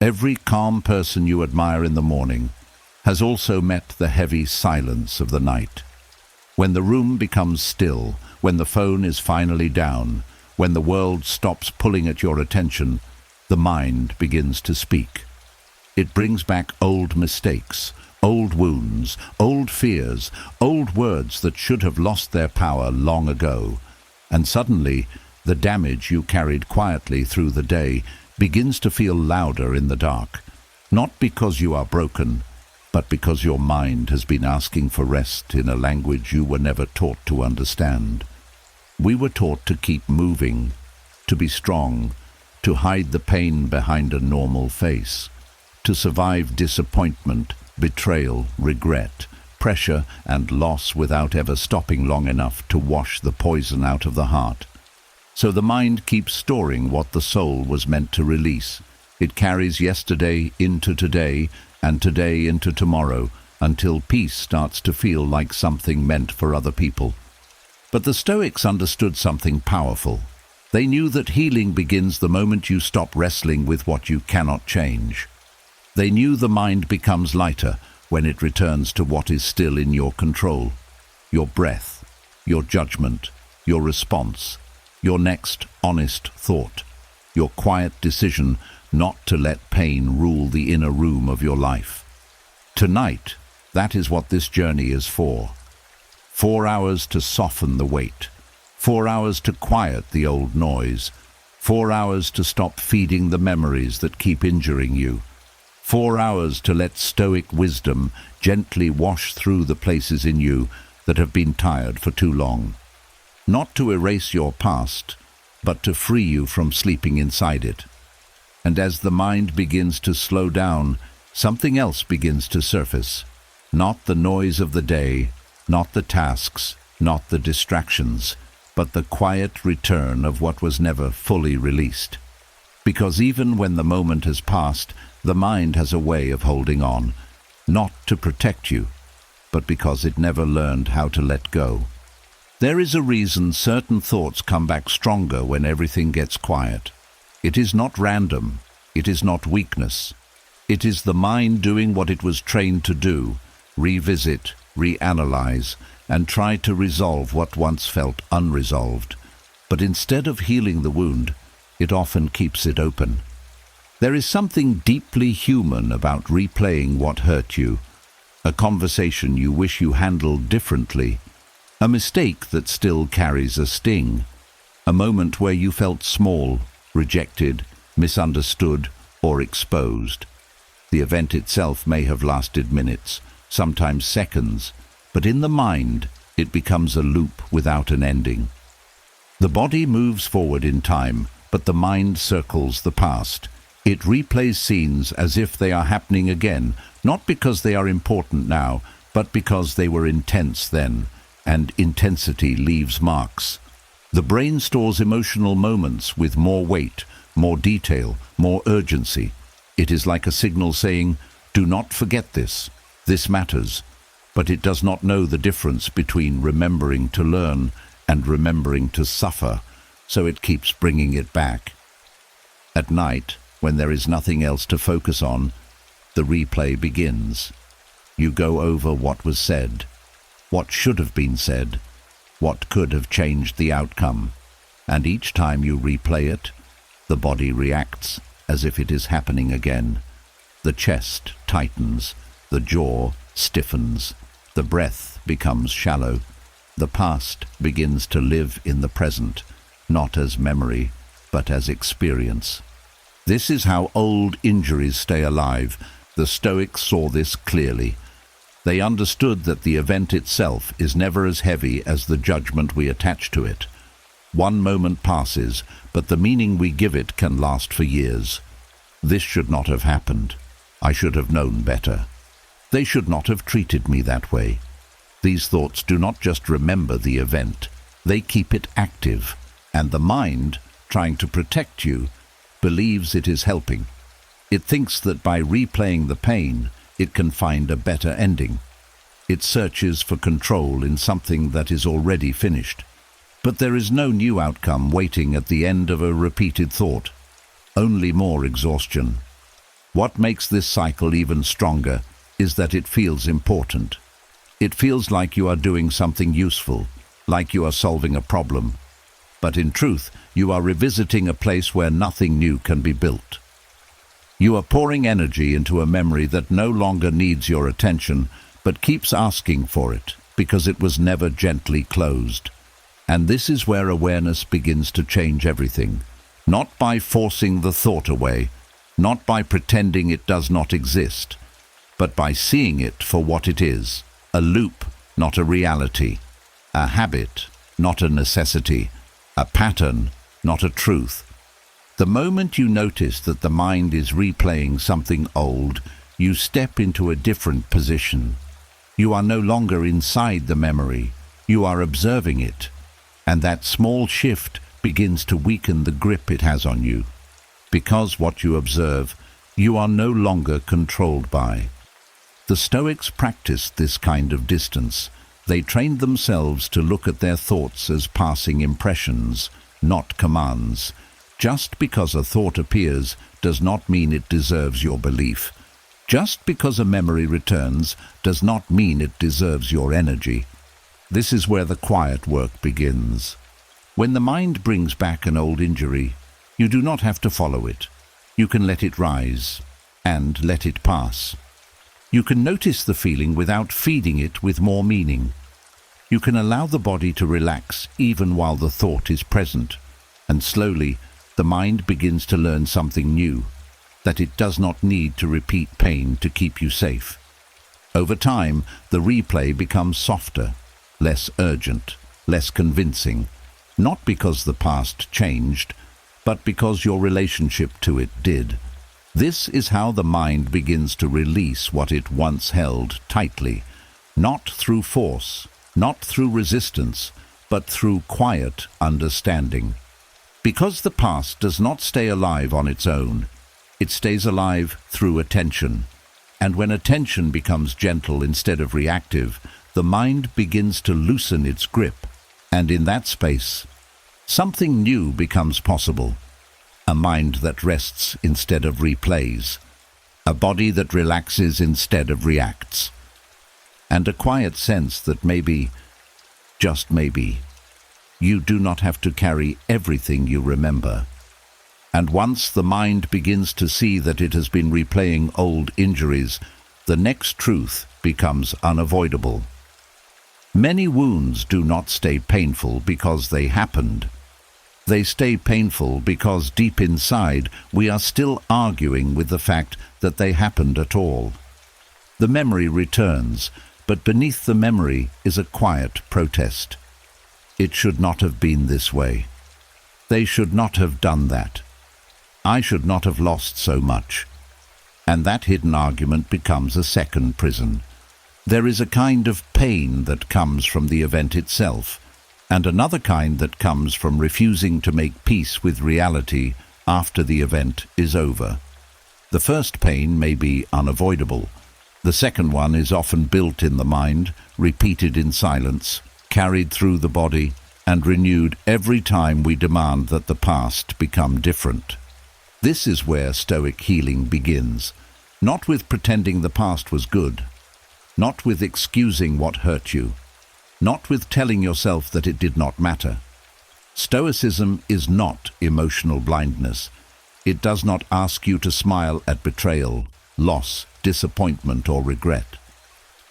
Every calm person you admire in the morning has also met the heavy silence of the night. When the room becomes still, when the phone is finally down, when the world stops pulling at your attention, the mind begins to speak. It brings back old mistakes, old wounds, old fears, old words that should have lost their power long ago. And suddenly, the damage you carried quietly through the day begins to feel louder in the dark, not because you are broken, but because your mind has been asking for rest in a language you were never taught to understand. We were taught to keep moving, to be strong, to hide the pain behind a normal face, to survive disappointment, betrayal, regret, pressure, and loss without ever stopping long enough to wash the poison out of the heart. So the mind keeps storing what the soul was meant to release. It carries yesterday into today and today into tomorrow until peace starts to feel like something meant for other people. But the Stoics understood something powerful. They knew that healing begins the moment you stop wrestling with what you cannot change. They knew the mind becomes lighter when it returns to what is still in your control. Your breath, your judgment, your response, your next honest thought, your quiet decision not to let pain rule the inner room of your life. Tonight, that is what this journey is for. 4 hours to soften the weight, 4 hours to quiet the old noise, 4 hours to stop feeding the memories that keep injuring you, 4 hours to let Stoic wisdom gently wash through the places in you that have been tired for too long. Not to erase your past, but to free you from sleeping inside it. And as the mind begins to slow down, something else begins to surface. Not the noise of the day, not the tasks, not the distractions, but the quiet return of what was never fully released. Because even when the moment has passed, the mind has a way of holding on, not to protect you, but because it never learned how to let go. There is a reason certain thoughts come back stronger when everything gets quiet. It is not random. It is not weakness. It is the mind doing what it was trained to do, revisit, reanalyze, and try to resolve what once felt unresolved. But instead of healing the wound, it often keeps it open. There is something deeply human about replaying what hurt you, a conversation you wish you handled differently, a mistake that still carries a sting, a moment where you felt small, rejected, misunderstood, or exposed. The event itself may have lasted minutes, sometimes seconds, but in the mind, it becomes a loop without an ending. The body moves forward in time, but the mind circles the past. It replays scenes as if they are happening again, not because they are important now, but because they were intense then, and intensity leaves marks. The brain stores emotional moments with more weight, more detail, more urgency. It is like a signal saying, "Do not forget this. This matters." But it does not know the difference between remembering to learn and remembering to suffer, so it keeps bringing it back. At night, when there is nothing else to focus on, the replay begins. You go over what was said, what should have been said, what could have changed the outcome, and each time you replay it, the body reacts as if it is happening again. The chest tightens, the jaw stiffens, the breath becomes shallow. The past begins to live in the present, not as memory, but as experience. This is how old injuries stay alive. The Stoics saw this clearly. They understood that the event itself is never as heavy as the judgment we attach to it. One moment passes, but the meaning we give it can last for years. This should not have happened. I should have known better. They should not have treated me that way. These thoughts do not just remember the event, they keep it active, and the mind, trying to protect you, believes it is helping. It thinks that by replaying the pain, it can find a better ending. It searches for control in something that is already finished. But there is no new outcome waiting at the end of a repeated thought, only more exhaustion. What makes this cycle even stronger is that it feels important. It feels like you are doing something useful, like you are solving a problem. But in truth, you are revisiting a place where nothing new can be built. You are pouring energy into a memory that no longer needs your attention, but keeps asking for it, because it was never gently closed. And this is where awareness begins to change everything. Not by forcing the thought away, not by pretending it does not exist, but by seeing it for what it is, a loop, not a reality, a habit, not a necessity, a pattern, not a truth. The moment you notice that the mind is replaying something old, you step into a different position. You are no longer inside the memory, you are observing it, and that small shift begins to weaken the grip it has on you. Because what you observe, you are no longer controlled by. The Stoics practiced this kind of distance. They trained themselves to look at their thoughts as passing impressions, not commands. Just because a thought appears does not mean it deserves your belief. Just because a memory returns does not mean it deserves your energy. This is where the quiet work begins. When the mind brings back an old injury, you do not have to follow it. You can let it rise and let it pass. You can notice the feeling without feeding it with more meaning. You can allow the body to relax even while the thought is present, and slowly the mind begins to learn something new, that it does not need to repeat pain to keep you safe. Over time, the replay becomes softer, less urgent, less convincing, not because the past changed, but because your relationship to it did. This is how the mind begins to release what it once held tightly, not through force, not through resistance, but through quiet understanding. Because the past does not stay alive on its own, it stays alive through attention. And when attention becomes gentle instead of reactive, the mind begins to loosen its grip. And in that space, something new becomes possible. A mind that rests instead of replays. A body that relaxes instead of reacts. And a quiet sense that maybe, just maybe, you do not have to carry everything you remember. And once the mind begins to see that it has been replaying old injuries, the next truth becomes unavoidable. Many wounds do not stay painful because they happened. They stay painful because deep inside we are still arguing with the fact that they happened at all. The memory returns, but beneath the memory is a quiet protest. It should not have been this way. They should not have done that. I should not have lost so much. And that hidden argument becomes a second prison. There is a kind of pain that comes from the event itself, and another kind that comes from refusing to make peace with reality after the event is over. The first pain may be unavoidable. The second one is often built in the mind, repeated in silence, carried through the body, and renewed every time we demand that the past become different. This is where Stoic healing begins, not with pretending the past was good, not with excusing what hurt you, not with telling yourself that it did not matter. Stoicism is not emotional blindness. It does not ask you to smile at betrayal, loss, disappointment, or regret.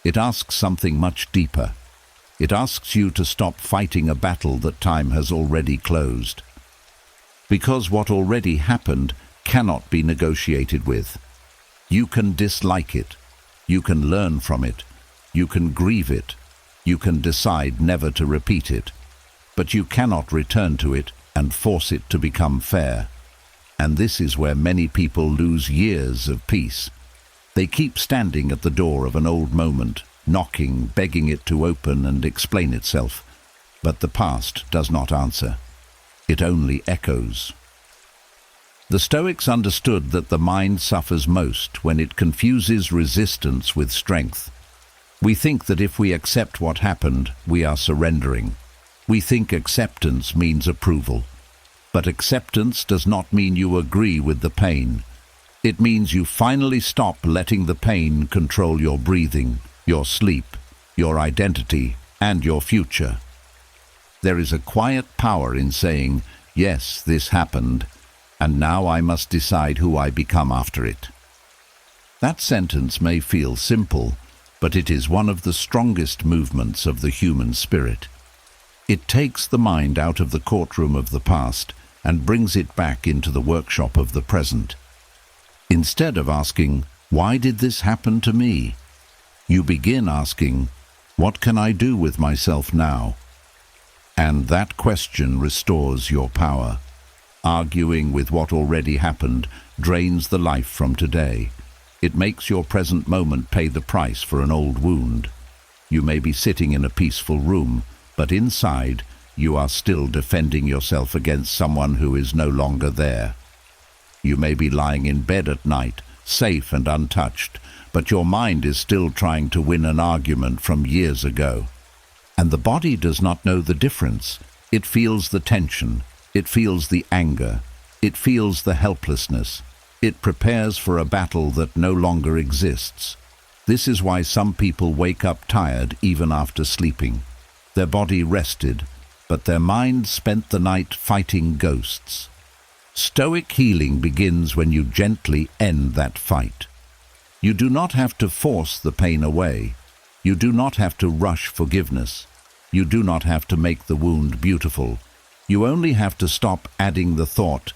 It asks something much deeper. It asks you to stop fighting a battle that time has already closed. Because what already happened cannot be negotiated with. You can dislike it. You can learn from it. You can grieve it. You can decide never to repeat it. But you cannot return to it and force it to become fair. And this is where many people lose years of peace. They keep standing at the door of an old moment, knocking, begging it to open and explain itself. But the past does not answer. It only echoes. The Stoics understood that the mind suffers most when it confuses resistance with strength. We think that if we accept what happened, we are surrendering. We think acceptance means approval. But acceptance does not mean you agree with the pain. It means you finally stop letting the pain control your breathing, your sleep, your identity, and your future. There is a quiet power in saying, yes, this happened, and now I must decide who I become after it. That sentence may feel simple, but it is one of the strongest movements of the human spirit. It takes the mind out of the courtroom of the past and brings it back into the workshop of the present. Instead of asking, why did this happen to me? You begin asking, what can I do with myself now? And that question restores your power. Arguing with what already happened drains the life from today. It makes your present moment pay the price for an old wound. You may be sitting in a peaceful room, but inside you are still defending yourself against someone who is no longer there. You may be lying in bed at night, safe and untouched, but your mind is still trying to win an argument from years ago. And the body does not know the difference. It feels the tension, it feels the anger, it feels the helplessness. It prepares for a battle that no longer exists. This is why some people wake up tired even after sleeping. Their body rested, but their mind spent the night fighting ghosts. Stoic healing begins when you gently end that fight. You do not have to force the pain away. You do not have to rush forgiveness. You do not have to make the wound beautiful. You only have to stop adding the thought,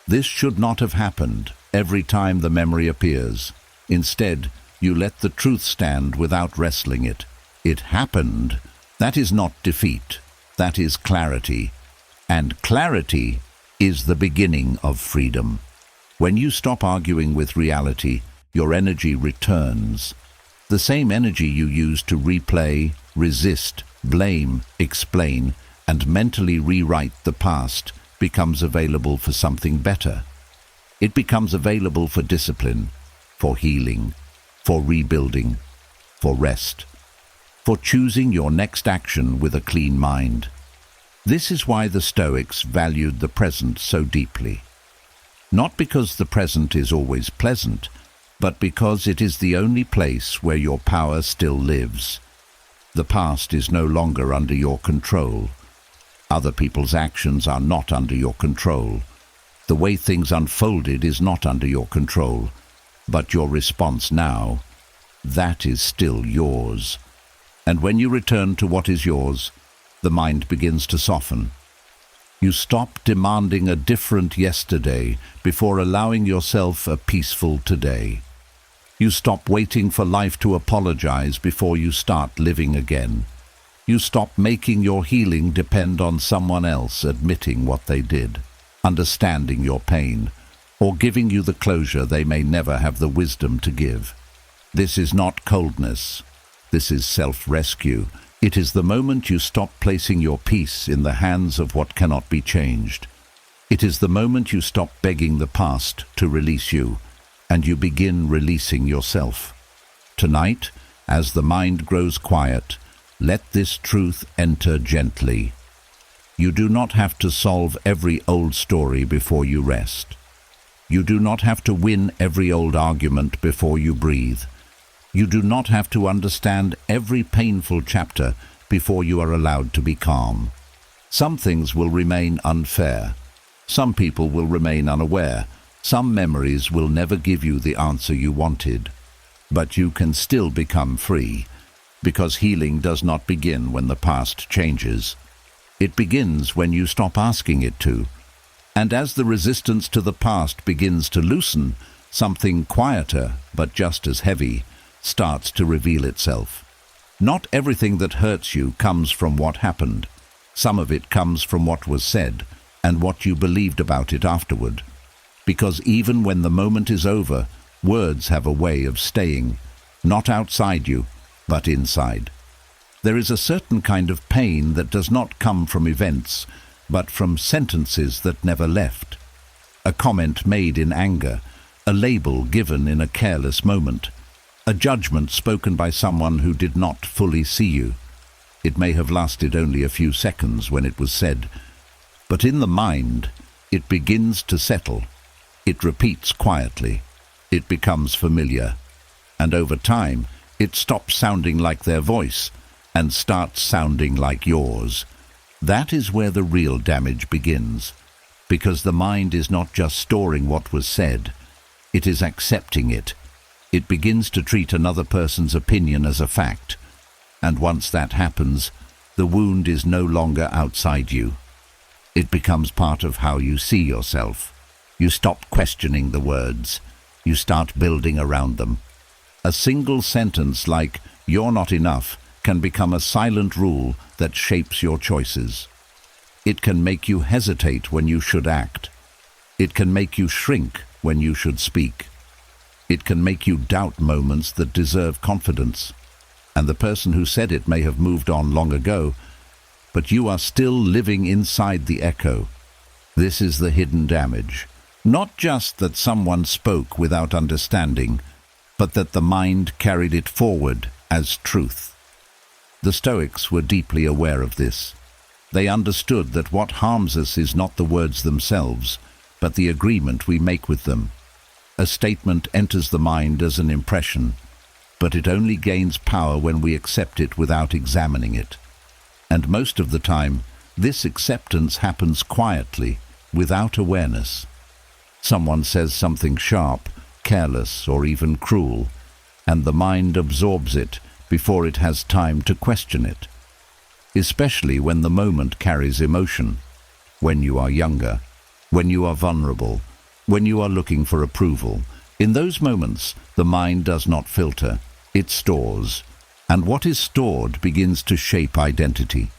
this should not have happened, every time the memory appears. Instead, you let the truth stand without wrestling it. It happened. That is not defeat. That is clarity. And clarity is the beginning of freedom. When you stop arguing with reality, your energy returns. The same energy you use to replay, resist, blame, explain, and mentally rewrite the past becomes available for something better. It becomes available for discipline, for healing, for rebuilding, for rest, for choosing your next action with a clean mind. This is why the Stoics valued the present so deeply. Not because the present is always pleasant, but because it is the only place where your power still lives. The past is no longer under your control. Other people's actions are not under your control. The way things unfolded is not under your control. But your response now, that is still yours. And when you return to what is yours, the mind begins to soften. You stop demanding a different yesterday before allowing yourself a peaceful today. You stop waiting for life to apologize before you start living again. You stop making your healing depend on someone else admitting what they did, understanding your pain, or giving you the closure they may never have the wisdom to give. This is not coldness. This is self-rescue. It is the moment you stop placing your peace in the hands of what cannot be changed. It is the moment you stop begging the past to release you, and you begin releasing yourself. Tonight, as the mind grows quiet, let this truth enter gently. You do not have to solve every old story before you rest. You do not have to win every old argument before you breathe. You do not have to understand every painful chapter before you are allowed to be calm. Some things will remain unfair. Some people will remain unaware. Some memories will never give you the answer you wanted. But you can still become free, because healing does not begin when the past changes. It begins when you stop asking it to. And as the resistance to the past begins to loosen, something quieter, but just as heavy, starts to reveal itself. Not everything that hurts you comes from what happened. Some of it comes from what was said and what you believed about it afterward. Because even when the moment is over, words have a way of staying, not outside you, but inside. There is a certain kind of pain that does not come from events, but from sentences that never left. A comment made in anger, a label given in a careless moment, a judgment spoken by someone who did not fully see you. It may have lasted only a few seconds when it was said, but in the mind, it begins to settle. It repeats quietly. It becomes familiar, and over time, it stops sounding like their voice and starts sounding like yours. That is where the real damage begins, because the mind is not just storing what was said, it is accepting it. It begins to treat another person's opinion as a fact, and once that happens, the wound is no longer outside you. It becomes part of how you see yourself. You stop questioning the words. You start building around them. A single sentence like, "You're not enough," can become a silent rule that shapes your choices. It can make you hesitate when you should act. It can make you shrink when you should speak. It can make you doubt moments that deserve confidence. And the person who said it may have moved on long ago, but you are still living inside the echo. This is the hidden damage. Not just that someone spoke without understanding, but that the mind carried it forward as truth. The Stoics were deeply aware of this. They understood that what harms us is not the words themselves, but the agreement we make with them. A statement enters the mind as an impression, but it only gains power when we accept it without examining it. And most of the time, this acceptance happens quietly, without awareness. Someone says something sharp, careless, or even cruel, and the mind absorbs it before it has time to question it. Especially when the moment carries emotion, when you are younger, when you are vulnerable, when you are looking for approval. In those moments, the mind does not filter, it stores, and what is stored begins to shape identity.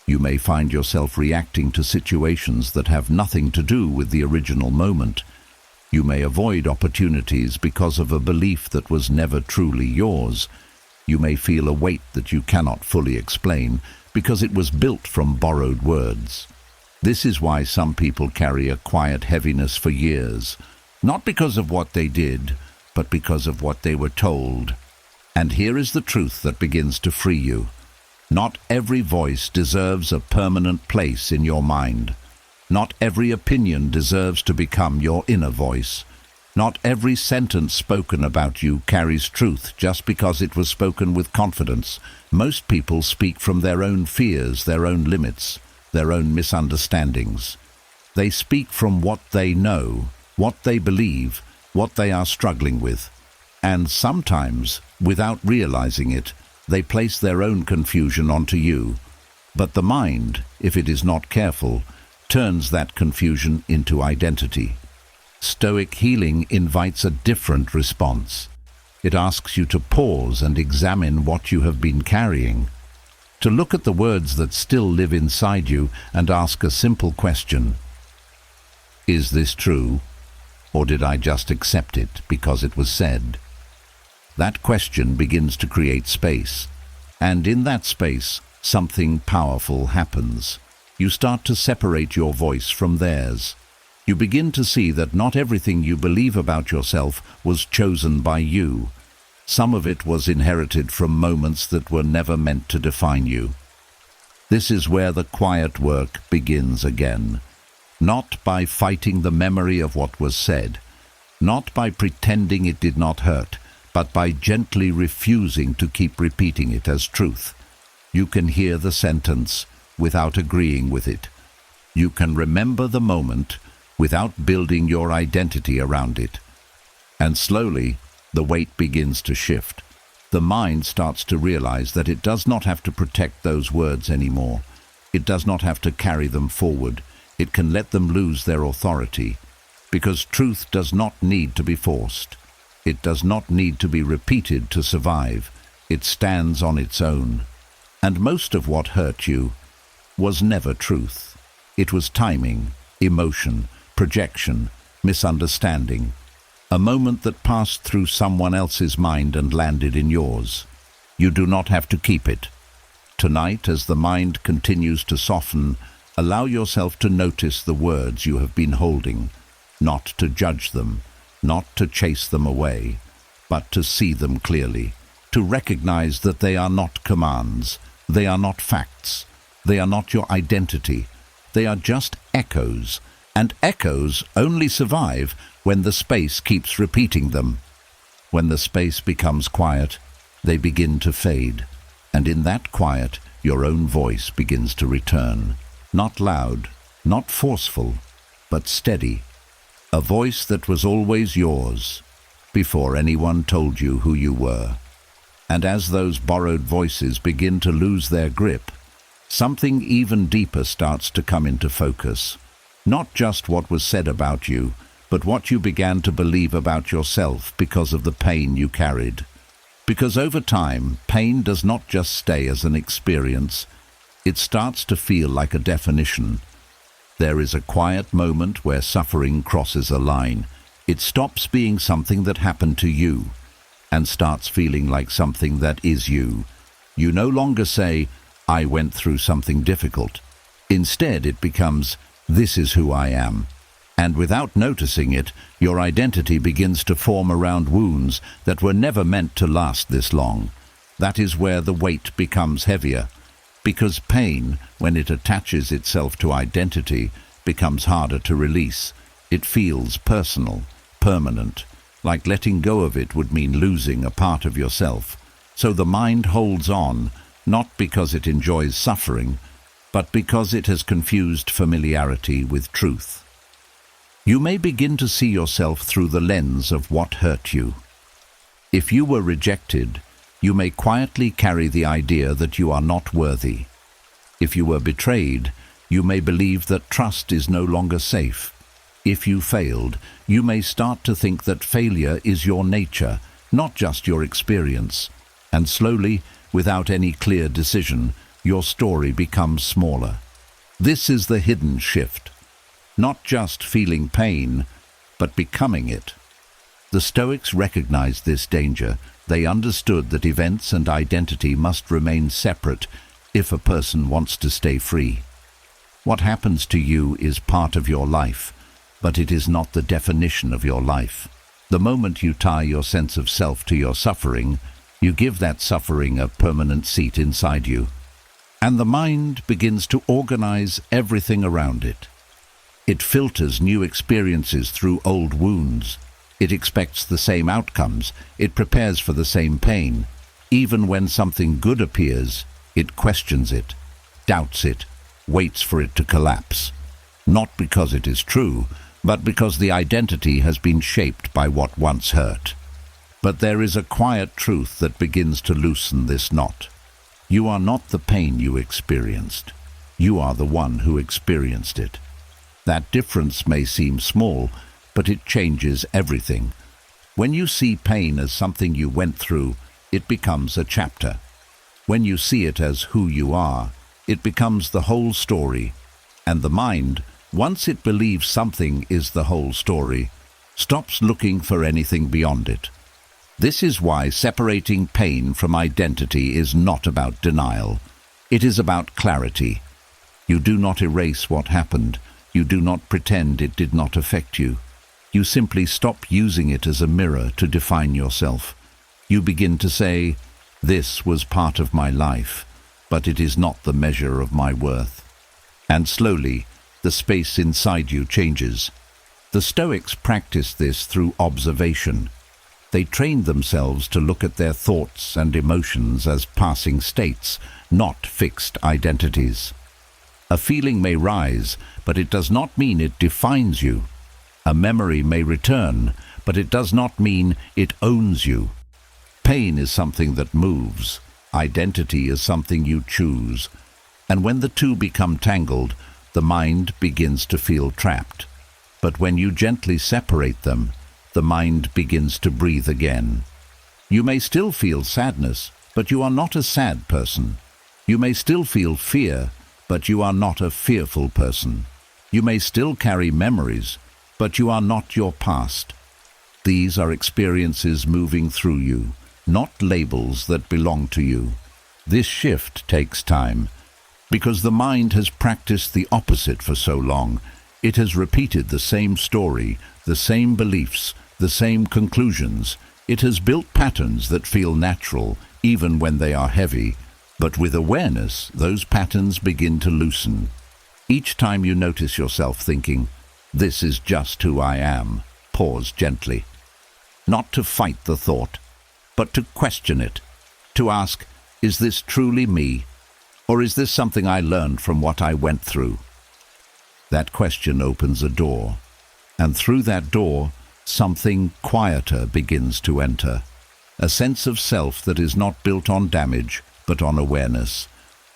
You may find yourself reacting to situations that have nothing to do with the original moment. You may avoid opportunities because of a belief that was never truly yours. You may feel a weight that you cannot fully explain because it was built from borrowed words. This is why some people carry a quiet heaviness for years, not because of what they did, but because of what they were told. And here is the truth that begins to free you. Not every voice deserves a permanent place in your mind. Not every opinion deserves to become your inner voice. Not every sentence spoken about you carries truth just because it was spoken with confidence. Most people speak from their own fears, their own limits, their own misunderstandings. They speak from what they know, what they believe, what they are struggling with. And sometimes, without realizing it, they place their own confusion onto you. But the mind, if it is not careful, turns that confusion into identity. Stoic healing invites a different response. It asks you to pause and examine what you have been carrying, to look at the words that still live inside you and ask a simple question. Is this true, or did I just accept it because it was said? That question begins to create space, and in that space, something powerful happens. You start to separate your voice from theirs. You begin to see that not everything you believe about yourself was chosen by you. Some of it was inherited from moments that were never meant to define you. This is where the quiet work begins again. Not by fighting the memory of what was said, not by pretending it did not hurt, but by gently refusing to keep repeating it as truth. You can hear the sentence without agreeing with it. You can remember the moment without building your identity around it. And slowly, the weight begins to shift. The mind starts to realize that it does not have to protect those words anymore. It does not have to carry them forward. It can let them lose their authority, because truth does not need to be forced. It does not need to be repeated to survive. It stands on its own. And most of what hurt you was never truth. It was timing, emotion, projection, misunderstanding. A moment that passed through someone else's mind and landed in yours. You do not have to keep it. Tonight, as the mind continues to soften, allow yourself to notice the words you have been holding, not to judge them, not to chase them away, but to see them clearly, to recognize that they are not commands, they are not facts, they are not your identity, they are just echoes, And echoes only survive when the space keeps repeating them. When the space becomes quiet, they begin to fade, and in that quiet, your own voice begins to return. Not loud, not forceful, but steady. A voice that was always yours, before anyone told you who you were. And as those borrowed voices begin to lose their grip, something even deeper starts to come into focus. Not just what was said about you, but what you began to believe about yourself because of the pain you carried. Because over time, pain does not just stay as an experience, it starts to feel like a definition. There is a quiet moment where suffering crosses a line. It stops being something that happened to you and starts feeling like something that is you. You no longer say, "I went through something difficult." Instead, it becomes, "This is who I am." And without noticing it, your identity begins to form around wounds that were never meant to last this long. That is where the weight becomes heavier, because pain, when it attaches itself to identity, becomes harder to release. It feels personal, permanent, like letting go of it would mean losing a part of yourself. So the mind holds on, not because it enjoys suffering, but because it has confused familiarity with truth. You may begin to see yourself through the lens of what hurt you. If you were rejected, you may quietly carry the idea that you are not worthy. If you were betrayed, you may believe that trust is no longer safe. If you failed, you may start to think that failure is your nature, not just your experience. And slowly, without any clear decision, your story becomes smaller. This is the hidden shift. Not just feeling pain, but becoming it. The Stoics recognized this danger. They understood that events and identity must remain separate if a person wants to stay free. What happens to you is part of your life, but it is not the definition of your life. The moment you tie your sense of self to your suffering, you give that suffering a permanent seat inside you, and the mind begins to organize everything around it. It filters new experiences through old wounds. It expects the same outcomes. It prepares for the same pain. Even when something good appears, it questions it, doubts it, waits for it to collapse. Not because it is true, but because the identity has been shaped by what once hurt. But there is a quiet truth that begins to loosen this knot. You are not the pain you experienced. You are the one who experienced it. That difference may seem small, but it changes everything. When you see pain as something you went through, it becomes a chapter. When you see it as who you are, it becomes the whole story. And the mind, once it believes something is the whole story, stops looking for anything beyond it. This is why separating pain from identity is not about denial. It is about clarity. You do not erase what happened. You do not pretend it did not affect you. You simply stop using it as a mirror to define yourself. You begin to say, "This was part of my life, but it is not the measure of my worth." And slowly, the space inside you changes. The Stoics practiced this through observation. They trained themselves to look at their thoughts and emotions as passing states, not fixed identities. A feeling may rise, but it does not mean it defines you. A memory may return, but it does not mean it owns you. Pain is something that moves. Identity is something you choose. And when the two become tangled, the mind begins to feel trapped. But when you gently separate them, the mind begins to breathe again. You may still feel sadness, but you are not a sad person. You may still feel fear, but you are not a fearful person. You may still carry memories, but you are not your past. These are experiences moving through you, not labels that belong to you. This shift takes time, because the mind has practiced the opposite for so long. It has repeated the same story, the same beliefs, the same conclusions. It has built patterns that feel natural, even when they are heavy. But with awareness, those patterns begin to loosen. Each time you notice yourself thinking, This is just who I am. Pause gently. Not to fight the thought, but to question it. To ask, is this truly me? Or is this something I learned from what I went through? That question opens a door, and through that door, something quieter begins to enter. A sense of self that is not built on damage, but on awareness.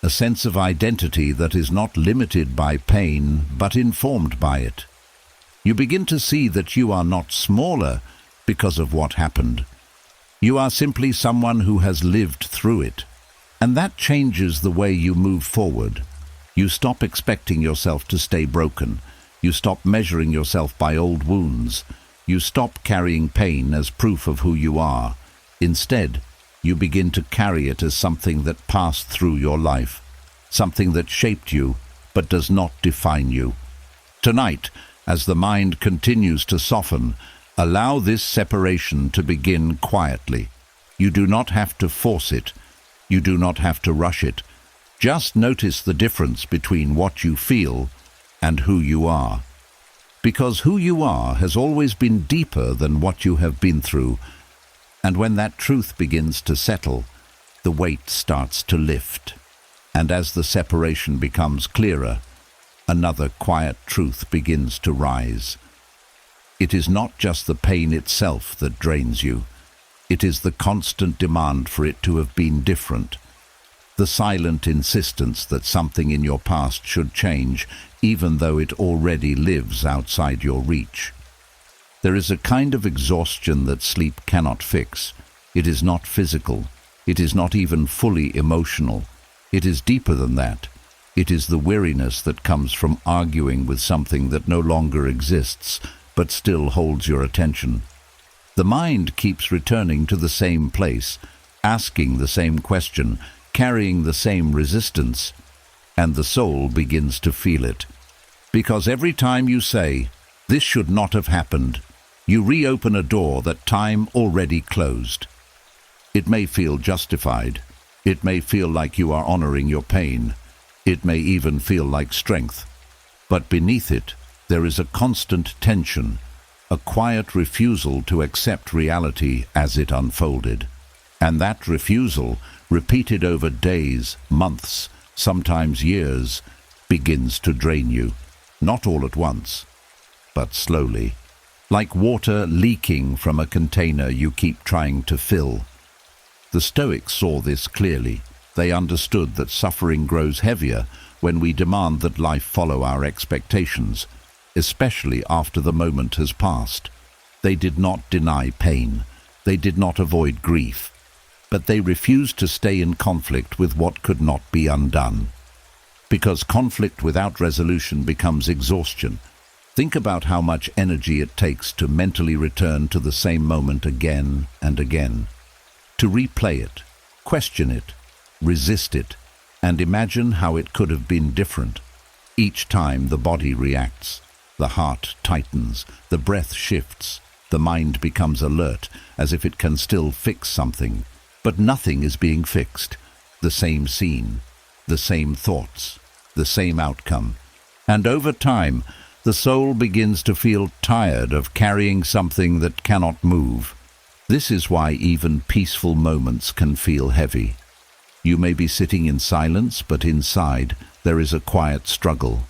A sense of identity that is not limited by pain, but informed by it. You begin to see that you are not smaller because of what happened. You are simply someone who has lived through it. And that changes the way you move forward. You stop expecting yourself to stay broken. You stop measuring yourself by old wounds. You stop carrying pain as proof of who you are. Instead, you begin to carry it as something that passed through your life, something that shaped you, but does not define you. Tonight, as the mind continues to soften, allow this separation to begin quietly. You do not have to force it. You do not have to rush it. Just notice the difference between what you feel and who you are. Because who you are has always been deeper than what you have been through. And when that truth begins to settle, the weight starts to lift. And as the separation becomes clearer, another quiet truth begins to rise. It is not just the pain itself that drains you. It is the constant demand for it to have been different. The silent insistence that something in your past should change, even though it already lives outside your reach. There is a kind of exhaustion that sleep cannot fix. It is not physical. It is not even fully emotional. It is deeper than that. It is the weariness that comes from arguing with something that no longer exists, but still holds your attention. The mind keeps returning to the same place, asking the same question, carrying the same resistance, and the soul begins to feel it. Because every time you say, "This should not have happened," you reopen a door that time already closed. It may feel justified. It may feel like you are honoring your pain. It may even feel like strength. But beneath it, there is a constant tension, a quiet refusal to accept reality as it unfolded. And that refusal, repeated over days, months, sometimes years, begins to drain you. Not all at once, but slowly. Like water leaking from a container you keep trying to fill. The Stoics saw this clearly. They understood that suffering grows heavier when we demand that life follow our expectations, especially after the moment has passed. They did not deny pain. They did not avoid grief. But they refused to stay in conflict with what could not be undone. Because conflict without resolution becomes exhaustion. Think about how much energy it takes to mentally return to the same moment again and again. To replay it, question it, resist it, and imagine how it could have been different. Each time the body reacts, the heart tightens, the breath shifts, the mind becomes alert, as if it can still fix something. But nothing is being fixed. The same scene, the same thoughts, the same outcome. And over time, the soul begins to feel tired of carrying something that cannot move. This is why even peaceful moments can feel heavy. You may be sitting in silence, but inside there is a quiet struggle.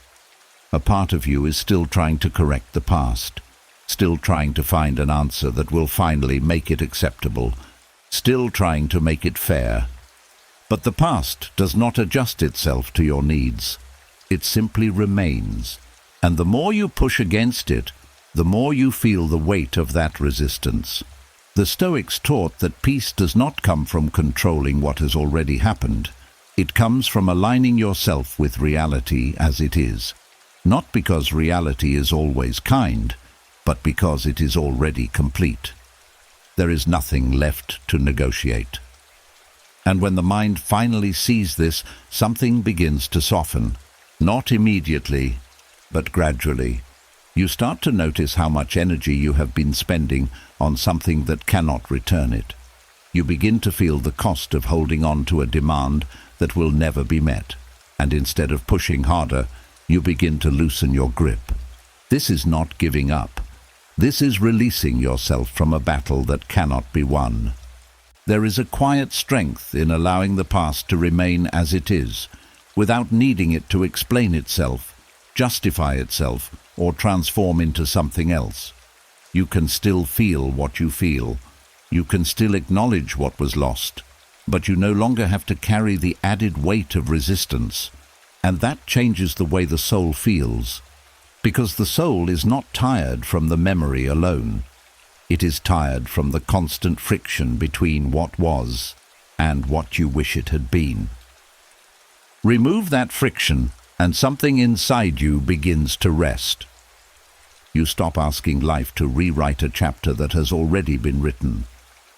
A part of you is still trying to correct the past, still trying to find an answer that will finally make it acceptable, still trying to make it fair. But the past does not adjust itself to your needs. It simply remains. And the more you push against it, the more you feel the weight of that resistance. The Stoics taught that peace does not come from controlling what has already happened. It comes from aligning yourself with reality as it is. Not because reality is always kind, but because it is already complete. There is nothing left to negotiate. And when the mind finally sees this, something begins to soften. Not immediately, but gradually. You start to notice how much energy you have been spending on something that cannot return it. You begin to feel the cost of holding on to a demand that will never be met. And instead of pushing harder, you begin to loosen your grip. This is not giving up. This is releasing yourself from a battle that cannot be won. There is a quiet strength in allowing the past to remain as it is, without needing it to explain itself, justify itself, or transform into something else. You can still feel what you feel. You can still acknowledge what was lost, but you no longer have to carry the added weight of resistance, and that changes the way the soul feels, because the soul is not tired from the memory alone. It is tired from the constant friction between what was and what you wish it had been. Remove that friction, and something inside you begins to rest. You stop asking life to rewrite a chapter that has already been written.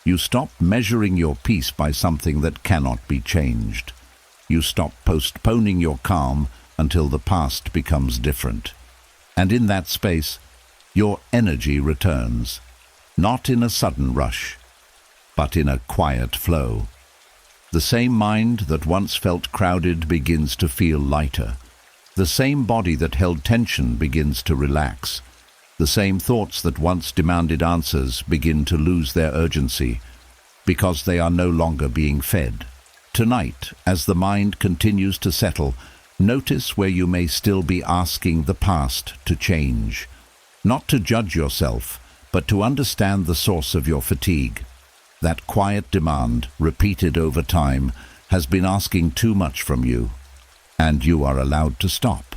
You stop measuring your peace by something that cannot be changed. You stop postponing your calm until the past becomes different. And in that space, your energy returns, not in a sudden rush, but in a quiet flow. The same mind that once felt crowded begins to feel lighter. The same body that held tension begins to relax. The same thoughts that once demanded answers begin to lose their urgency, because they are no longer being fed. Tonight, as the mind continues to settle, notice where you may still be asking the past to change. Not to judge yourself, but to understand the source of your fatigue. That quiet demand, repeated over time, has been asking too much from you, and you are allowed to stop.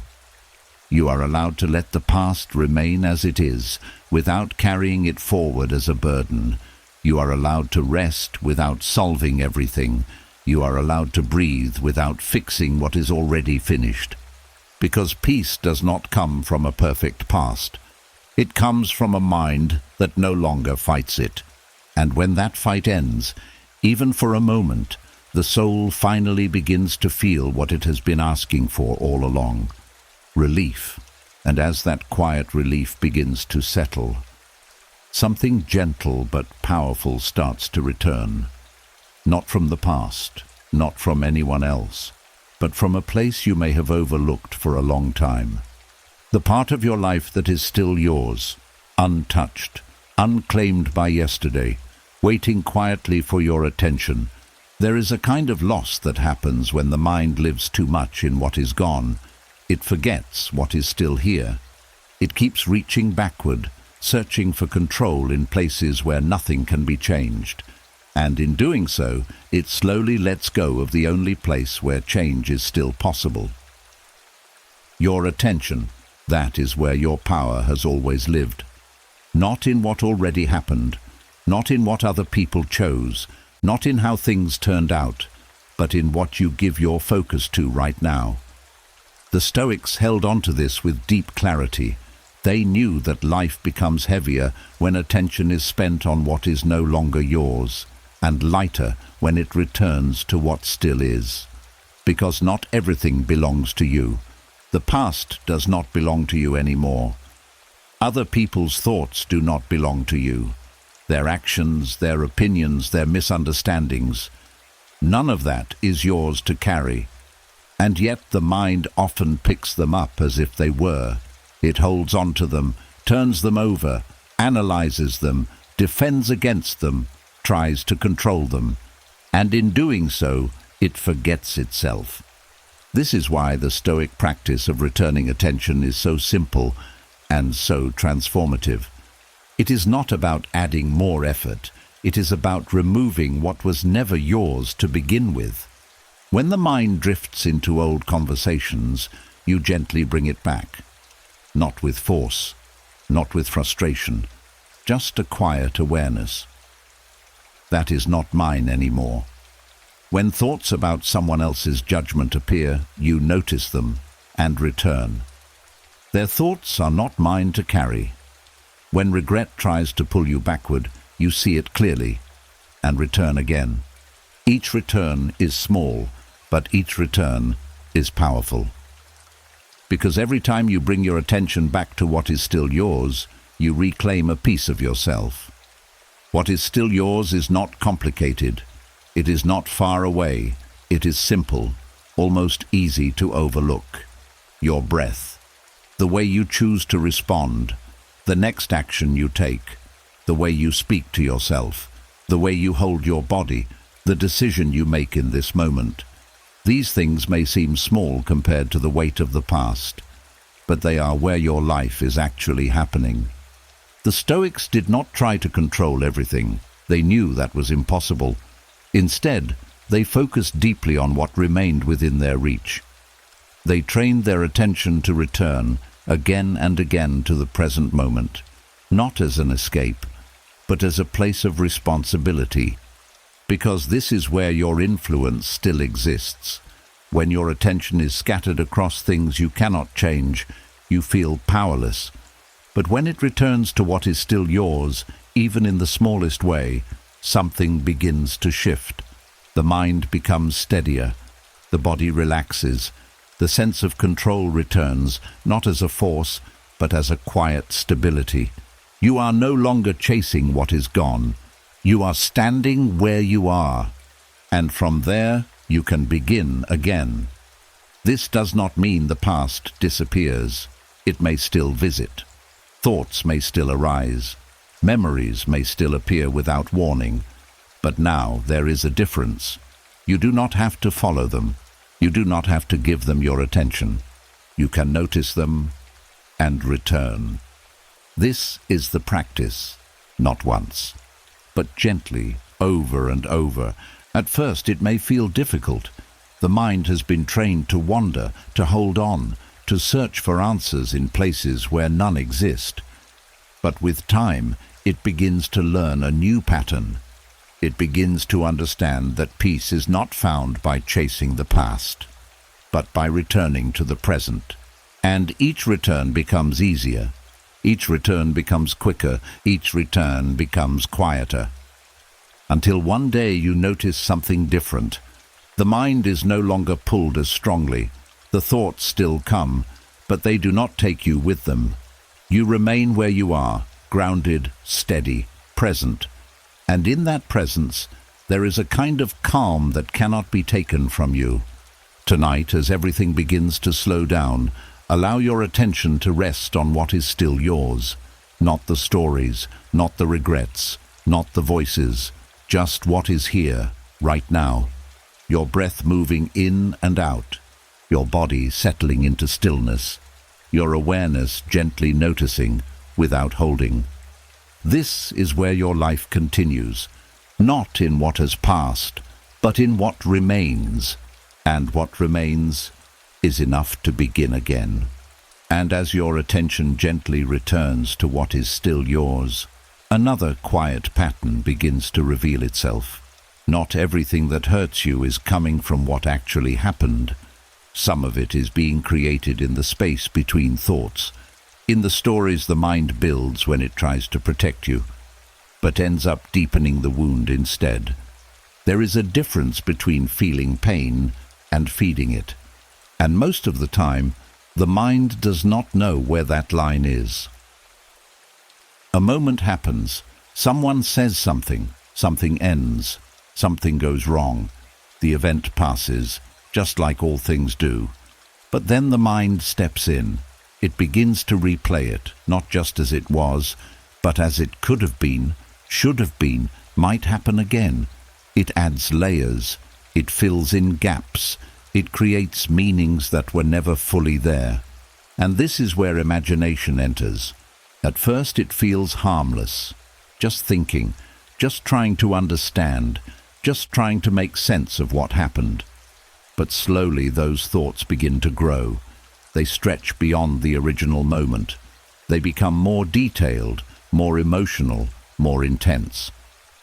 You are allowed to let the past remain as it is, without carrying it forward as a burden. You are allowed to rest without solving everything. You are allowed to breathe without fixing what is already finished. Because peace does not come from a perfect past. It comes from a mind that no longer fights it. And when that fight ends, even for a moment, the soul finally begins to feel what it has been asking for all along. Relief. And as that quiet relief begins to settle, something gentle but powerful starts to return. Not from the past, not from anyone else, but from a place you may have overlooked for a long time. The part of your life that is still yours, untouched, unclaimed by yesterday, waiting quietly for your attention. There is a kind of loss that happens when the mind lives too much in what is gone. It forgets what is still here. It keeps reaching backward, searching for control in places where nothing can be changed. And in doing so, it slowly lets go of the only place where change is still possible. Your attention, that is where your power has always lived. Not in what already happened, not in what other people chose, not in how things turned out, but in what you give your focus to right now. The Stoics held on to this with deep clarity. They knew that life becomes heavier when attention is spent on what is no longer yours, and lighter when it returns to what still is. Because not everything belongs to you. The past does not belong to you anymore. Other people's thoughts do not belong to you. Their actions, their opinions, their misunderstandings. None of that is yours to carry. And yet the mind often picks them up as if they were. It holds on to them, turns them over, analyzes them, defends against them, tries to control them. And in doing so, it forgets itself. This is why the Stoic practice of returning attention is so simple and so transformative. It is not about adding more effort. It is about removing what was never yours to begin with. When the mind drifts into old conversations, you gently bring it back. Not with force, not with frustration, just a quiet awareness. That is not mine anymore. When thoughts about someone else's judgment appear, you notice them and return. Their thoughts are not mine to carry. When regret tries to pull you backward, you see it clearly and return again. Each return is small, but each return is powerful. Because every time you bring your attention back to what is still yours, you reclaim a piece of yourself. What is still yours is not complicated. It is not far away. It is simple, almost easy to overlook. Your breath. the way you choose to respond, the next action you take, the way you speak to yourself, the way you hold your body, the decision you make in this moment. These things may seem small compared to the weight of the past, but they are where your life is actually happening. The Stoics did not try to control everything. They knew that was impossible. Instead, they focused deeply on what remained within their reach. They trained their attention to return again and again to the present moment, not as an escape, but as a place of responsibility, because this is where your influence still exists. When your attention is scattered across things you cannot change, you feel powerless. But when it returns to what is still yours, even in the smallest way, something begins to shift. The mind becomes steadier, the body relaxes, the sense of control returns, not as a force, but as a quiet stability. You are no longer chasing what is gone. You are standing where you are, and from there you can begin again. This does not mean the past disappears. It may still visit. Thoughts may still arise. Memories may still appear without warning. But now there is a difference. You do not have to follow them. You do not have to give them your attention. You can notice them and return. This is the practice, not once, but gently, over and over. At first it may feel difficult. The mind has been trained to wander, to hold on, to search for answers in places where none exist. But with time, it begins to learn a new pattern. It begins to understand that peace is not found by chasing the past, but by returning to the present. And each return becomes easier. Each return becomes quicker. Each return becomes quieter. Until one day you notice something different. The mind is no longer pulled as strongly. The thoughts still come, but they do not take you with them. You remain where you are, grounded, steady, present. And in that presence, there is a kind of calm that cannot be taken from you. Tonight, as everything begins to slow down, allow your attention to rest on what is still yours. Not the stories, not the regrets, not the voices, just what is here, right now. Your breath moving in and out, your body settling into stillness, your awareness gently noticing without holding. This is where your life continues, not in what has passed, but in what remains. And what remains is enough to begin again. And as your attention gently returns to what is still yours, another quiet pattern begins to reveal itself. Not everything that hurts you is coming from what actually happened. Some of it is being created in the space between thoughts, in the stories the mind builds when it tries to protect you, but ends up deepening the wound instead. There is a difference between feeling pain and feeding it, and most of the time, the mind does not know where that line is. A moment happens, someone says something, something ends, something goes wrong. The event passes, just like all things do. But then the mind steps in. It begins to replay it, not just as it was, but as it could have been, should have been, might happen again. It adds layers. It fills in gaps. It creates meanings that were never fully there. And this is where imagination enters. At first it feels harmless, just thinking, just trying to understand, just trying to make sense of what happened. But slowly those thoughts begin to grow. They stretch beyond the original moment. They become more detailed, more emotional, more intense.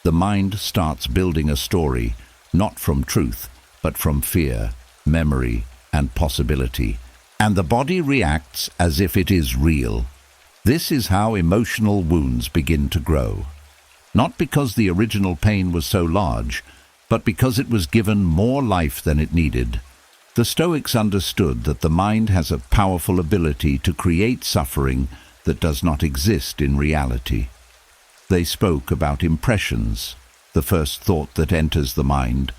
The mind starts building a story, not from truth, but from fear, memory, and possibility. And the body reacts as if it is real. This is how emotional wounds begin to grow. Not because the original pain was so large, but because it was given more life than it needed. The Stoics understood that the mind has a powerful ability to create suffering that does not exist in reality. They spoke about impressions, the first thought that enters the mind,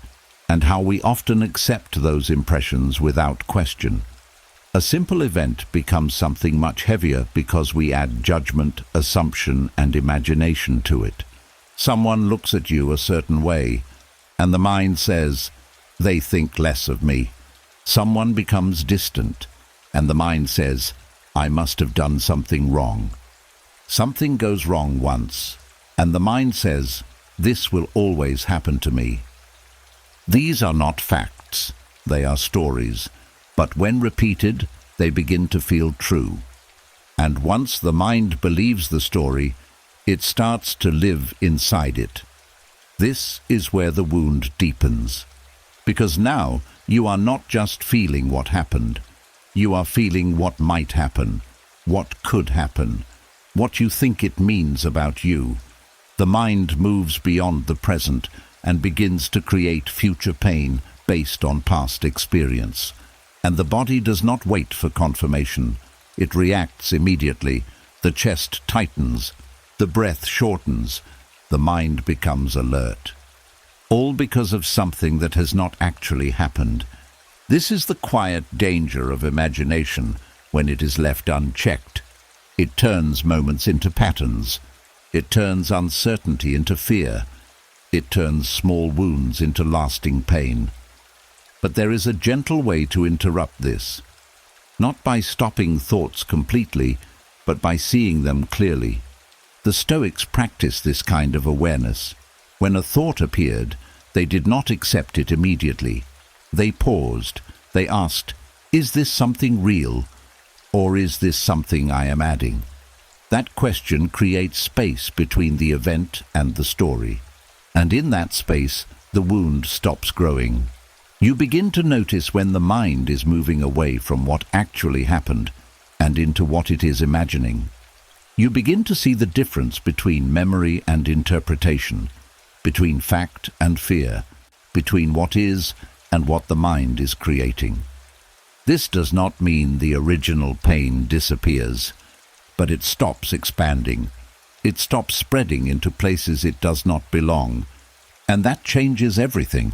and how we often accept those impressions without question. A simple event becomes something much heavier because we add judgment, assumption, and imagination to it. Someone looks at you a certain way, and the mind says, "They think less of me." Someone becomes distant, and the mind says, "I must have done something wrong." Something goes wrong once, and the mind says, "This will always happen to me." These are not facts, they are stories, but when repeated, they begin to feel true. And once the mind believes the story, it starts to live inside it. This is where the wound deepens, because now you are not just feeling what happened, you are feeling what might happen, what could happen, what you think it means about you. The mind moves beyond the present and begins to create future pain based on past experience. And the body does not wait for confirmation. It reacts immediately. The chest tightens, the breath shortens, the mind becomes alert. All because of something that has not actually happened. This is the quiet danger of imagination when it is left unchecked. It turns moments into patterns. It turns uncertainty into fear. It turns small wounds into lasting pain. But there is a gentle way to interrupt this. Not by stopping thoughts completely, but by seeing them clearly. The Stoics practiced this kind of awareness. When a thought appeared, they did not accept it immediately. They paused. They asked, "Is this something real? Or is this something I am adding?" That question creates space between the event and the story. And in that space, the wound stops growing. You begin to notice when the mind is moving away from what actually happened and into what it is imagining. You begin to see the difference between memory and interpretation, between fact and fear, between what is and what the mind is creating. This does not mean the original pain disappears, but it stops expanding. It stops spreading into places it does not belong. And that changes everything,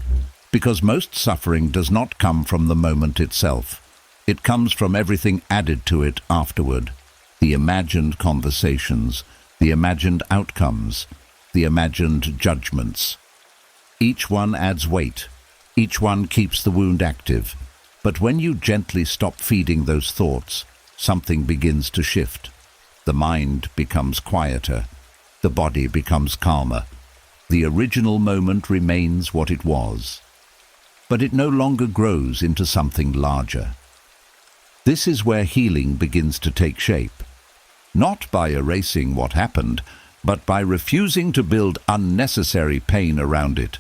because most suffering does not come from the moment itself. It comes from everything added to it afterward. The imagined conversations, the imagined outcomes, the imagined judgments. Each one adds weight. Each one keeps the wound active. But when you gently stop feeding those thoughts, something begins to shift. The mind becomes quieter. The body becomes calmer. The original moment remains what it was, but it no longer grows into something larger. This is where healing begins to take shape, not by erasing what happened, but by refusing to build unnecessary pain around it.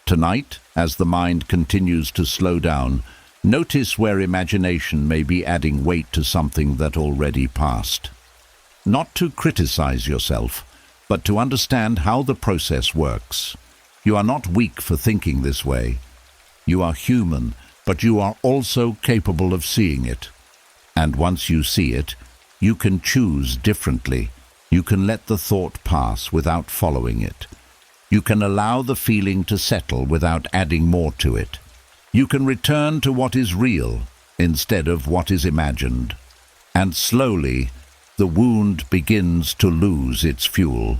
Tonight, as the mind continues to slow down, notice where imagination may be adding weight to something that already passed. Not to criticize yourself, but to understand how the process works. You are not weak for thinking this way. You are human, but you are also capable of seeing it. And once you see it, you can choose differently. You can let the thought pass without following it. You can allow the feeling to settle without adding more to it. You can return to what is real instead of what is imagined. And slowly, the wound begins to lose its fuel.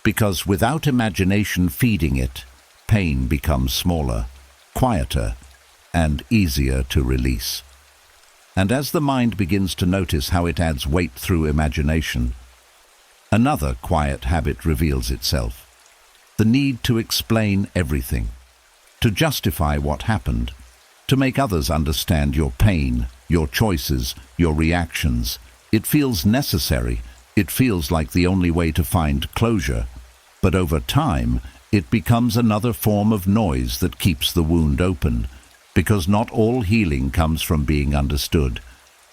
Because without imagination feeding it, pain becomes smaller, quieter, and easier to release. And as the mind begins to notice how it adds weight through imagination, another quiet habit reveals itself. The need to explain everything, to justify what happened, to make others understand your pain, your choices, your reactions. It feels necessary. It feels like the only way to find closure. But over time, it becomes another form of noise that keeps the wound open, because not all healing comes from being understood.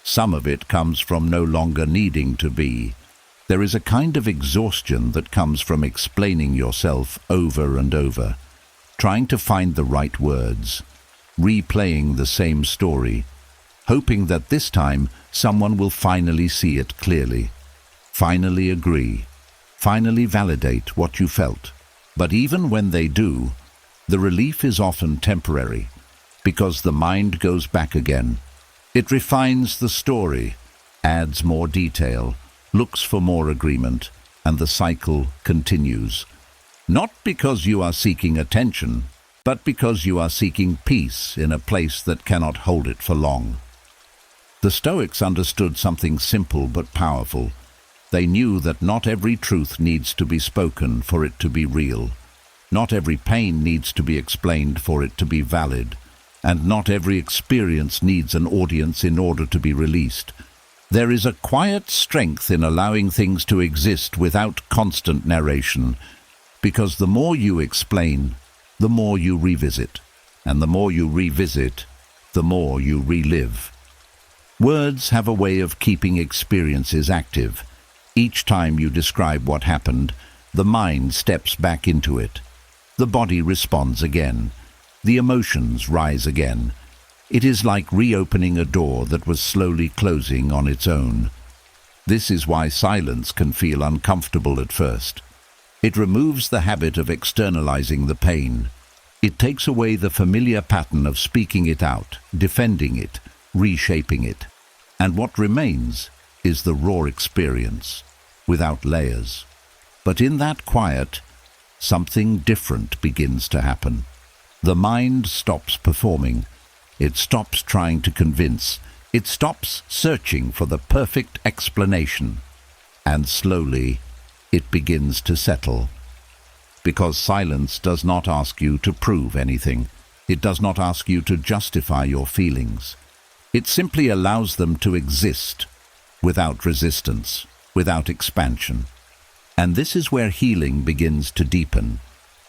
Some of it comes from no longer needing to be. There is a kind of exhaustion that comes from explaining yourself over and over, trying to find the right words, replaying the same story, hoping that this time someone will finally see it clearly, finally agree, finally validate what you felt. But even when they do, the relief is often temporary, because the mind goes back again. It refines the story, adds more detail, looks for more agreement, and the cycle continues. Not because you are seeking attention, but because you are seeking peace in a place that cannot hold it for long. The Stoics understood something simple but powerful. They knew that not every truth needs to be spoken for it to be real. Not every pain needs to be explained for it to be valid. And not every experience needs an audience in order to be released. There is a quiet strength in allowing things to exist without constant narration, because the more you explain, the more you revisit, and the more you revisit, the more you relive. Words have a way of keeping experiences active. Each time you describe what happened, the mind steps back into it. The body responds again. The emotions rise again. It is like reopening a door that was slowly closing on its own. This is why silence can feel uncomfortable at first. It removes the habit of externalizing the pain. It takes away the familiar pattern of speaking it out, defending it, reshaping it. And what remains is the raw experience, without layers. But in that quiet, something different begins to happen. The mind stops performing. It stops trying to convince. It stops searching for the perfect explanation. And slowly, it begins to settle. Because silence does not ask you to prove anything. It does not ask you to justify your feelings. It simply allows them to exist, without resistance, without expansion. And this is where healing begins to deepen,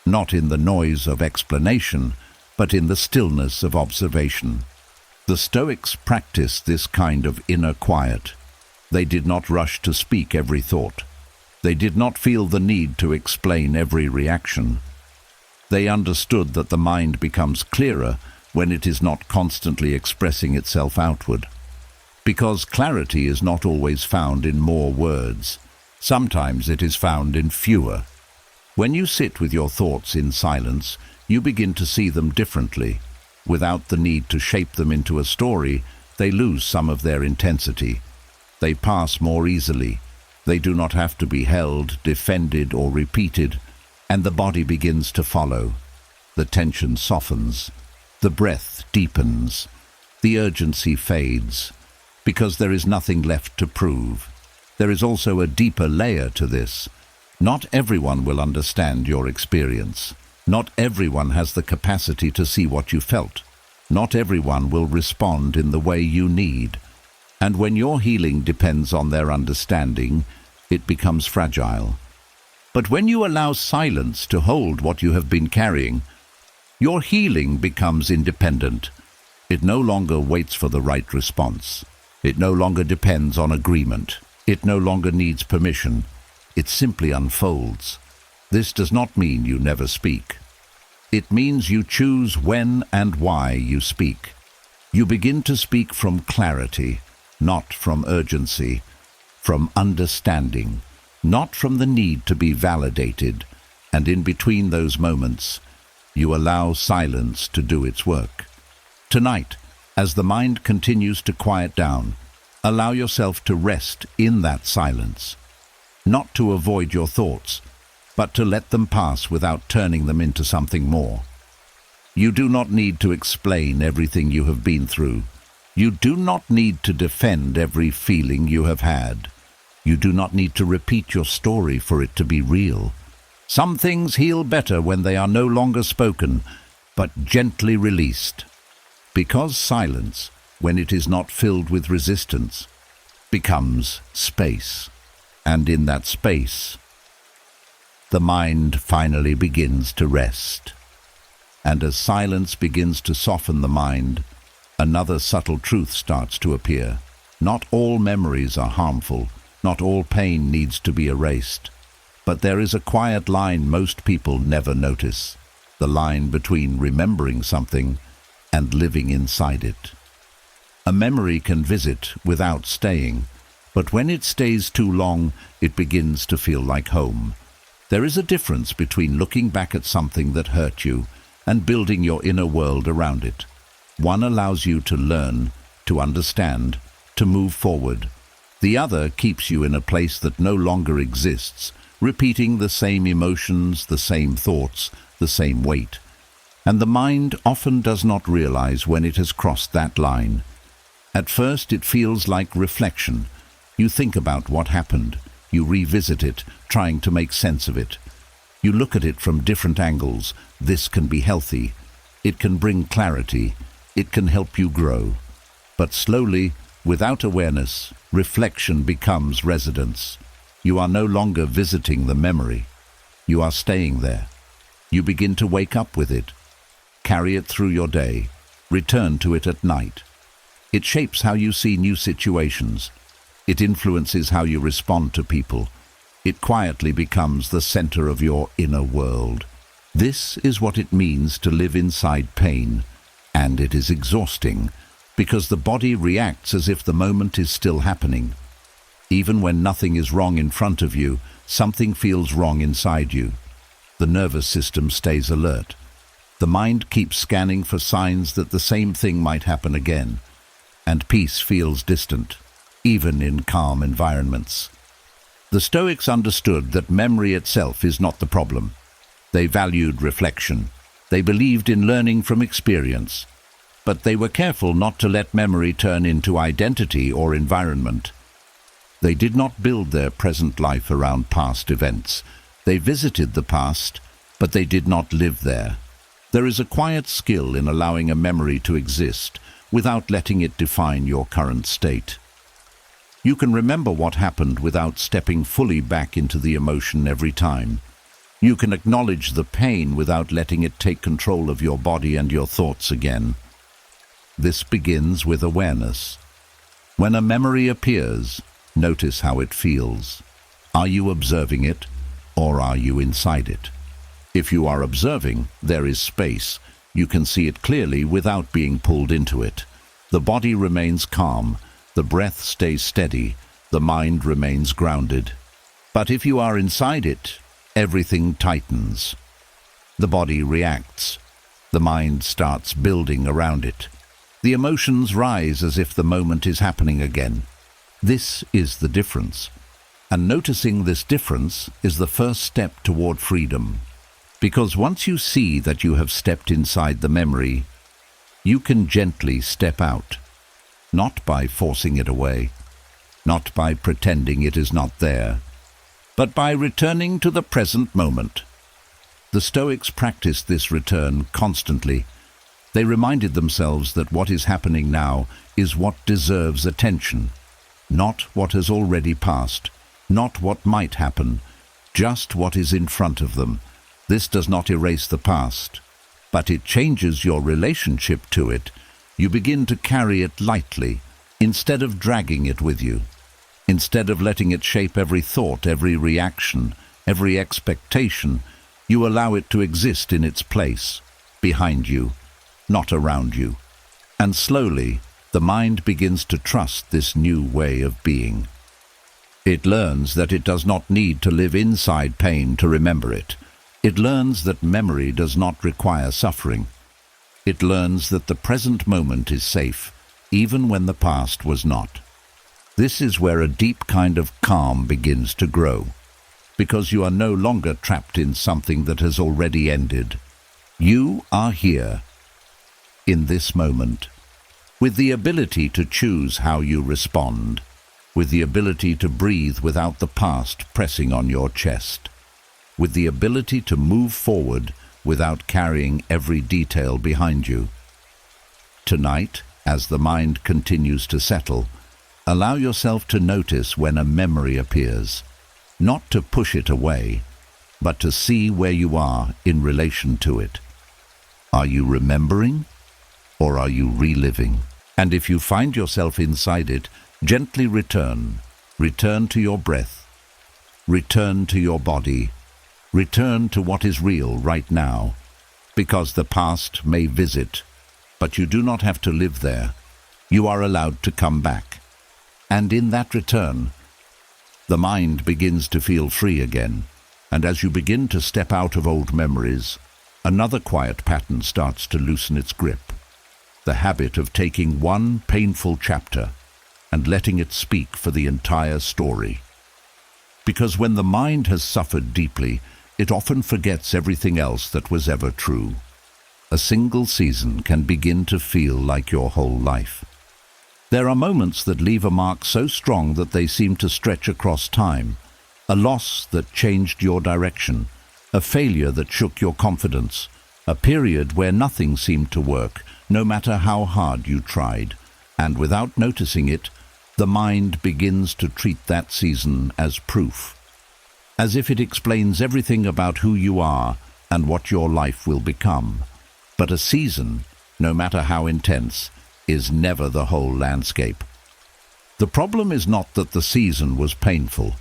not in the noise of explanation, but in the stillness of observation. The Stoics practiced this kind of inner quiet. They did not rush to speak every thought. They did not feel the need to explain every reaction. They understood that the mind becomes clearer when it is not constantly expressing itself outward. Because clarity is not always found in more words. Sometimes it is found in fewer. When you sit with your thoughts in silence, you begin to see them differently. Without the need to shape them into a story, they lose some of their intensity. They pass more easily. They do not have to be held, defended, or repeated, and the body begins to follow. The tension softens. The breath deepens. The urgency fades, because there is nothing left to prove. There is also a deeper layer to this. Not everyone will understand your experience. Not everyone has the capacity to see what you felt. Not everyone will respond in the way you need. And when your healing depends on their understanding, it becomes fragile. But when you allow silence to hold what you have been carrying, your healing becomes independent. It no longer waits for the right response. It no longer depends on agreement. It no longer needs permission. It simply unfolds. This does not mean you never speak. It means you choose when and why you speak. You begin to speak from clarity, not from urgency, from understanding, not from the need to be validated, and in between those moments, you allow silence to do its work. Tonight, as the mind continues to quiet down, allow yourself to rest in that silence, not to avoid your thoughts, but to let them pass without turning them into something more. You do not need to explain everything you have been through. You do not need to defend every feeling you have had. You do not need to repeat your story for it to be real. Some things heal better when they are no longer spoken, but gently released. Because silence, when it is not filled with resistance, becomes space. And in that space, the mind finally begins to rest. And as silence begins to soften the mind, another subtle truth starts to appear. Not all memories are harmful. Not all pain needs to be erased. But there is a quiet line most people never notice. The line between remembering something and living inside it. A memory can visit without staying, but when it stays too long, it begins to feel like home. There is a difference between looking back at something that hurt you and building your inner world around it. One allows you to learn, to understand, to move forward. The other keeps you in a place that no longer exists, repeating the same emotions, the same thoughts, the same weight. And the mind often does not realize when it has crossed that line. At first it feels like reflection. You think about what happened. You revisit it, trying to make sense of it. You look at it from different angles. This can be healthy. It can bring clarity. It can help you grow. But slowly, without awareness, reflection becomes residence. You are no longer visiting the memory. You are staying there. You begin to wake up with it. Carry it through your day. Return to it at night. It shapes how you see new situations. It influences how you respond to people. It quietly becomes the center of your inner world. This is what it means to live inside pain, and it is exhausting, because the body reacts as if the moment is still happening. Even when nothing is wrong in front of you, something feels wrong inside you. The nervous system stays alert. The mind keeps scanning for signs that the same thing might happen again, and peace feels distant, even in calm environments. The Stoics understood that memory itself is not the problem. They valued reflection. They believed in learning from experience. But they were careful not to let memory turn into identity or environment. They did not build their present life around past events. They visited the past, but they did not live there. There is a quiet skill in allowing a memory to exist without letting it define your current state. You can remember what happened without stepping fully back into the emotion every time. You can acknowledge the pain without letting it take control of your body and your thoughts again. This begins with awareness. When a memory appears, notice how it feels. Are you observing it, or are you inside it? If you are observing, there is space. You can see it clearly without being pulled into it. The body remains calm, the breath stays steady, the mind remains grounded. But if you are inside it, everything tightens. The body reacts. The mind starts building around it. The emotions rise as if the moment is happening again. This is the difference. And noticing this difference is the first step toward freedom. Because once you see that you have stepped inside the memory, you can gently step out. Not by forcing it away, not by pretending it is not there, but by returning to the present moment. The Stoics practiced this return constantly. They reminded themselves that what is happening now is what deserves attention, not what has already passed, not what might happen, just what is in front of them. This does not erase the past, but it changes your relationship to it. You begin to carry it lightly, instead of dragging it with you. Instead of letting it shape every thought, every reaction, every expectation, you allow it to exist in its place, behind you, not around you. And slowly, the mind begins to trust this new way of being. It learns that it does not need to live inside pain to remember it. It learns that memory does not require suffering. It learns that the present moment is safe, even when the past was not. This is where a deep kind of calm begins to grow, because you are no longer trapped in something that has already ended. You are here, in this moment, with the ability to choose how you respond, with the ability to breathe without the past pressing on your chest, with the ability to move forward without carrying every detail behind you. Tonight, as the mind continues to settle, allow yourself to notice when a memory appears, not to push it away, but to see where you are in relation to it. Are you remembering, or are you reliving? And if you find yourself inside it, gently return. Return to your breath. Return to your body. Return to what is real right now, because the past may visit, but you do not have to live there. You are allowed to come back. And in that return, the mind begins to feel free again, and as you begin to step out of old memories, another quiet pattern starts to loosen its grip. the habit of taking one painful chapter and letting it speak for the entire story. Because when the mind has suffered deeply, it often forgets everything else that was ever true. A single season can begin to feel like your whole life. There are moments that leave a mark so strong that they seem to stretch across time. A loss that changed your direction, a failure that shook your confidence, a period where nothing seemed to work, no matter how hard you tried. And without noticing it, the mind begins to treat that season as proof, as if it explains everything about who you are and what your life will become. But a season, no matter how intense, is never the whole landscape. The problem is not that the season was painful.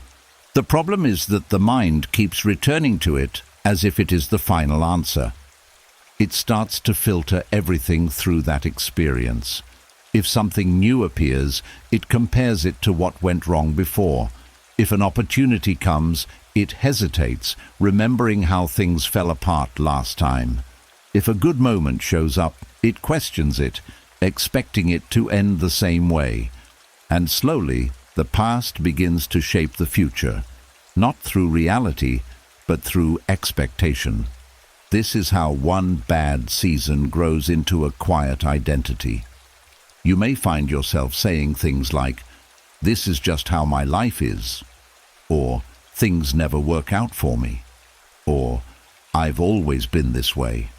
The problem is that the mind keeps returning to it as if it is the final answer. It starts to filter everything through that experience. If something new appears, it compares it to what went wrong before. If an opportunity comes, it hesitates, remembering how things fell apart last time. If a good moment shows up, it questions it, expecting it to end the same way. And slowly, the past begins to shape the future, not through reality, but through expectation. This is how one bad season grows into a quiet identity. You may find yourself saying things like, "This is just how my life is," or "Things never work out for me," or "I've always been this way."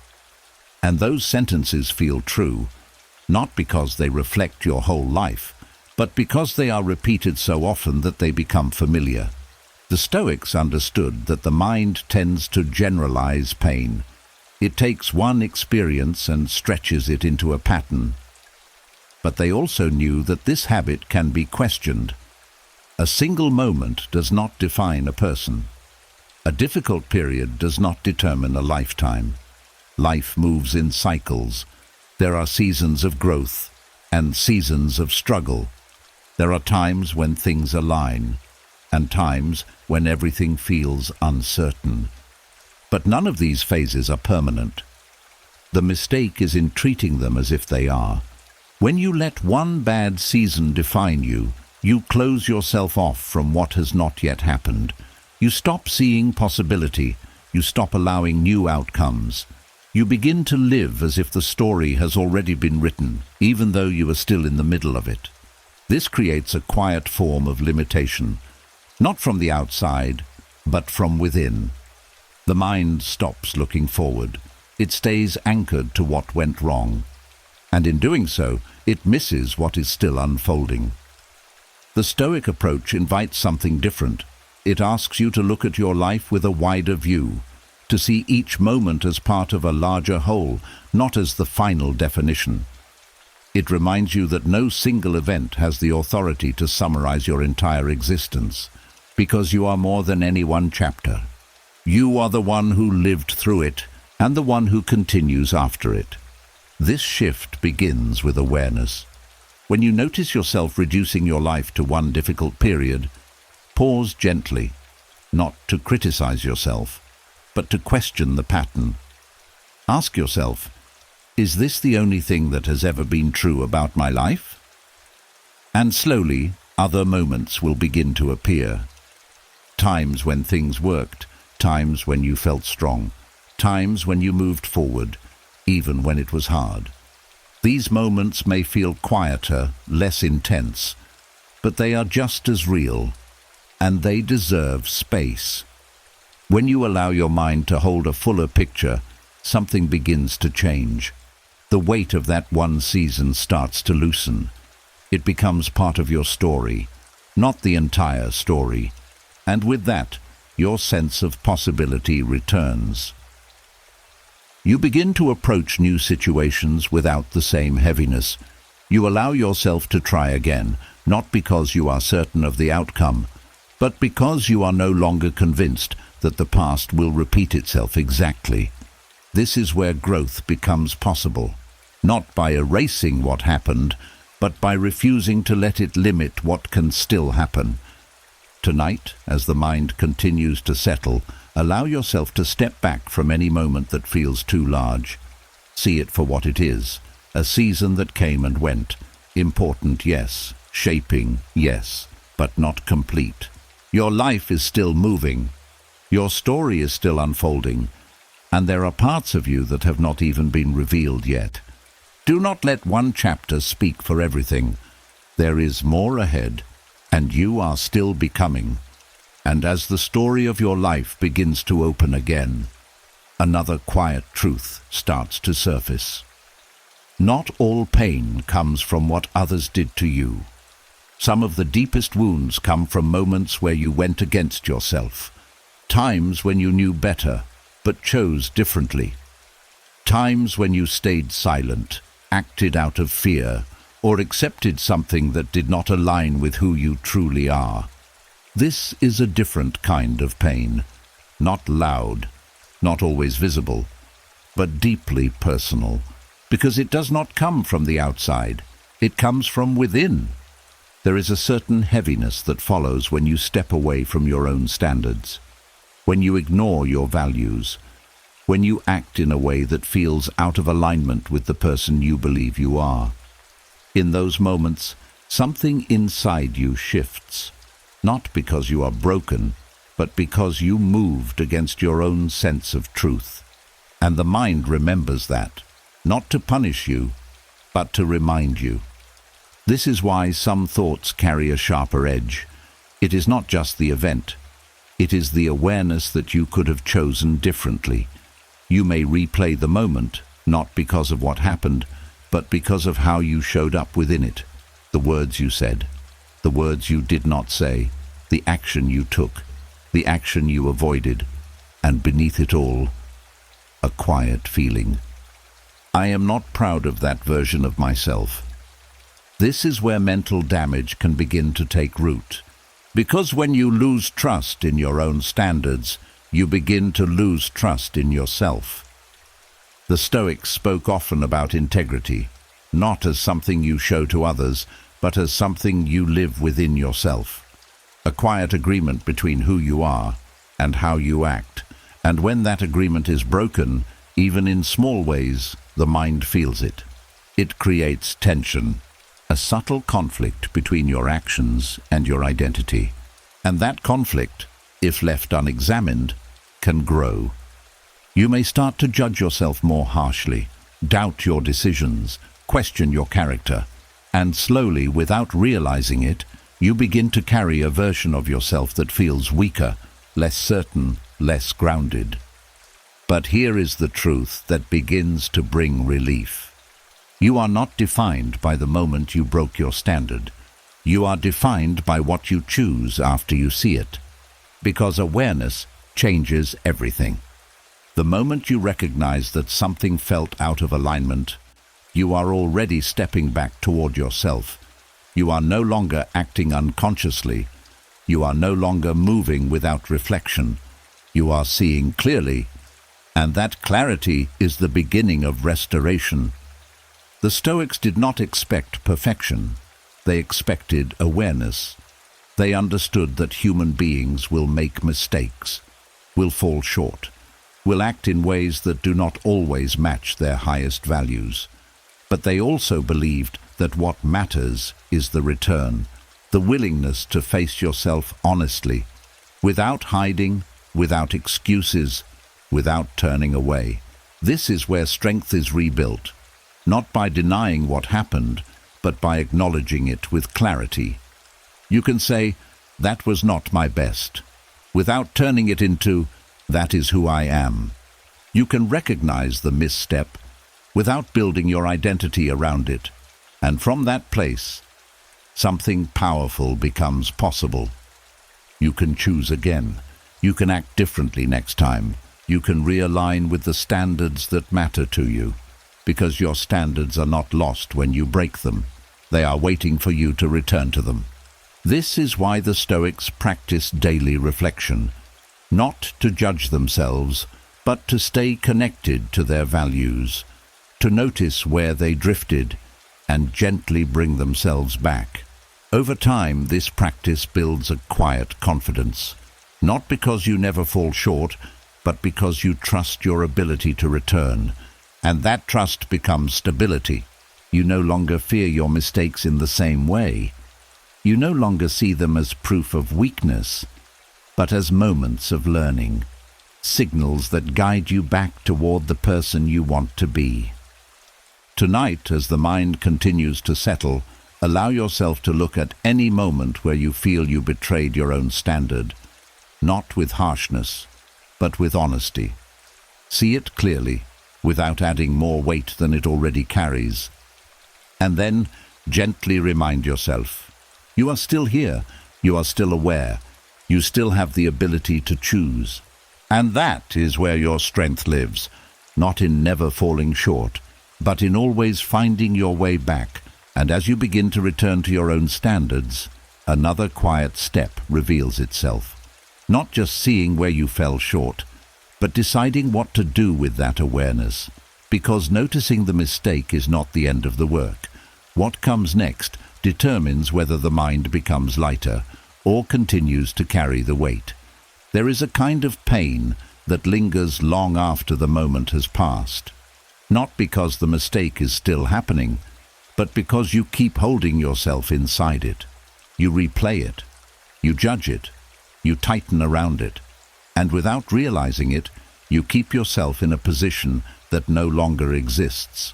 And those sentences feel true, not because they reflect your whole life, but because they are repeated so often that they become familiar. The Stoics understood that the mind tends to generalize pain. It takes one experience and stretches it into a pattern. But they also knew that this habit can be questioned. A single moment does not define a person. A difficult period does not determine a lifetime. Life moves in cycles. There are seasons of growth and seasons of struggle. There are times when things align and times when everything feels uncertain. But none of these phases are permanent. The mistake is in treating them as if they are. When you let one bad season define you, you close yourself off from what has not yet happened. You stop seeing possibility. You stop allowing new outcomes. You begin to live as if the story has already been written, even though you are still in the middle of it. This creates a quiet form of limitation, not from the outside, but from within. The mind stops looking forward. It stays anchored to what went wrong. And in doing so, it misses what is still unfolding. The Stoic approach invites something different. It asks you to look at your life with a wider view, to see each moment as part of a larger whole, not as the final definition. It reminds you that no single event has the authority to summarize your entire existence, because you are more than any one chapter. You are the one who lived through it, and the one who continues after it. This shift begins with awareness. When you notice yourself reducing your life to one difficult period, pause gently, not to criticize yourself, but to question the pattern. Ask yourself, is this the only thing that has ever been true about my life? And slowly, other moments will begin to appear. Times when things worked, times when you felt strong, times when you moved forward, even when it was hard. These moments may feel quieter, less intense, but they are just as real, and they deserve space. When you allow your mind to hold a fuller picture, something begins to change. The weight of that one season starts to loosen. It becomes part of your story, not the entire story, and with that, your sense of possibility returns. You begin to approach new situations without the same heaviness. You allow yourself to try again, not because you are certain of the outcome, but because you are no longer convinced that the past will repeat itself exactly. This is where growth becomes possible, not by erasing what happened, but by refusing to let it limit what can still happen. Tonight, as the mind continues to settle, allow yourself to step back from any moment that feels too large. See it for what it is, A season that came and went. Important, yes. Shaping, yes. But not complete. Your life is still moving. Your story is still unfolding. And there are parts of you that have not even been revealed yet. Do not let one chapter speak for everything. There is more ahead, and you are still becoming. And as the story of your life begins to open again, another quiet truth starts to surface. Not all pain comes from what others did to you. Some of the deepest wounds come from moments where you went against yourself. Times when you knew better, but chose differently. Times when you stayed silent, acted out of fear, or accepted something that did not align with who you truly are. This is a different kind of pain. Not loud, not always visible, but deeply personal, because it does not come from the outside. It comes from within. There is a certain heaviness that follows when you step away from your own standards, when you ignore your values, when you act in a way that feels out of alignment with the person you believe you are. In those moments, something inside you shifts, not because you are broken, but because you moved against your own sense of truth. And the mind remembers that, not to punish you, but to remind you. This is why some thoughts carry a sharper edge. It is not just the event. It is the awareness that you could have chosen differently. You may replay the moment, not because of what happened, but because of how you showed up within it. The words you said, the words you did not say, the action you took, the action you avoided, and beneath it all, a quiet feeling. I am not proud of that version of myself. This is where mental damage can begin to take root. Because when you lose trust in your own standards, you begin to lose trust in yourself. The Stoics spoke often about integrity, not as something you show to others, but as something you live within yourself. A quiet agreement between who you are and how you act. And when that agreement is broken, even in small ways, the mind feels it. It creates tension, a subtle conflict between your actions and your identity. And that conflict, if left unexamined, can grow. You may start to judge yourself more harshly, doubt your decisions, question your character, and slowly, without realizing it, you begin to carry a version of yourself that feels weaker, less certain, less grounded. But here is the truth that begins to bring relief. You are not defined by the moment you broke your standard. You are defined by what you choose after you see it. Because awareness changes everything. The moment you recognize that something felt out of alignment, you are already stepping back toward yourself. You are no longer acting unconsciously. You are no longer moving without reflection. You are seeing clearly, and that clarity is the beginning of restoration. The Stoics did not expect perfection. They expected awareness. They understood that human beings will make mistakes, will fall short, will act in ways that do not always match their highest values. But they also believed that what matters is the return, the willingness to face yourself honestly, without hiding, without excuses, without turning away. This is where strength is rebuilt, not by denying what happened, but by acknowledging it with clarity. You can say, "That was not my best," without turning it into, "That is who I am." You can recognize the misstep without building your identity around it. And from that place, something powerful becomes possible. You can choose again. You can act differently next time. You can realign with the standards that matter to you, because your standards are not lost when you break them. They are waiting for you to return to them. This is why the Stoics practiced daily reflection, not to judge themselves, but to stay connected to their values, to notice where they drifted, and gently bring themselves back. Over time, this practice builds a quiet confidence, not because you never fall short, but because you trust your ability to return, and that trust becomes stability. You no longer fear your mistakes in the same way. You no longer see them as proof of weakness, but as moments of learning, signals that guide you back toward the person you want to be. Tonight, as the mind continues to settle, allow yourself to look at any moment where you feel you betrayed your own standard, not with harshness, but with honesty. See it clearly, without adding more weight than it already carries. And then, gently remind yourself, you are still here, you are still aware, you still have the ability to choose. And that is where your strength lives, not in never falling short, but in always finding your way back. And as you begin to return to your own standards, another quiet step reveals itself. Not just seeing where you fell short, but deciding what to do with that awareness. Because noticing the mistake is not the end of the work. What comes next determines whether the mind becomes lighter or continues to carry the weight. There is a kind of pain that lingers long after the moment has passed. Not because the mistake is still happening, but because you keep holding yourself inside it. You replay it, you judge it, you tighten around it, and without realizing it, you keep yourself in a position that no longer exists,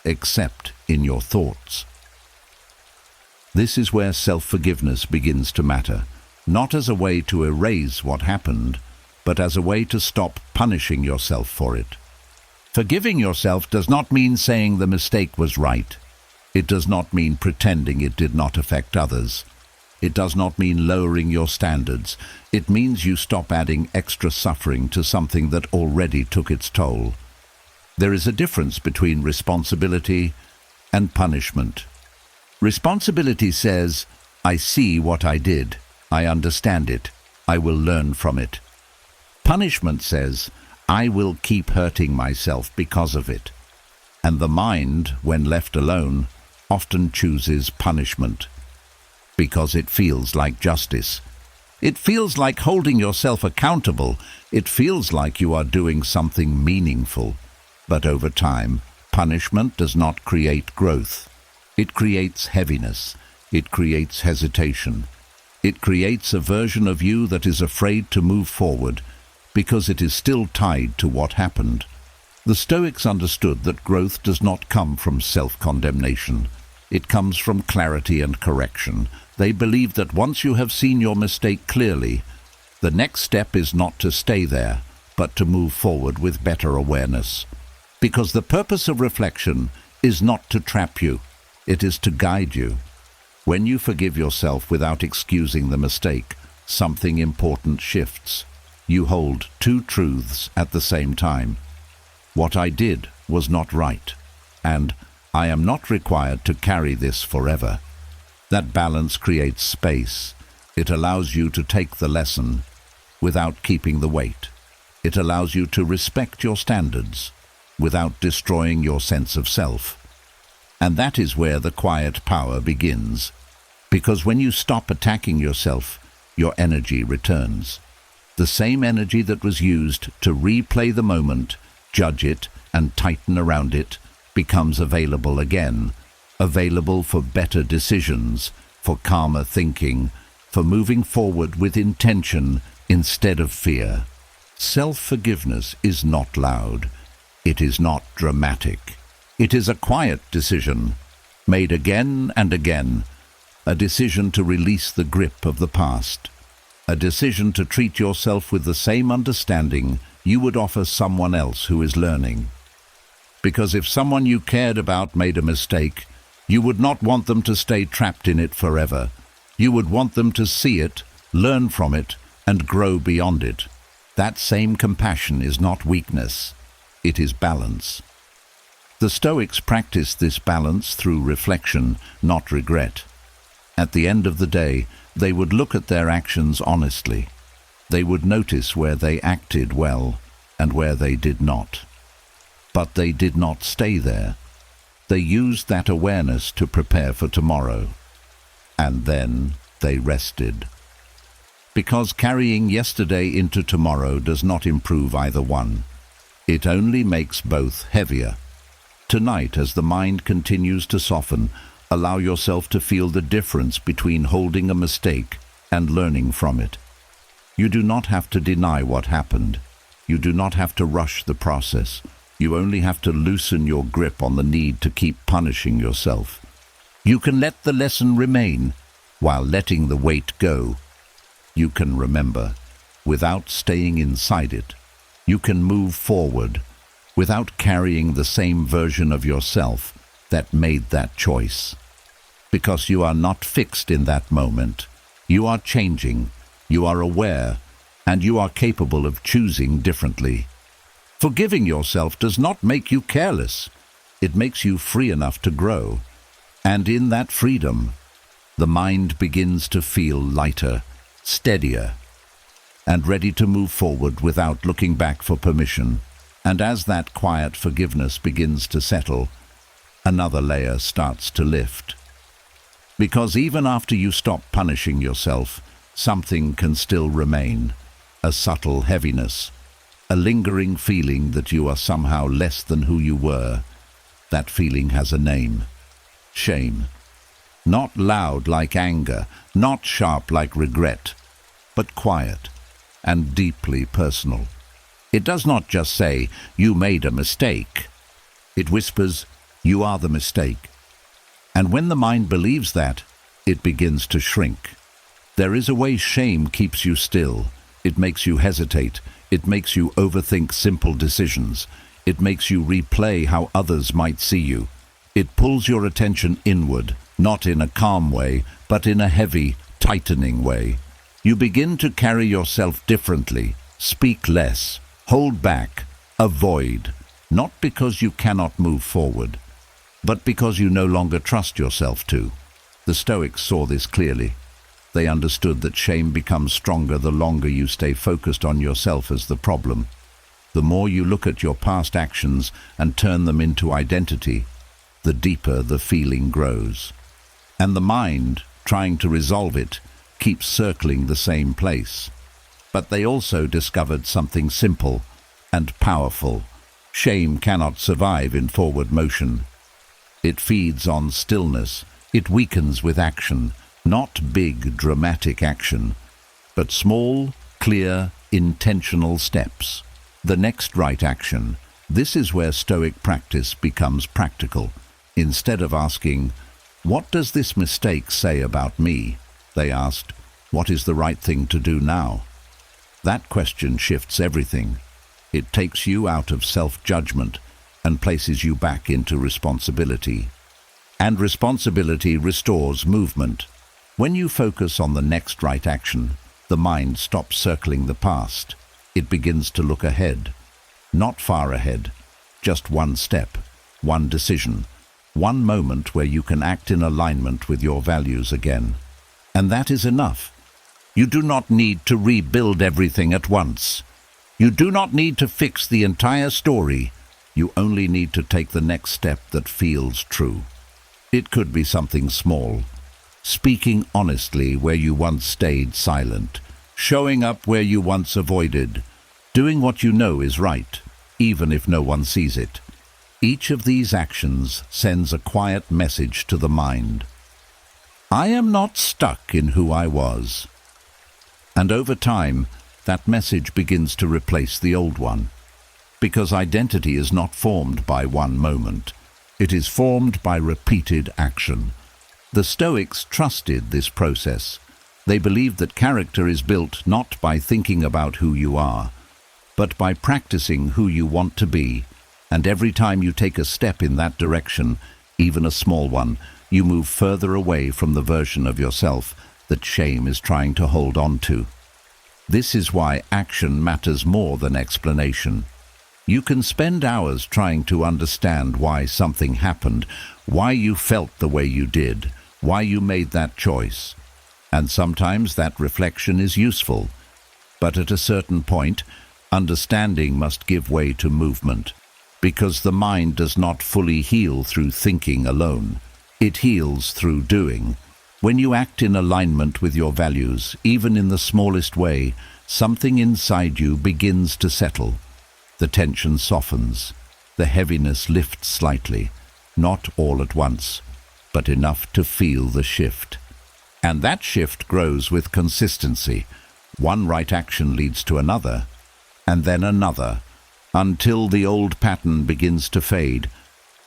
except in your thoughts. This is where self-forgiveness begins to matter, not as a way to erase what happened, but as a way to stop punishing yourself for it. Forgiving yourself does not mean saying the mistake was right. It does not mean pretending it did not affect others. It does not mean lowering your standards. It means you stop adding extra suffering to something that already took its toll. There is a difference between responsibility and punishment. Responsibility says, I see what I did. I understand it. I will learn from it. Punishment says, I will keep hurting myself because of it. And the mind, when left alone, often chooses punishment because it feels like justice. It feels like holding yourself accountable. It feels like you are doing something meaningful. But over time, punishment does not create growth. It creates heaviness. It creates hesitation. It creates a version of you that is afraid to move forward because it is still tied to what happened. The Stoics understood that growth does not come from self-condemnation. It comes from clarity and correction. They believe that once you have seen your mistake clearly, the next step is not to stay there, but to move forward with better awareness. Because the purpose of reflection is not to trap you, it is to guide you. When you forgive yourself without excusing the mistake, something important shifts. You hold two truths at the same time. What I did was not right, and I am not required to carry this forever. That balance creates space. It allows you to take the lesson without keeping the weight. It allows you to respect your standards without destroying your sense of self. And that is where the quiet power begins. Because when you stop attacking yourself, your energy returns. The same energy that was used to replay the moment, judge it, and tighten around it, becomes available again. Available for better decisions, for calmer thinking, for moving forward with intention instead of fear. Self-forgiveness is not loud. It is not dramatic. It is a quiet decision, made again and again. A decision to release the grip of the past. A decision to treat yourself with the same understanding you would offer someone else who is learning. Because if someone you cared about made a mistake, you would not want them to stay trapped in it forever. You would want them to see it, learn from it, and grow beyond it. That same compassion is not weakness. It is balance. The Stoics practiced this balance through reflection, not regret. At the end of the day, they would look at their actions honestly. They would notice where they acted well and where they did not. But they did not stay there. They used that awareness to prepare for tomorrow. And then they rested. Because carrying yesterday into tomorrow does not improve either one. It only makes both heavier. Tonight, as the mind continues to soften, allow yourself to feel the difference between holding a mistake and learning from it. You do not have to deny what happened. You do not have to rush the process. You only have to loosen your grip on the need to keep punishing yourself. You can let the lesson remain while letting the weight go. You can remember without staying inside it. You can move forward without carrying the same version of yourself that made that choice. Because you are not fixed in that moment. You are changing, you are aware, and you are capable of choosing differently. Forgiving yourself does not make you careless. It makes you free enough to grow. And in that freedom, the mind begins to feel lighter, steadier, and ready to move forward without looking back for permission. And as that quiet forgiveness begins to settle, another layer starts to lift. Because even after you stop punishing yourself, something can still remain, a subtle heaviness, a lingering feeling that you are somehow less than who you were. That feeling has a name: shame. Not loud like anger, not sharp like regret, but quiet and deeply personal. It does not just say, "You made a mistake." It whispers, "You are the mistake." And when the mind believes that, it begins to shrink. There is a way shame keeps you still. It makes you hesitate. It makes you overthink simple decisions. It makes you replay how others might see you. It pulls your attention inward, not in a calm way, but in a heavy, tightening way. You begin to carry yourself differently, speak less, hold back, avoid, not because you cannot move forward, but because you no longer trust yourself to. The Stoics saw this clearly. They understood that shame becomes stronger the longer you stay focused on yourself as the problem. The more you look at your past actions and turn them into identity, the deeper the feeling grows. And the mind, trying to resolve it, keeps circling the same place. But they also discovered something simple and powerful. Shame cannot survive in forward motion. It feeds on stillness. It weakens with action, not big, dramatic action, but small, clear, intentional steps. The next right action. This is where Stoic practice becomes practical. Instead of asking, "What does this mistake say about me?" they asked, "What is the right thing to do now?" That question shifts everything. It takes you out of self-judgment and places you back into responsibility. And responsibility restores movement. When you focus on the next right action, the mind stops circling the past. It begins to look ahead. Not far ahead, just one step, one decision, one moment where you can act in alignment with your values again. And that is enough. You do not need to rebuild everything at once. You do not need to fix the entire story. You only need to take the next step that feels true. It could be something small. Speaking honestly where you once stayed silent. Showing up where you once avoided. Doing what you know is right, even if no one sees it. Each of these actions sends a quiet message to the mind. I am not stuck in who I was. And over time, that message begins to replace the old one. Because identity is not formed by one moment. It is formed by repeated action. The Stoics trusted this process. They believed that character is built not by thinking about who you are, but by practicing who you want to be. And every time you take a step in that direction, even a small one, you move further away from the version of yourself that shame is trying to hold on to. This is why action matters more than explanation. You can spend hours trying to understand why something happened, why you felt the way you did, why you made that choice. And sometimes that reflection is useful. But at a certain point, understanding must give way to movement, because the mind does not fully heal through thinking alone. It heals through doing. When you act in alignment with your values, even in the smallest way, something inside you begins to settle. The tension softens. the heaviness lifts slightly, not all at once, but enough to feel the shift. And that shift grows with consistency. One right action leads to another, and then another, until the old pattern begins to fade,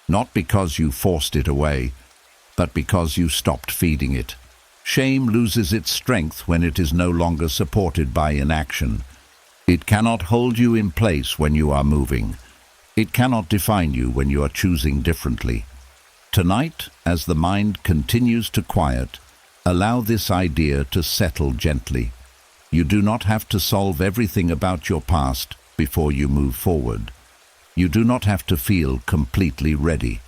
not because you forced it away, but because you stopped feeding it. Shame loses its strength when it is no longer supported by inaction. It cannot hold you in place when you are moving. It cannot define you when you are choosing differently. Tonight, as the mind continues to quiet, allow this idea to settle gently. You do not have to solve everything about your past before you move forward. You do not have to feel completely ready.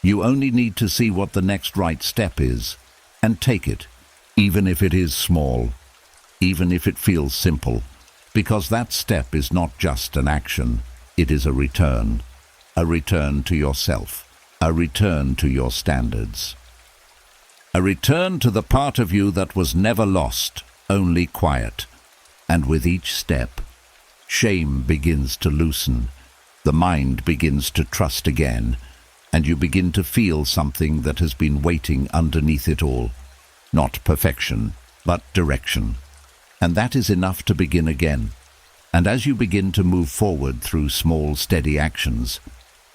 You only need to see what the next right step is and take it, even if it is small, even if it feels simple, because that step is not just an action, it is a return to yourself, a return to your standards. A return to the part of you that was never lost, only quiet. And with each step, shame begins to loosen, the mind begins to trust again, and you begin to feel something that has been waiting underneath it all. Not perfection, but direction. And that is enough to begin again. And as you begin to move forward through small, steady actions,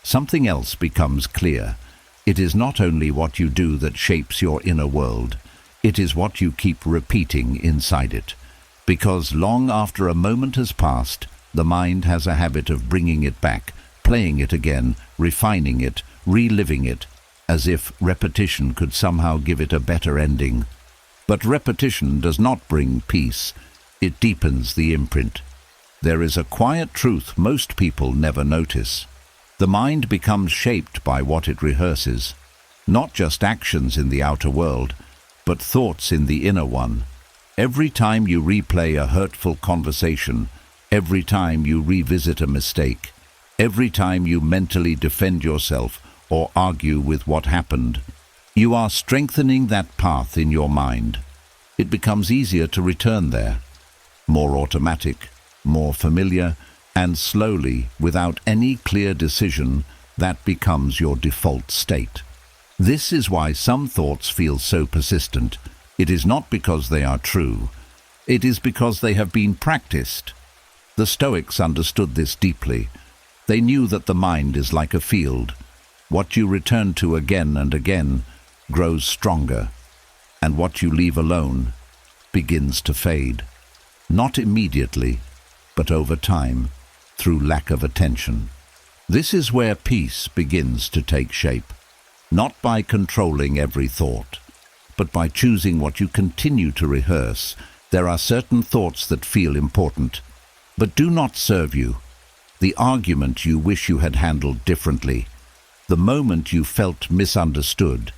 something else becomes clear. It is not only what you do that shapes your inner world, it is what you keep repeating inside it. Because long after a moment has passed, the mind has a habit of bringing it back, playing it again, refining it, reliving it, as if repetition could somehow give it a better ending. But repetition does not bring peace, it deepens the imprint. There is a quiet truth most people never notice. The mind becomes shaped by what it rehearses, not just actions in the outer world, but thoughts in the inner one. Every time you replay a hurtful conversation, every time you revisit a mistake, every time you mentally defend yourself or argue with what happened, you are strengthening that path in your mind. It becomes easier to return there, more automatic, more familiar, and slowly, without any clear decision, that becomes your default state. This is why some thoughts feel so persistent. It is not because they are true. It is because they have been practiced. The Stoics understood this deeply. They knew that the mind is like a field. What you return to again and again grows stronger, and what you leave alone begins to fade. Not immediately, but over time, through lack of attention. This is where peace begins to take shape, not by controlling every thought, but by choosing what you continue to rehearse. There are certain thoughts that feel important, but do not serve you. The argument you wish you had handled differently, the moment you felt misunderstood,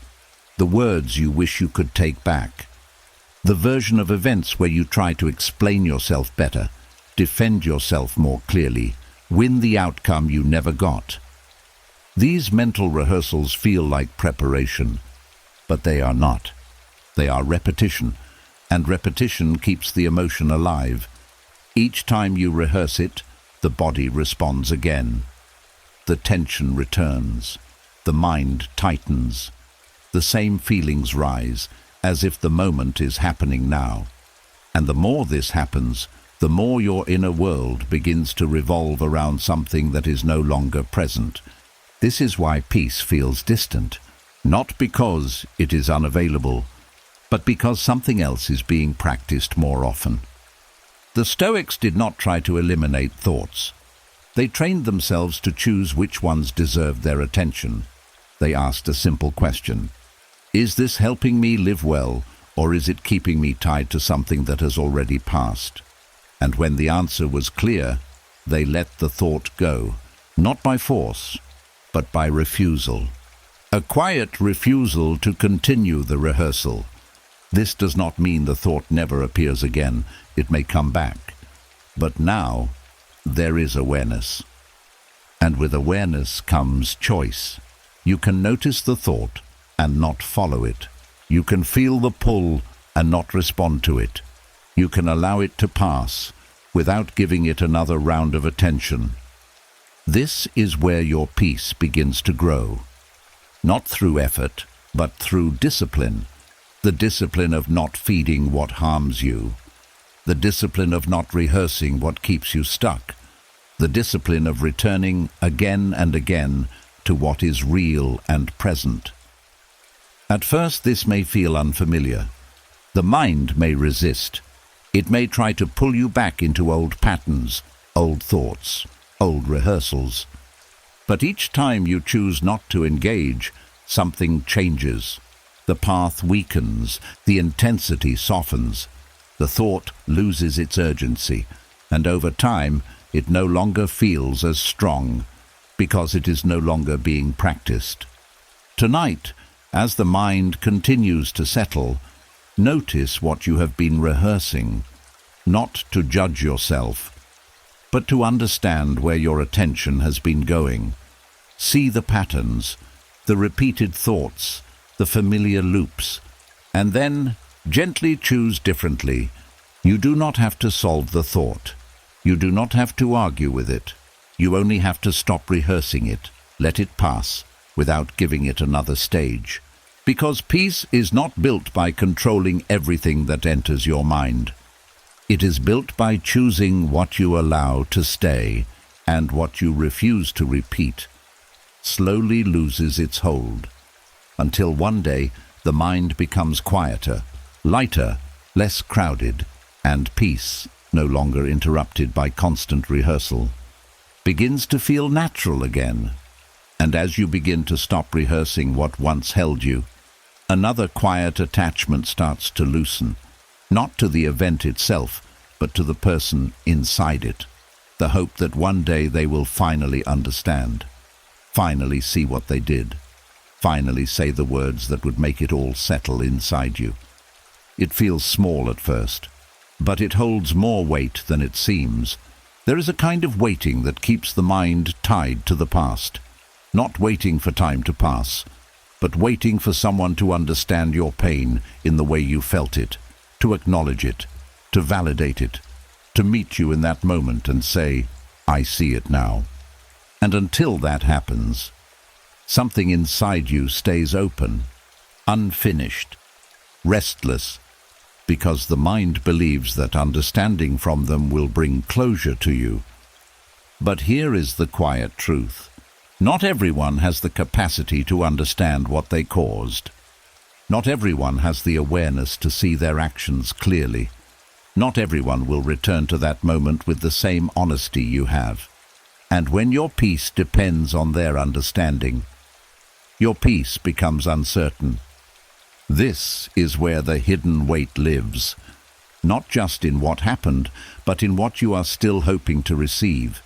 the words you wish you could take back, the version of events where you try to explain yourself better, defend yourself more clearly, win the outcome you never got. These mental rehearsals feel like preparation, but they are not. They are repetition, and repetition keeps the emotion alive. Each time you rehearse it, the body responds again. The tension returns, the mind tightens, the same feelings rise, as if the moment is happening now. And the more this happens, the more your inner world begins to revolve around something that is no longer present. This is why peace feels distant, not because it is unavailable, but because something else is being practiced more often. The Stoics did not try to eliminate thoughts. They trained themselves to choose which ones deserved their attention. They asked a simple question: is this helping me live well, or is it keeping me tied to something that has already passed? And when the answer was clear, they let the thought go, not by force, but by refusal. A quiet refusal to continue the rehearsal. This does not mean the thought never appears again. It may come back. But now, there is awareness. And with awareness comes choice. You can notice the thought and not follow it. You can feel the pull and not respond to it. You can allow it to pass without giving it another round of attention. This is where your peace begins to grow. Not through effort, but through discipline. The discipline of not feeding what harms you. The discipline of not rehearsing what keeps you stuck. The discipline of returning again and again to what is real and present. At first, this may feel unfamiliar. The mind may resist. It may try to pull you back into old patterns, old thoughts, old rehearsals. But each time you choose not to engage, something changes. The path weakens, the intensity softens, the thought loses its urgency, and over time it no longer feels as strong, because it is no longer being practiced. Tonight, as the mind continues to settle, notice what you have been rehearsing, not to judge yourself, but to understand where your attention has been going. See the patterns, the repeated thoughts, the familiar loops, and then gently choose differently. You do not have to solve the thought. You do not have to argue with it. You only have to stop rehearsing it, let it pass, without giving it another stage. Because peace is not built by controlling everything that enters your mind. It is built by choosing what you allow to stay and what you refuse to repeat. Slowly loses its hold, until one day the mind becomes quieter, lighter, less crowded, and peace, no longer interrupted by constant rehearsal, begins to feel natural again. And as you begin to stop rehearsing what once held you, another quiet attachment starts to loosen, not to the event itself, but to the person inside it. The hope that one day they will finally understand, finally see what they did, finally say the words that would make it all settle inside you. It feels small at first, but it holds more weight than it seems. There is a kind of waiting that keeps the mind tied to the past, not waiting for time to pass, but waiting for someone to understand your pain in the way you felt it, to acknowledge it, to validate it, to meet you in that moment and say, "I see it now." And until that happens, something inside you stays open, unfinished, restless, because the mind believes that understanding from them will bring closure to you. But here is the quiet truth. Not everyone has the capacity to understand what they caused. Not everyone has the awareness to see their actions clearly. Not everyone will return to that moment with the same honesty you have. And when your peace depends on their understanding, your peace becomes uncertain. This is where the hidden weight lives, not just in what happened, but in what you are still hoping to receive.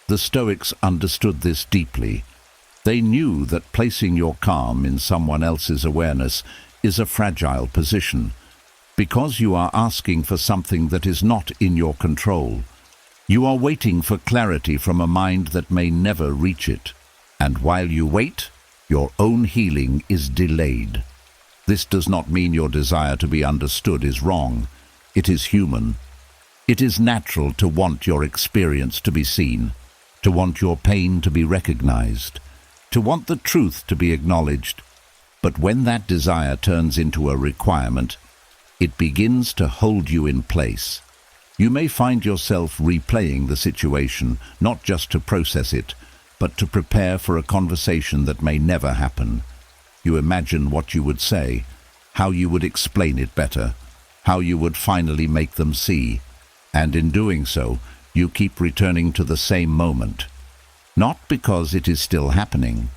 The Stoics understood this deeply. They knew that placing your calm in someone else's awareness is a fragile position, because you are asking for something that is not in your control. You are waiting for clarity from a mind that may never reach it. And while you wait, your own healing is delayed. This does not mean your desire to be understood is wrong. It is human. It is natural to want your experience to be seen, to want your pain to be recognized, to want the truth to be acknowledged. But when that desire turns into a requirement, it begins to hold you in place. You may find yourself replaying the situation, not just to process it, but to prepare for a conversation that may never happen. You imagine what you would say, how you would explain it better, how you would finally make them see, and in doing so, you keep returning to the same moment. Not because it is still happening,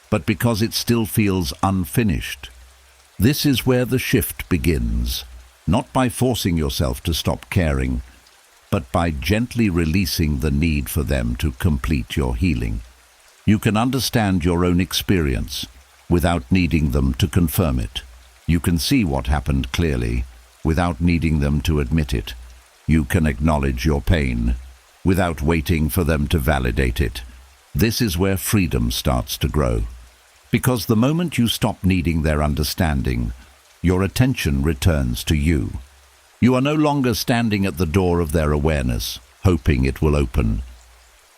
but because it still feels unfinished. This is where the shift begins, not by forcing yourself to stop caring, but by gently releasing the need for them to complete your healing. You can understand your own experience without needing them to confirm it. You can see what happened clearly without needing them to admit it. You can acknowledge your pain without waiting for them to validate it. This is where freedom starts to grow. Because the moment you stop needing their understanding, your attention returns to you. You are no longer standing at the door of their awareness, hoping it will open.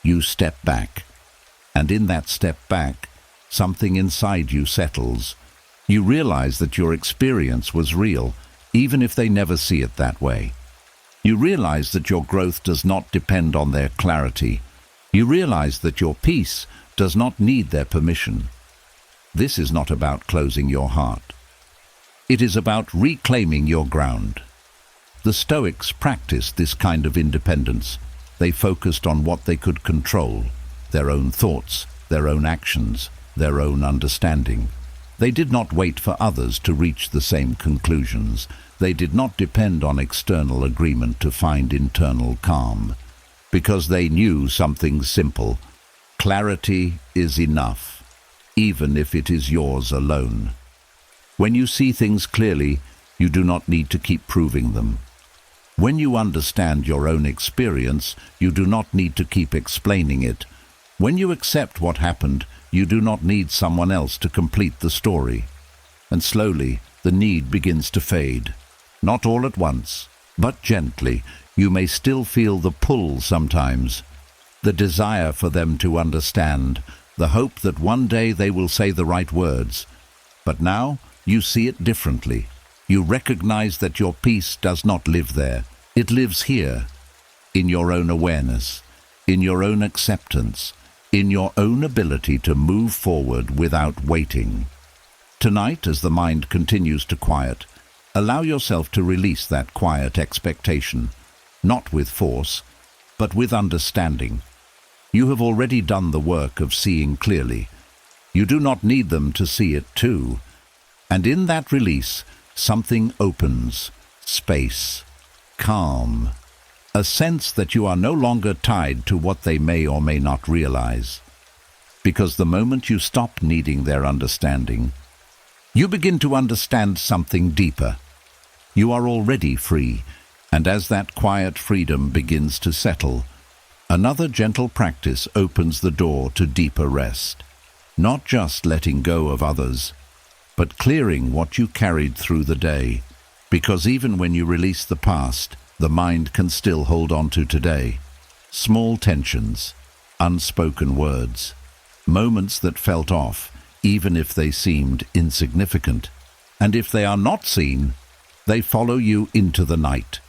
You step back, And in that step back, something inside you settles. You realize that your experience was real, even if they never see it that way. You realize that your growth does not depend on their clarity. You realize that your peace does not need their permission. This is not about closing your heart. It is about reclaiming your ground. The Stoics practiced this kind of independence. They focused on what they could control, their own thoughts, their own actions, their own understanding. They did not wait for others to reach the same conclusions. They did not depend on external agreement to find internal calm, because they knew something simple. Clarity is enough, even if it is yours alone. When you see things clearly, you do not need to keep proving them. When you understand your own experience, you do not need to keep explaining it. When you accept what happened, you do not need someone else to complete the story. And slowly, the need begins to fade. Not all at once, but gently. You may still feel the pull sometimes, the desire for them to understand, the hope that one day they will say the right words. But now, you see it differently. You recognize that your peace does not live there. It lives here, in your own awareness, in your own acceptance, in your own ability to move forward without waiting. Tonight, as the mind continues to quiet, allow yourself to release that quiet expectation, not with force, but with understanding. You have already done the work of seeing clearly. You do not need them to see it too. And in that release, something opens, space, calm, a sense that you are no longer tied to what they may or may not realize. Because the moment you stop needing their understanding, you begin to understand something deeper. You are already free, and as that quiet freedom begins to settle, another gentle practice opens the door to deeper rest. Not just letting go of others, but clearing what you carried through the day. Because even when you release the past, the mind can still hold on to today. Small tensions, unspoken words, moments that felt off, even if they seemed insignificant. And if they are not seen, they follow you into the night.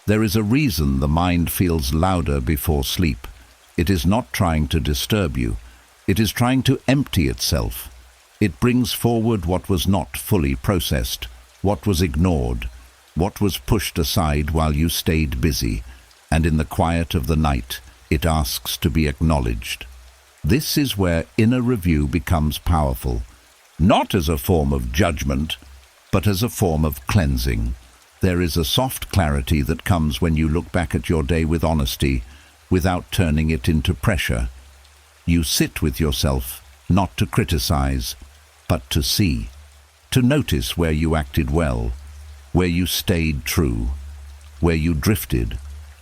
There is a reason the mind feels louder before sleep. It is not trying to disturb you. It is trying to empty itself. It brings forward what was not fully processed, what was ignored, what was pushed aside while you stayed busy, and in the quiet of the night, it asks to be acknowledged. This is where inner review becomes powerful, not as a form of judgment, but as a form of cleansing. There is a soft clarity that comes when you look back at your day with honesty, without turning it into pressure. You sit with yourself, not to criticize, but to see, to notice where you acted well, where you stayed true, where you drifted,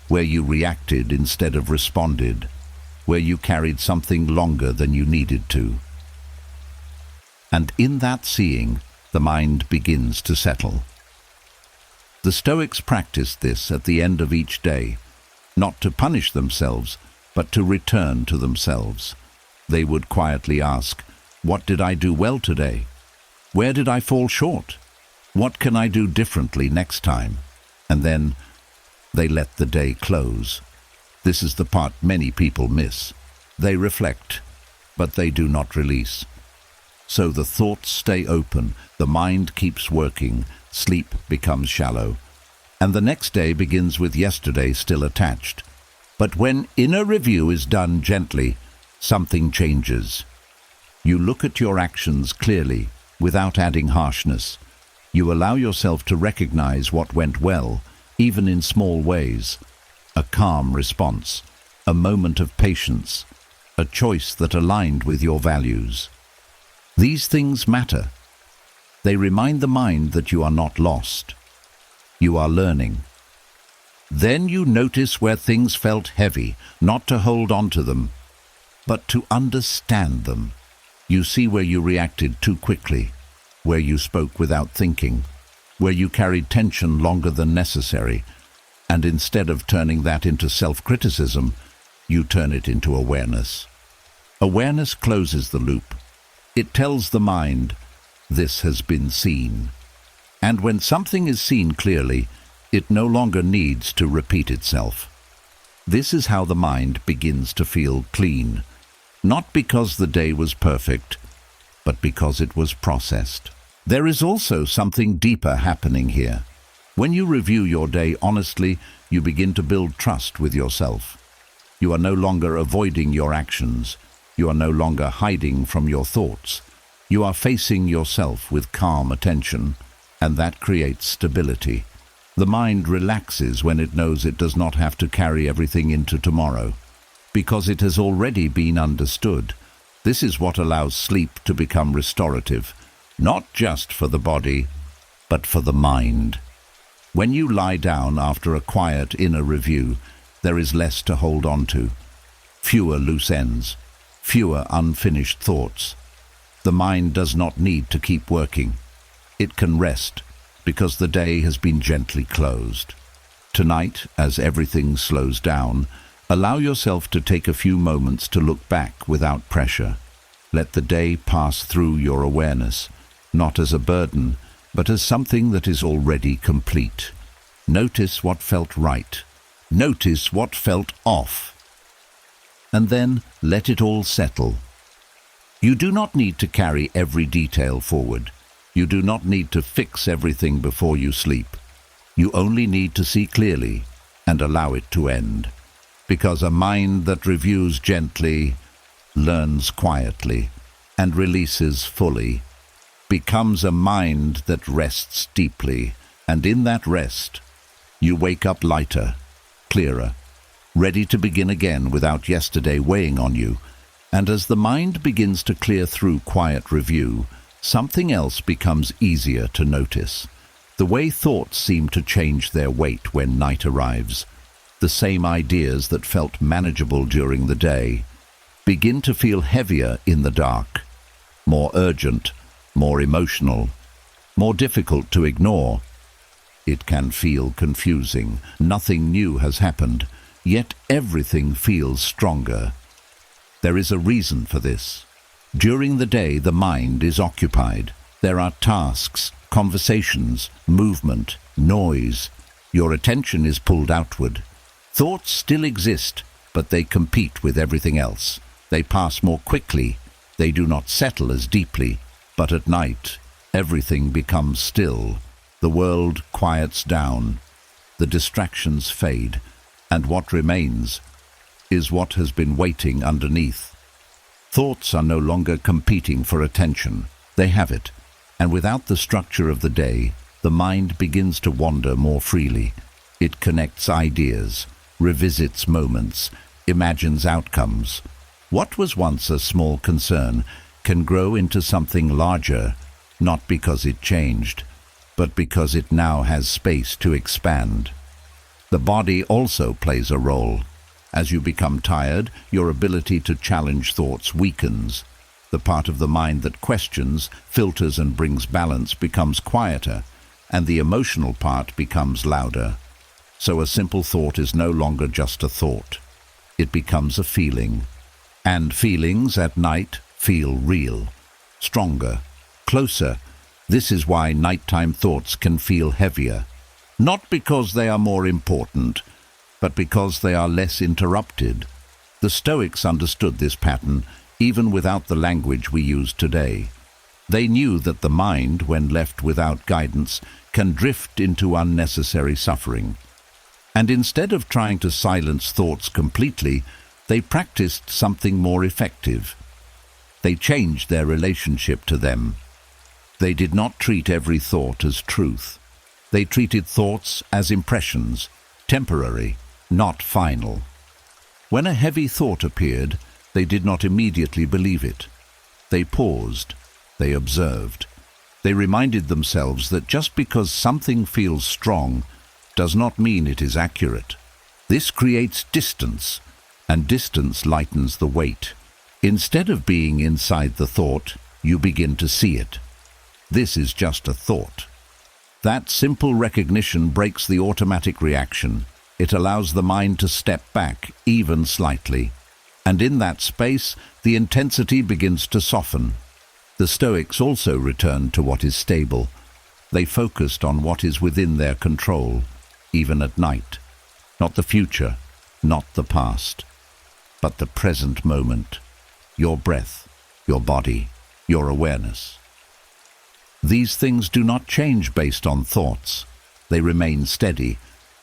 where you reacted instead of responded, where you carried something longer than you needed to. And in that seeing, the mind begins to settle. The Stoics practiced this at the end of each day, not to punish themselves, but to return to themselves. They would quietly ask, "What did I do well today? Where did I fall short? What can I do differently next time?" And then they let the day close. This is the part many people miss. They reflect, but they do not release. So the thoughts stay open, the mind keeps working, sleep becomes shallow, and the next day begins with yesterday still attached. But when inner review is done gently, something changes. You look at your actions clearly, without adding harshness. You allow yourself to recognize what went well, even in small ways. A calm response, a moment of patience, a choice that aligned with your values. These things matter. They remind the mind that you are not lost. You are learning. Then you notice where things felt heavy, not to hold on to them, but to understand them. You see where you reacted too quickly, where you spoke without thinking, where you carried tension longer than necessary, and instead of turning that into self-criticism, you turn it into awareness. Awareness closes the loop. It tells the mind, "This has been seen." And when something is seen clearly, it no longer needs to repeat itself. This is how the mind begins to feel clean, not because the day was perfect, but because it was processed. There is also something deeper happening here. When you review your day honestly, you begin to build trust with yourself. You are no longer avoiding your actions. You are no longer hiding from your thoughts. You are facing yourself with calm attention, and that creates stability. The mind relaxes when it knows it does not have to carry everything into tomorrow, because it has already been understood. This is what allows sleep to become restorative, not just for the body, but for the mind. When you lie down after a quiet inner review, there is less to hold on to, fewer loose ends, fewer unfinished thoughts. The mind does not need to keep working. It can rest, because the day has been gently closed. Tonight, as everything slows down, allow yourself to take a few moments to look back without pressure. Let the day pass through your awareness, not as a burden, but as something that is already complete. Notice what felt right. Notice what felt off. And then let it all settle. You do not need to carry every detail forward. You do not need to fix everything before you sleep. You only need to see clearly and allow it to end. Because a mind that reviews gently, learns quietly, and releases fully, becomes a mind that rests deeply, and in that rest, you wake up lighter, clearer, ready to begin again without yesterday weighing on you. And as the mind begins to clear through quiet review, something else becomes easier to notice. The way thoughts seem to change their weight when night arrives. The same ideas that felt manageable during the day begin to feel heavier in the dark, more urgent, more emotional, more difficult to ignore. It can feel confusing. Nothing new has happened, yet everything feels stronger. There is a reason for this. During the day, the mind is occupied. There are tasks, conversations, movement, noise. Your attention is pulled outward. Thoughts still exist, but they compete with everything else. They pass more quickly. They do not settle as deeply. But at night, everything becomes still. The world quiets down. The distractions fade. And what remains is what has been waiting underneath. Thoughts are no longer competing for attention. They have it. And without the structure of the day, the mind begins to wander more freely. It connects ideas, revisits moments, imagines outcomes. What was once a small concern can grow into something larger, not because it changed, but because it now has space to expand. The body also plays a role. As you become tired, your ability to challenge thoughts weakens. The part of the mind that questions, filters, and brings balance becomes quieter, and the emotional part becomes louder. So a simple thought is no longer just a thought. It becomes a feeling. And feelings at night feel real, stronger, closer. This is why nighttime thoughts can feel heavier. Not because they are more important, but because they are less interrupted. The Stoics understood this pattern even without the language we use today. They knew that the mind, when left without guidance, can drift into unnecessary suffering. And instead of trying to silence thoughts completely, they practiced something more effective. They changed their relationship to them. They did not treat every thought as truth. They treated thoughts as impressions, temporary, not final. When a heavy thought appeared, they did not immediately believe it. They paused. They observed. They reminded themselves that just because something feels strong does not mean it is accurate. This creates distance, and distance lightens the weight. Instead of being inside the thought, you begin to see it. This is just a thought. That simple recognition breaks the automatic reaction. It allows the mind to step back, even slightly. And in that space, the intensity begins to soften. The Stoics also returned to what is stable. They focused on what is within their control, even at night. Not the future, not the past, but the present moment. Your breath, your body, your awareness. These things do not change based on thoughts. They remain steady,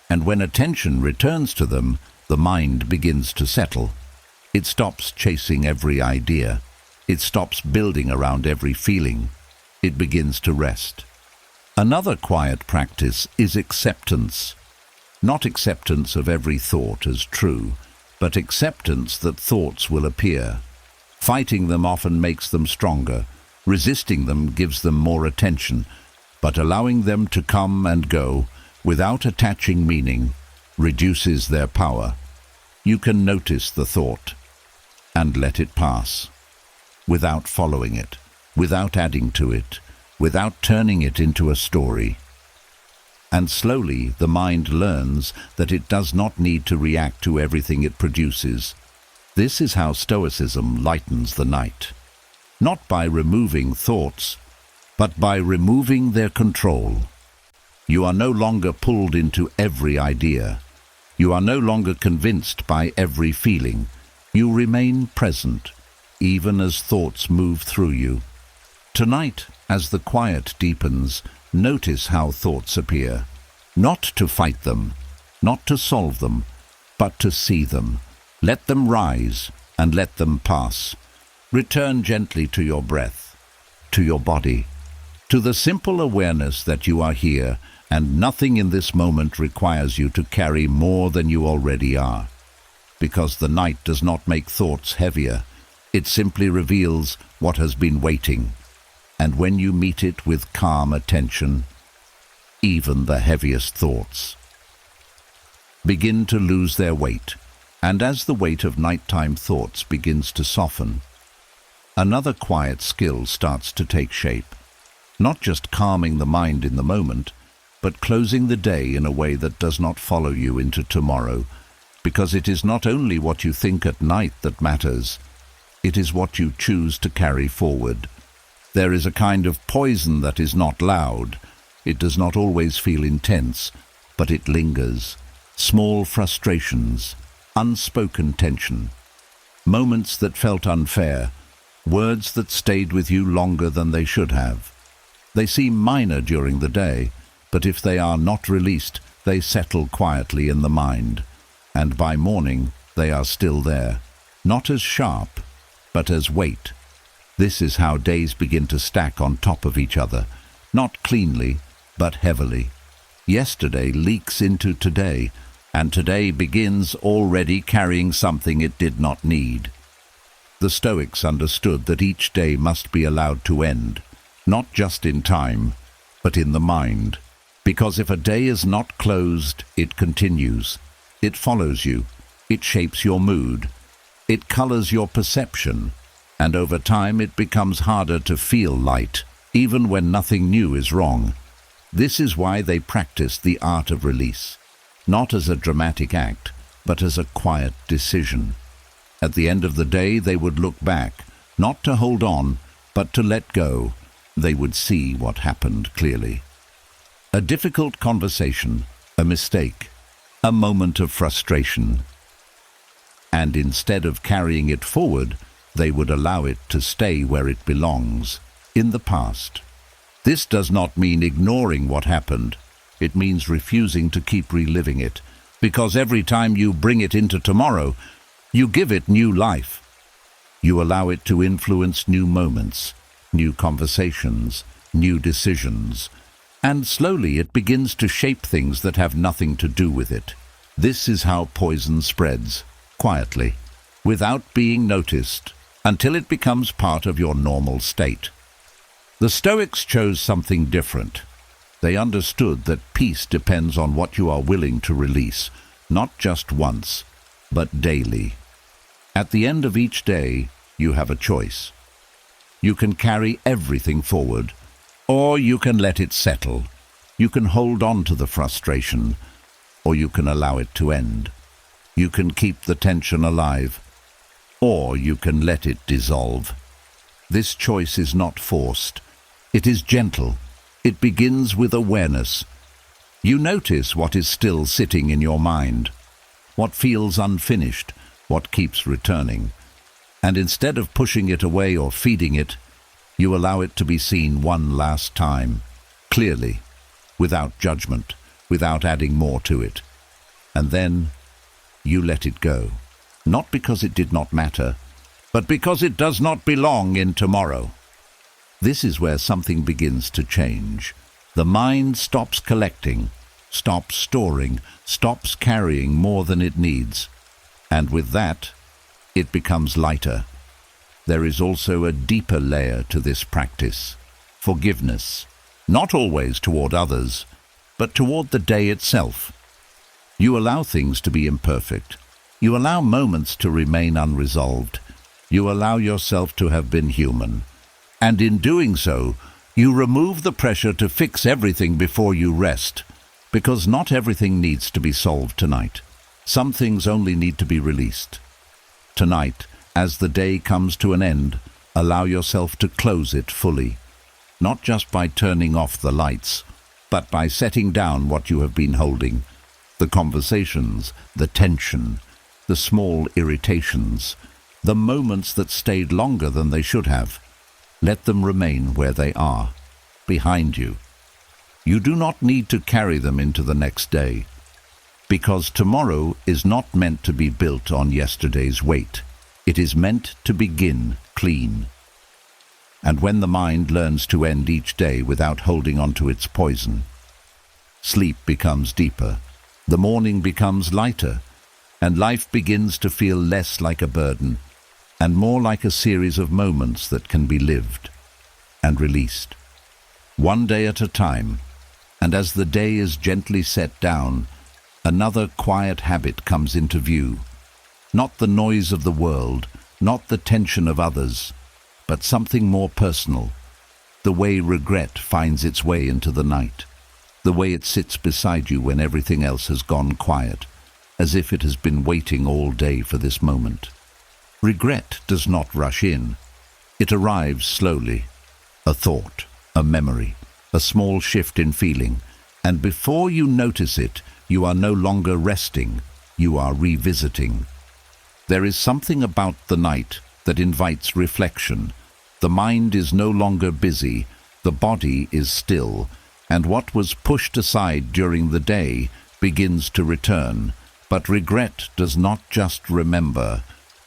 and when attention returns to them, the mind begins to settle. It stops chasing every idea. It stops building around every feeling. It begins to rest. Another quiet practice is acceptance. Not acceptance of every thought as true, but acceptance that thoughts will appear. Fighting them often makes them stronger. Resisting them gives them more attention, but allowing them to come and go without attaching meaning reduces their power. You can notice the thought and let it pass, without following it, without adding to it, without turning it into a story. And slowly the mind learns that it does not need to react to everything it produces. This is how Stoicism lightens the night. Not by removing thoughts, but by removing their control. You are no longer pulled into every idea. You are no longer convinced by every feeling. You remain present, even as thoughts move through you. Tonight, as the quiet deepens, notice how thoughts appear. Not to fight them, not to solve them, but to see them. Let them rise and let them pass. Return gently to your breath, to your body, to the simple awareness that you are here and nothing in this moment requires you to carry more than you already are. Because the night does not make thoughts heavier, it simply reveals what has been waiting. And when you meet it with calm attention, even the heaviest thoughts begin to lose their weight. And as the weight of nighttime thoughts begins to soften, another quiet skill starts to take shape. Not just calming the mind in the moment, but closing the day in a way that does not follow you into tomorrow, because it is not only what you think at night that matters, it is what you choose to carry forward. There is a kind of poison that is not loud. It does not always feel intense, but it lingers. Small frustrations, unspoken tension, moments that felt unfair, words that stayed with you longer than they should have. They seem minor during the day, but if they are not released, they settle quietly in the mind, and by morning they are still there, not as sharp, but as weight. This is how days begin to stack on top of each other, not cleanly, but heavily. Yesterday leaks into today, and today begins already carrying something it did not need. The Stoics understood that each day must be allowed to end, not just in time, but in the mind. Because if a day is not closed, it continues. It follows you. It shapes your mood. It colors your perception. And over time it becomes harder to feel light, even when nothing new is wrong. This is why they practiced the art of release, not as a dramatic act, but as a quiet decision. At the end of the day, they would look back, not to hold on, but to let go. They would see what happened clearly. A difficult conversation, a mistake, a moment of frustration. And instead of carrying it forward, they would allow it to stay where it belongs, in the past. This does not mean ignoring what happened. It means refusing to keep reliving it, because every time you bring it into tomorrow, you give it new life. You allow it to influence new moments, new conversations, new decisions, and slowly it begins to shape things that have nothing to do with it. This is how poison spreads, quietly, without being noticed, until it becomes part of your normal state. The Stoics chose something different. They understood that peace depends on what you are willing to release, not just once, but daily. At the end of each day, you have a choice. You can carry everything forward, or you can let it settle. You can hold on to the frustration, or you can allow it to end. You can keep the tension alive, or you can let it dissolve. This choice is not forced. It is gentle. It begins with awareness. You notice what is still sitting in your mind, what feels unfinished, what keeps returning. And instead of pushing it away or feeding it, you allow it to be seen one last time, clearly, without judgment, without adding more to it. And then you let it go, not because it did not matter, but because it does not belong in tomorrow. This is where something begins to change. The mind stops collecting, stops storing, stops carrying more than it needs. And with that, it becomes lighter. There is also a deeper layer to this practice: forgiveness, not always toward others, but toward the day itself. You allow things to be imperfect. You allow moments to remain unresolved. You allow yourself to have been human. And in doing so, you remove the pressure to fix everything before you rest, because not everything needs to be solved tonight. Some things only need to be released. Tonight, as the day comes to an end, allow yourself to close it fully, not just by turning off the lights, but by setting down what you have been holding: the conversations, the tension, the small irritations, the moments that stayed longer than they should have. Let them remain where they are, behind you. You do not need to carry them into the next day, because tomorrow is not meant to be built on yesterday's weight. It is meant to begin clean. And when the mind learns to end each day without holding on to its poison, sleep becomes deeper, the morning becomes lighter, and life begins to feel less like a burden and more like a series of moments that can be lived and released, one day at a time. And as the day is gently set down, another quiet habit comes into view. Not the noise of the world, not the tension of others, but something more personal. The way regret finds its way into the night. The way it sits beside you when everything else has gone quiet, as if it has been waiting all day for this moment. Regret does not rush in. It arrives slowly. A thought, a memory, a small shift in feeling, and before you notice it, you are no longer resting, you are revisiting. There is something about the night that invites reflection. The mind is no longer busy, the body is still, and what was pushed aside during the day begins to return. But regret does not just remember,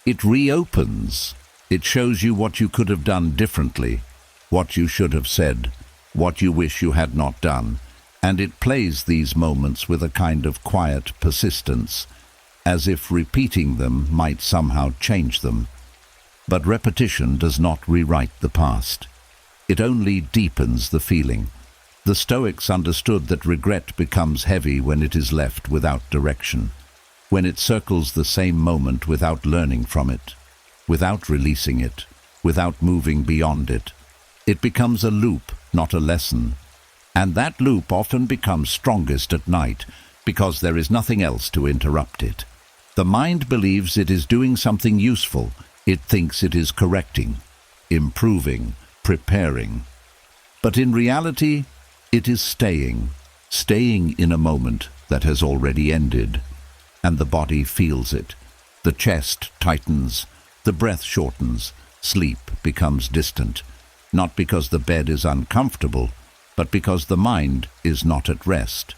it reopens. It shows you what you could have done differently, what you should have said, what you wish you had not done, and it plays these moments with a kind of quiet persistence, as if repeating them might somehow change them. But repetition does not rewrite the past. It only deepens the feeling. The Stoics understood that regret becomes heavy when it is left without direction, when it circles the same moment without learning from it, without releasing it, without moving beyond it. It becomes a loop, not a lesson. And that loop often becomes strongest at night, because there is nothing else to interrupt it. The mind believes it is doing something useful. It thinks it is correcting, improving, preparing. But in reality, it is staying in a moment that has already ended. And the body feels it. The chest tightens, the breath shortens, sleep becomes distant, not because the bed is uncomfortable, but because the mind is not at rest.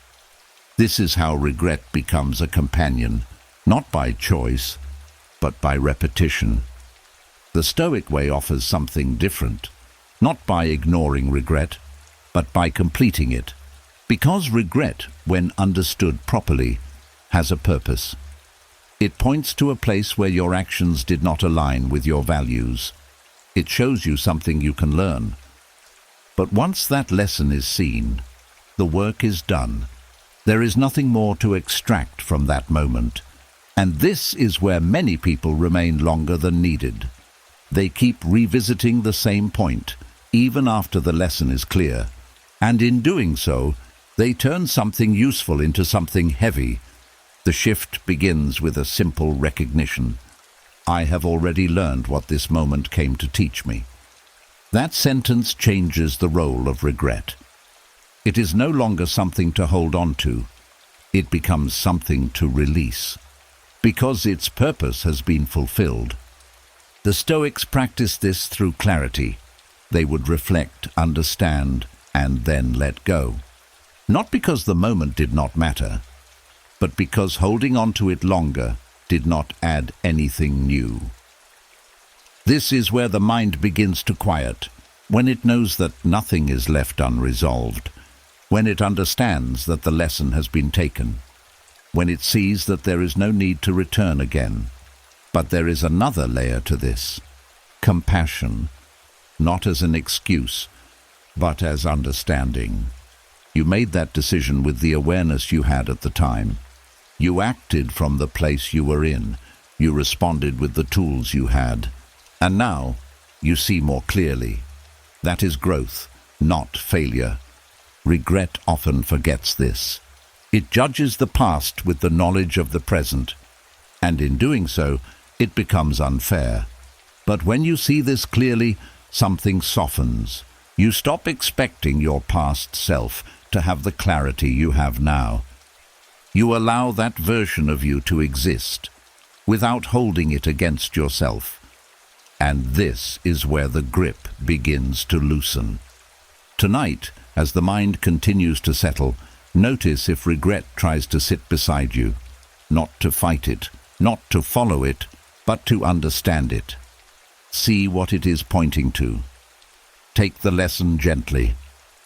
This is how regret becomes a companion, not by choice, but by repetition. The Stoic way offers something different, not by ignoring regret, but by completing it, because regret, when understood properly, has a purpose. It points to a place where your actions did not align with your values. It shows you something you can learn. But once that lesson is seen, the work is done. There is nothing more to extract from that moment. And this is where many people remain longer than needed. They keep revisiting the same point, even after the lesson is clear. And in doing so, they turn something useful into something heavy. The shift begins with a simple recognition. I have already learned what this moment came to teach me. That sentence changes the role of regret. It is no longer something to hold on to. It becomes something to release, because its purpose has been fulfilled. The Stoics practiced this through clarity. They would reflect, understand, and then let go. Not because the moment did not matter, but because holding on to it longer did not add anything new. This is where the mind begins to quiet, when it knows that nothing is left unresolved, when it understands that the lesson has been taken, when it sees that there is no need to return again. But there is another layer to this: compassion, not as an excuse, but as understanding. You made that decision with the awareness you had at the time. You acted from the place you were in. You responded with the tools you had. And now you see more clearly. That is growth, not failure. Regret often forgets this. It judges the past with the knowledge of the present, and in doing so, it becomes unfair. But when you see this clearly, something softens. You stop expecting your past self to have the clarity you have now. You allow that version of you to exist, without holding it against yourself. And this is where the grip begins to loosen. Tonight, as the mind continues to settle, notice if regret tries to sit beside you, not to fight it, not to follow it, but to understand it. See what it is pointing to. Take the lesson gently,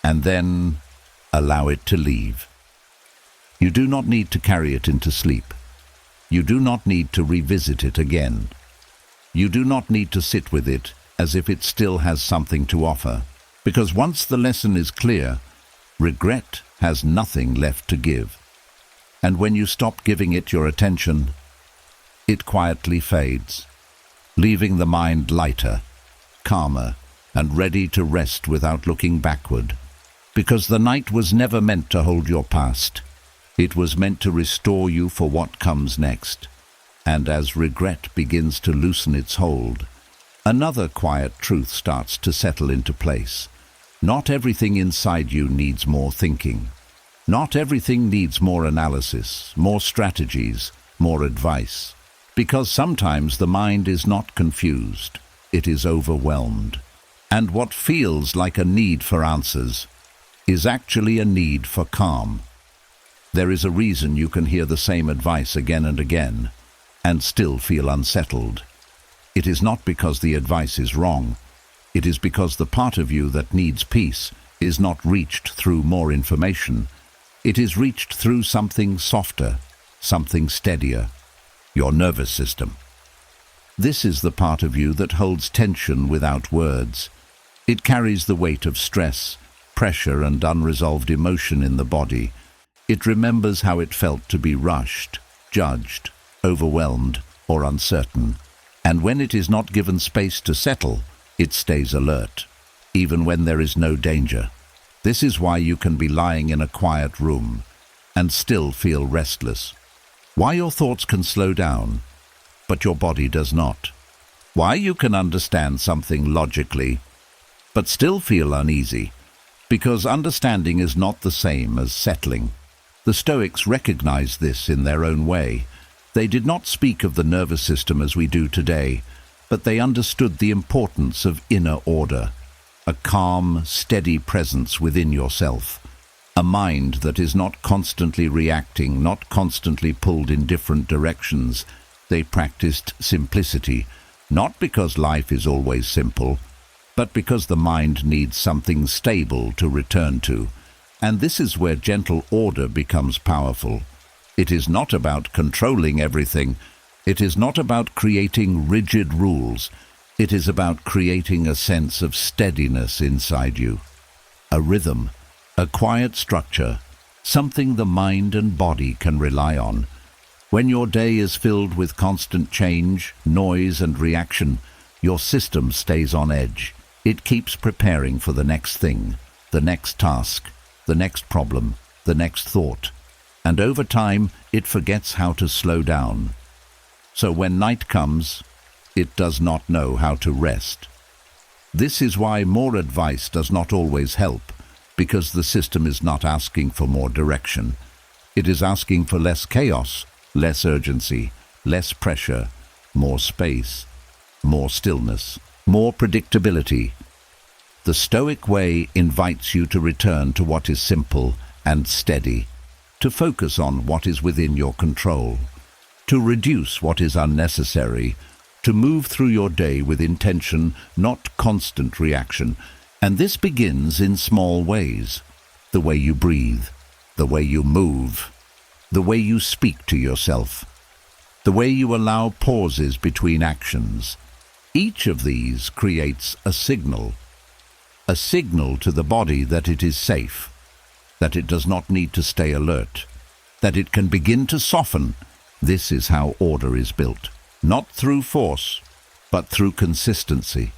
and then allow it to leave. You do not need to carry it into sleep. You do not need to revisit it again. You do not need to sit with it as if it still has something to offer, because once the lesson is clear, regret has nothing left to give. And when you stop giving it your attention, it quietly fades, leaving the mind lighter, calmer, and ready to rest without looking backward. Because the night was never meant to hold your past. It was meant to restore you for what comes next. And as regret begins to loosen its hold, another quiet truth starts to settle into place. Not everything inside you needs more thinking. Not everything needs more analysis, more strategies, more advice. Because sometimes the mind is not confused, it is overwhelmed. And what feels like a need for answers is actually a need for calm. There is a reason you can hear the same advice again and again, and still feel unsettled. It is not because the advice is wrong. It is because the part of you that needs peace is not reached through more information. It is reached through something softer, something steadier, your nervous system. This is the part of you that holds tension without words. It carries the weight of stress, pressure, and unresolved emotion in the body. It remembers how it felt to be rushed, judged, overwhelmed, or uncertain. And when it is not given space to settle, it stays alert, even when there is no danger. This is why you can be lying in a quiet room and still feel restless. Why your thoughts can slow down, but your body does not. Why you can understand something logically, but still feel uneasy. Because understanding is not the same as settling. The Stoics recognized this in their own way. They did not speak of the nervous system as we do today, but they understood the importance of inner order, a calm, steady presence within yourself, a mind that is not constantly reacting, not constantly pulled in different directions. They practiced simplicity, not because life is always simple, but because the mind needs something stable to return to. And this is where gentle order becomes powerful. It is not about controlling everything. It is not about creating rigid rules. It is about creating a sense of steadiness inside you. A rhythm, a quiet structure, something the mind and body can rely on. When your day is filled with constant change, noise, and reaction, your system stays on edge. It keeps preparing for the next thing, the next task, the next problem, the next thought. And over time, it forgets how to slow down. So when night comes, It does not know how to rest. This is why more advice does not always help, because the system is not asking for more direction. It is asking for less chaos, less urgency, less pressure, more space, more stillness, more predictability. The Stoic way invites you to return to what is simple and steady, to focus on what is within your control, to reduce what is unnecessary, to move through your day with intention, not constant reaction. And this begins in small ways. The way you breathe, the way you move, the way you speak to yourself, the way you allow pauses between actions. Each of these creates a signal to the body that it is safe, that it does not need to stay alert, that it can begin to soften. This is how order is built, not through force, but through consistency.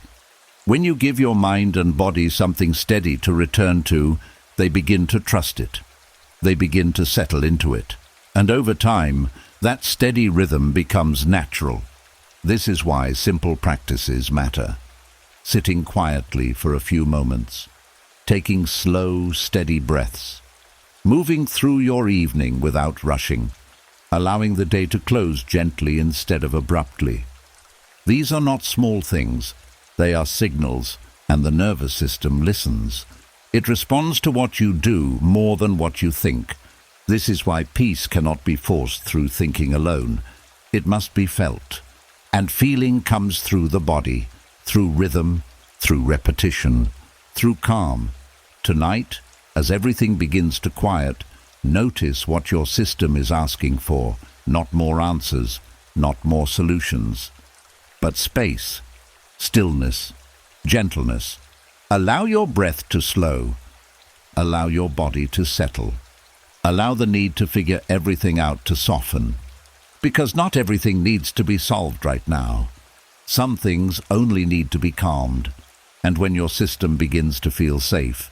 When you give your mind and body something steady to return to, they begin to trust it. They begin to settle into it. And over time, that steady rhythm becomes natural. This is why simple practices matter. Sitting quietly for a few moments, taking slow, steady breaths, moving through your evening without rushing, allowing the day to close gently instead of abruptly. These are not small things. They are signals, and the nervous system listens. It responds to what you do more than what you think. This is why peace cannot be forced through thinking alone. It must be felt. And feeling comes through the body, through rhythm, through repetition, through calm. Tonight, as everything begins to quiet, notice what your system is asking for, not more answers, not more solutions, but space, stillness, gentleness. Allow your breath to slow. Allow your body to settle. Allow the need to figure everything out to soften. Because not everything needs to be solved right now. Some things only need to be calmed. And when your system begins to feel safe,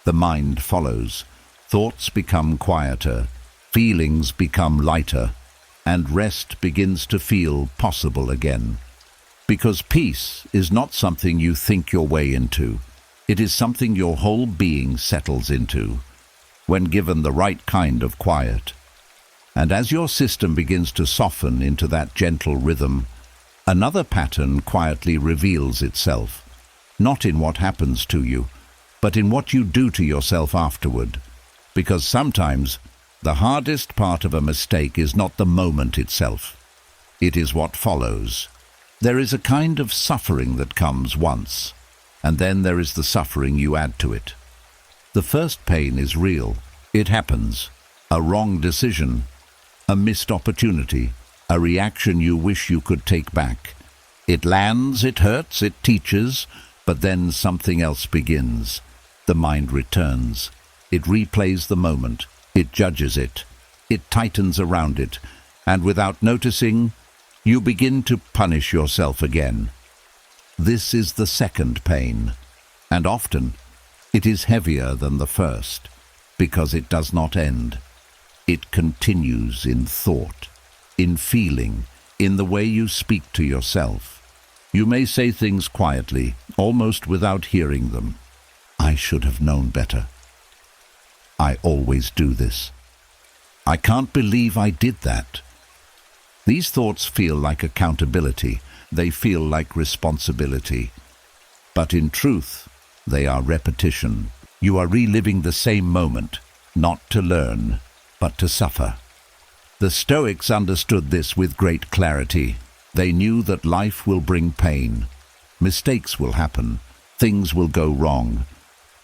the mind follows. Thoughts become quieter, feelings become lighter, and rest begins to feel possible again. Because peace is not something you think your way into. It is something your whole being settles into, when given the right kind of quiet. And as your system begins to soften into that gentle rhythm, another pattern quietly reveals itself, not in what happens to you, but in what you do to yourself afterward. Because sometimes the hardest part of a mistake is not the moment itself. It is what follows. There is a kind of suffering that comes once, and then there is the suffering you add to it. The first pain is real. It happens. A wrong decision, a missed opportunity, a reaction you wish you could take back. It lands, it hurts, it teaches, but then something else begins. The mind returns. It replays the moment. It judges it. It tightens around it. And without noticing, you begin to punish yourself again. This is the second pain. And often, it is heavier than the first, because it does not end. It continues in thought, in feeling, in the way you speak to yourself. You may say things quietly, almost without hearing them. I should have known better. I always do this. I can't believe I did that. These thoughts feel like accountability. They feel like responsibility. But in truth, they are repetition. You are reliving the same moment, not to learn, but to suffer. The Stoics understood this with great clarity. They knew that life will bring pain. Mistakes will happen. Things will go wrong.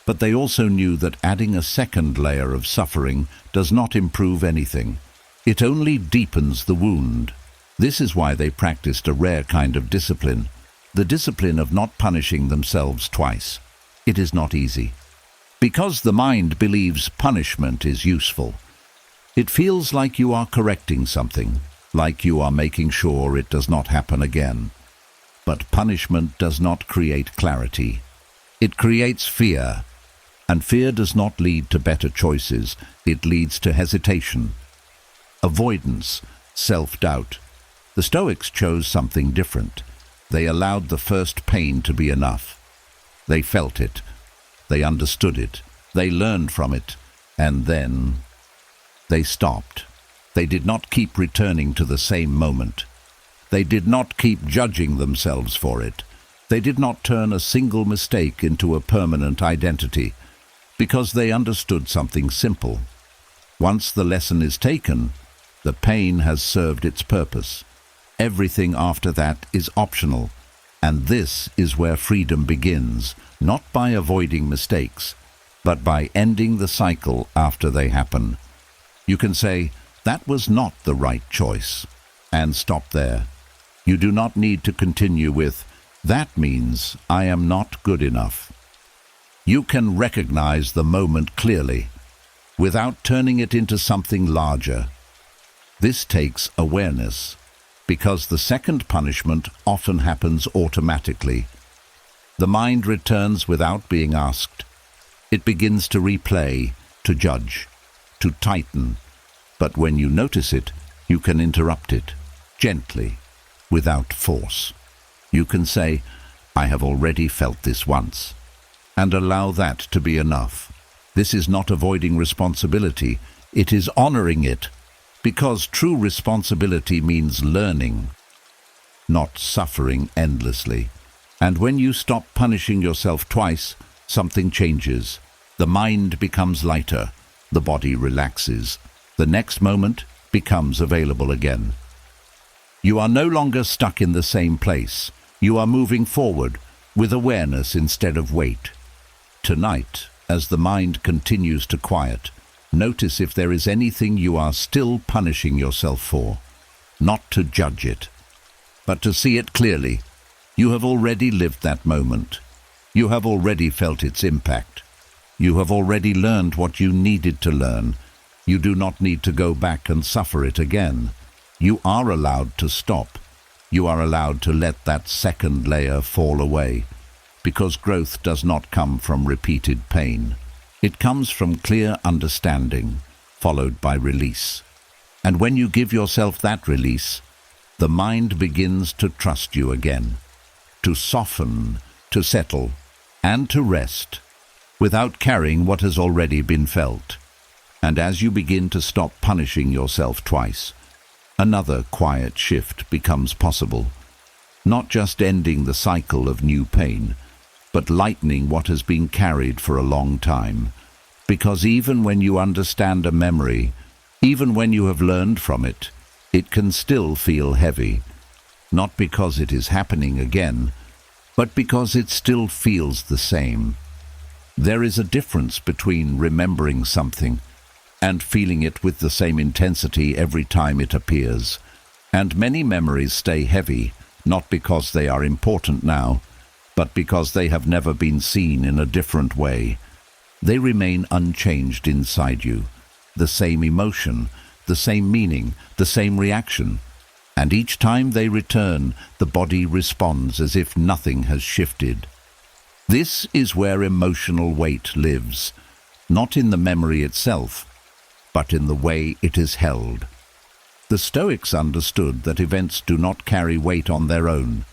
But they also knew that adding a second layer of suffering does not improve anything. It only deepens the wound. This is why they practiced a rare kind of discipline, the discipline of not punishing themselves twice. It is not easy. Because the mind believes punishment is useful. It feels like you are correcting something, like you are making sure it does not happen again. But punishment does not create clarity. It creates fear. And fear does not lead to better choices. It leads to hesitation, avoidance, self-doubt. The Stoics chose something different. They allowed the first pain to be enough. They felt it. They understood it. They learned from it. And then they stopped. They did not keep returning to the same moment. They did not keep judging themselves for it. They did not turn a single mistake into a permanent identity, because they understood something simple. Once the lesson is taken, the pain has served its purpose. Everything after that is optional, and this is where freedom begins, not by avoiding mistakes, but by ending the cycle after they happen. You can say, "That was not the right choice," and stop there. You do not need to continue with, "That means I am not good enough." You can recognize the moment clearly, without turning it into something larger. This takes awareness, because the second punishment often happens automatically. The mind returns without being asked. It begins to replay, to judge, to tighten. But when you notice it, you can interrupt it, gently, without force. You can say, "I have already felt this once," and allow that to be enough. This is not avoiding responsibility, it is honoring it, because true responsibility means learning, not suffering endlessly. And when you stop punishing yourself twice, something changes. The mind becomes lighter, the body relaxes. The next moment becomes available again. You are no longer stuck in the same place. You are moving forward with awareness instead of weight. Tonight, as the mind continues to quiet, notice if there is anything you are still punishing yourself for. Not to judge it, but to see it clearly. You have already lived that moment. You have already felt its impact. You have already learned what you needed to learn. You do not need to go back and suffer it again. You are allowed to stop. You are allowed to let that second layer fall away, because growth does not come from repeated pain. It comes from clear understanding, followed by release. And when you give yourself that release, the mind begins to trust you again, to soften, to settle, and to rest, without carrying what has already been felt. And as you begin to stop punishing yourself twice, another quiet shift becomes possible, not just ending the cycle of new pain, but lightening what has been carried for a long time. Because even when you understand a memory, even when you have learned from it, it can still feel heavy, not because it is happening again, but because it still feels the same. There is a difference between remembering something and feeling it with the same intensity every time it appears. And many memories stay heavy, not because they are important now, but because they have never been seen in a different way. They remain unchanged inside you, the same emotion, the same meaning, the same reaction. And each time they return, the body responds as if nothing has shifted. This is where emotional weight lives, not in the memory itself, but in the way it is held. The Stoics understood that events do not carry weight on their own.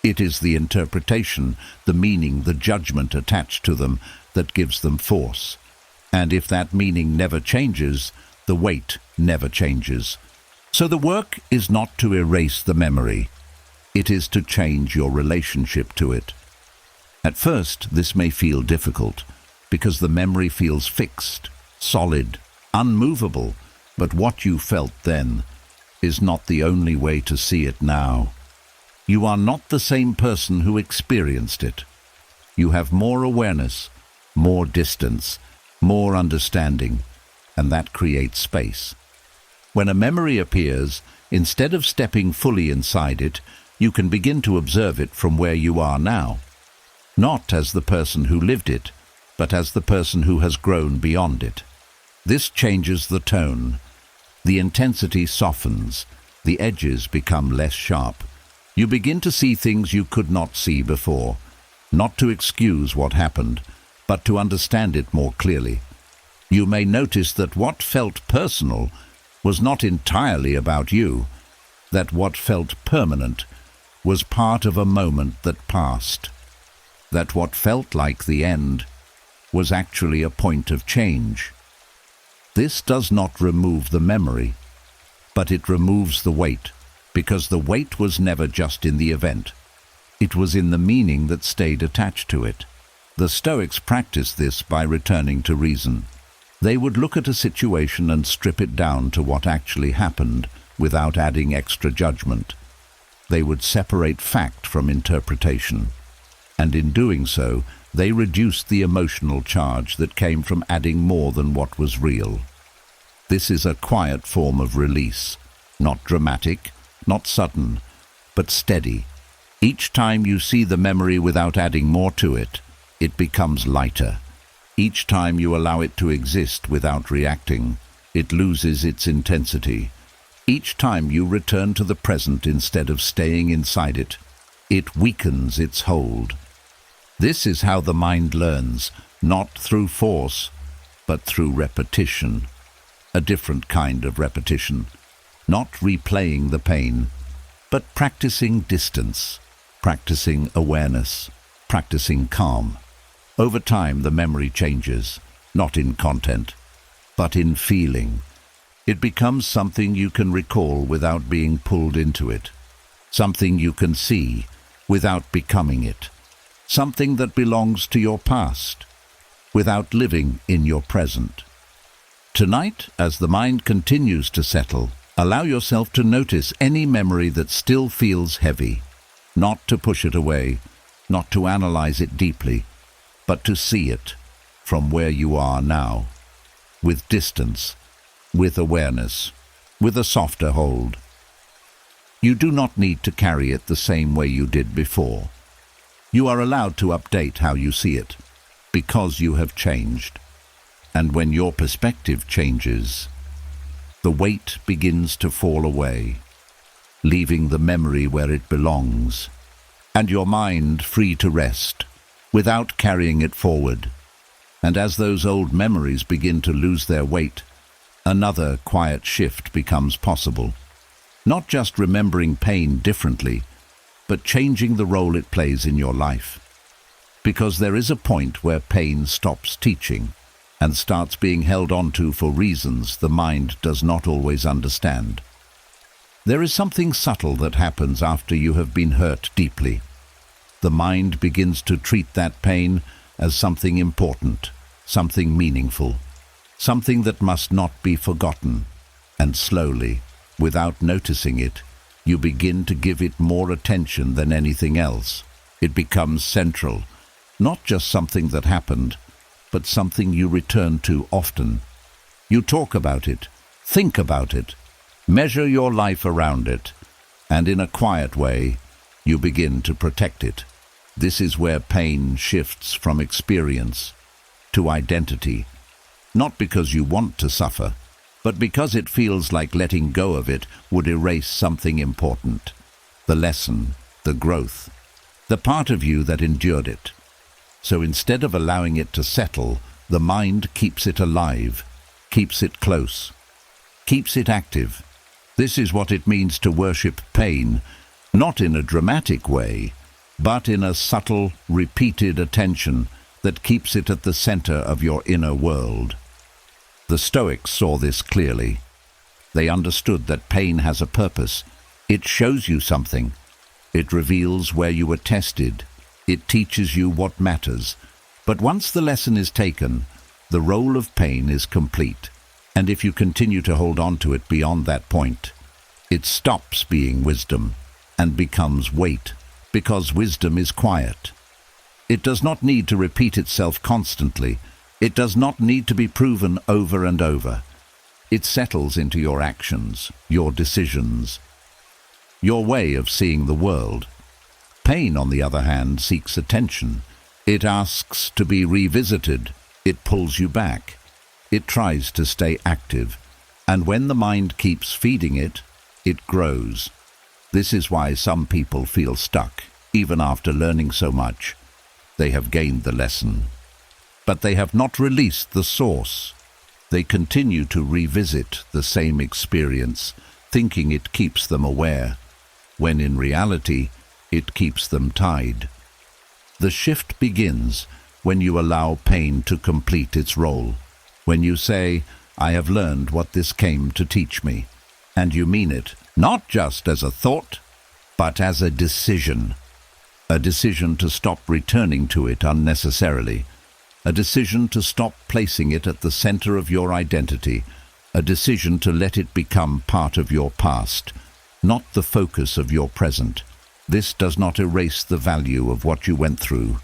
It is the interpretation, the meaning, the judgment attached to them that gives them force. And if that meaning never changes, the weight never changes. So the work is not to erase the memory. It is to change your relationship to it. At first, this may feel difficult, because the memory feels fixed, solid, unmovable, but what you felt then is not the only way to see it now. You are not the same person who experienced it. You have more awareness, more distance, more understanding, and that creates space. When a memory appears, instead of stepping fully inside it, you can begin to observe it from where you are now. Not as the person who lived it, but as the person who has grown beyond it. This changes the tone. The intensity softens. The edges become less sharp. You begin to see things you could not see before, not to excuse what happened, but to understand it more clearly. You may notice that what felt personal was not entirely about you, that what felt permanent was part of a moment that passed, that what felt like the end was actually a point of change. This does not remove the memory, but it removes the weight, because the weight was never just in the event. It was in the meaning that stayed attached to it. The Stoics practiced this by returning to reason. They would look at a situation and strip it down to what actually happened without adding extra judgment. They would separate fact from interpretation, and in doing so, they reduced the emotional charge that came from adding more than what was real. This is a quiet form of release, not dramatic, not sudden, but steady. Each time you see the memory without adding more to it, it becomes lighter. Each time you allow it to exist without reacting, it loses its intensity. Each time you return to the present instead of staying inside it, it weakens its hold. This is how the mind learns, not through force, but through repetition. A different kind of repetition. Not replaying the pain, but practicing distance, practicing awareness, practicing calm. Over time, the memory changes, not in content, but in feeling. It becomes something you can recall without being pulled into it, something you can see without becoming it, something that belongs to your past without living in your present. Tonight, as the mind continues to settle, allow yourself to notice any memory that still feels heavy, not to push it away, not to analyze it deeply, but to see it from where you are now, with distance, with awareness, with a softer hold. You do not need to carry it the same way you did before. You are allowed to update how you see it, because you have changed. And when your perspective changes, the weight begins to fall away, leaving the memory where it belongs, and your mind free to rest, without carrying it forward. And as those old memories begin to lose their weight, another quiet shift becomes possible. Not just remembering pain differently, but changing the role it plays in your life. Because there is a point where pain stops teaching and starts being held onto for reasons the mind does not always understand. There is something subtle that happens after you have been hurt deeply. The mind begins to treat that pain as something important, something meaningful, something that must not be forgotten. And slowly, without noticing it, you begin to give it more attention than anything else. It becomes central, not just something that happened, but something you return to often. You talk about it, think about it, measure your life around it, and in a quiet way, you begin to protect it. This is where pain shifts from experience to identity, not because you want to suffer, but because it feels like letting go of it would erase something important, the lesson, the growth, the part of you that endured it. So instead of allowing it to settle, the mind keeps it alive, keeps it close, keeps it active. This is what it means to worship pain, not in a dramatic way, but in a subtle, repeated attention that keeps it at the center of your inner world. The Stoics saw this clearly. They understood that pain has a purpose. It shows you something. It reveals where you were tested. It teaches you what matters. But once the lesson is taken, the role of pain is complete. And if you continue to hold on to it beyond that point, it stops being wisdom and becomes weight, because wisdom is quiet. It does not need to repeat itself constantly. It does not need to be proven over and over. It settles into your actions, your decisions, your way of seeing the world. Pain, on the other hand, seeks attention. It asks to be revisited. It pulls you back. It tries to stay active. And when the mind keeps feeding it, it grows. This is why some people feel stuck, even after learning so much. They have gained the lesson, but they have not released the source. They continue to revisit the same experience, thinking it keeps them aware, when in reality, it keeps them tied. The shift begins when you allow pain to complete its role. When you say, "I have learned what this came to teach me," and you mean it, not just as a thought, but as a decision. A decision to stop returning to it unnecessarily. A decision to stop placing it at the center of your identity. A decision to let it become part of your past, not the focus of your present. This does not erase the value of what you went through.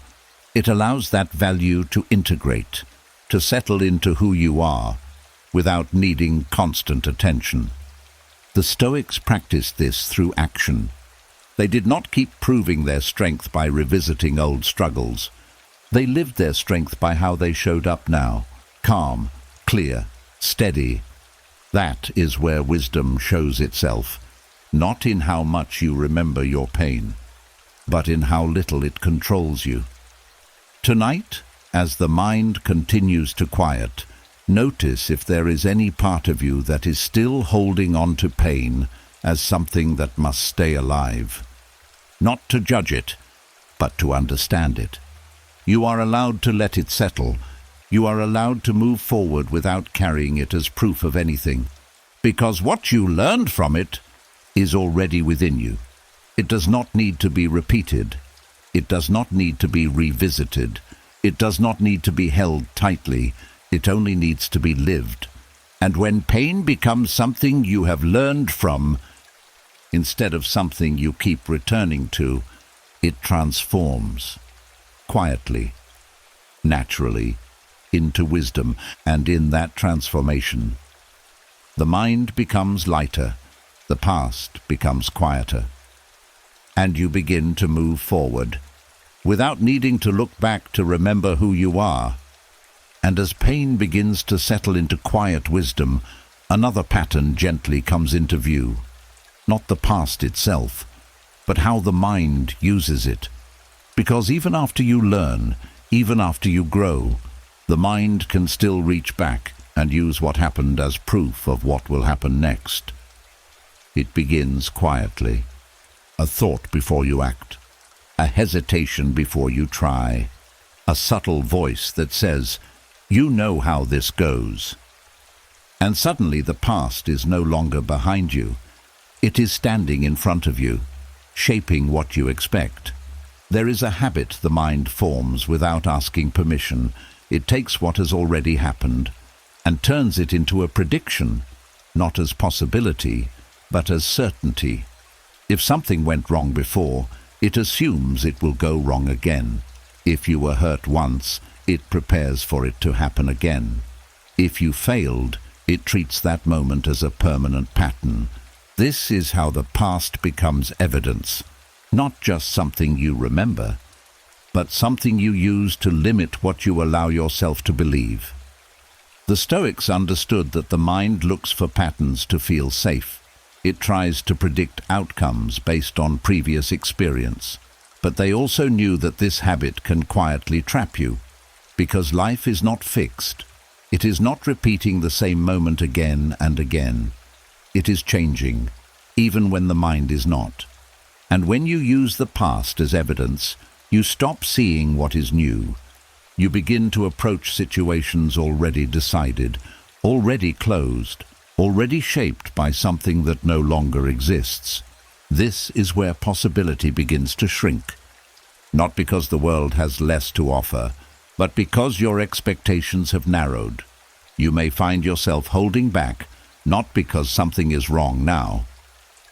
It allows that value to integrate, to settle into who you are, without needing constant attention. The Stoics practiced this through action. They did not keep proving their strength by revisiting old struggles. They lived their strength by how they showed up now, calm, clear, steady. That is where wisdom shows itself, not in how much you remember your pain, but in how little it controls you. Tonight, as the mind continues to quiet, notice if there is any part of you that is still holding on to pain as something that must stay alive. Not to judge it, but to understand it. You are allowed to let it settle. You are allowed to move forward without carrying it as proof of anything, because what you learned from it is already within you. It does not need to be repeated. It does not need to be revisited. It does not need to be held tightly. It only needs to be lived. And when pain becomes something you have learned from, instead of something you keep returning to, it transforms, quietly, naturally, into wisdom. And in that transformation, the mind becomes lighter, the past becomes quieter, and you begin to move forward, without needing to look back to remember who you are. And as pain begins to settle into quiet wisdom, another pattern gently comes into view. Not the past itself, but how the mind uses it. Because even after you learn, even after you grow, the mind can still reach back and use what happened as proof of what will happen next. It begins quietly. A thought before you act. A hesitation before you try. A subtle voice that says, "You know how this goes." And suddenly the past is no longer behind you. It is standing in front of you, shaping what you expect. There is a habit the mind forms without asking permission. It takes what has already happened and turns it into a prediction, not as possibility, but as certainty. If something went wrong before, it assumes it will go wrong again. If you were hurt once, it prepares for it to happen again. If you failed, it treats that moment as a permanent pattern. This is how the past becomes evidence, not just something you remember, but something you use to limit what you allow yourself to believe. The Stoics understood that the mind looks for patterns to feel safe. It tries to predict outcomes based on previous experience. But they also knew that this habit can quietly trap you, because life is not fixed. It is not repeating the same moment again and again. It is changing, even when the mind is not. And when you use the past as evidence, you stop seeing what is new. You begin to approach situations already decided, already closed, already shaped by something that no longer exists. This is where possibility begins to shrink. Not because the world has less to offer, but because your expectations have narrowed. You may find yourself holding back, not because something is wrong now,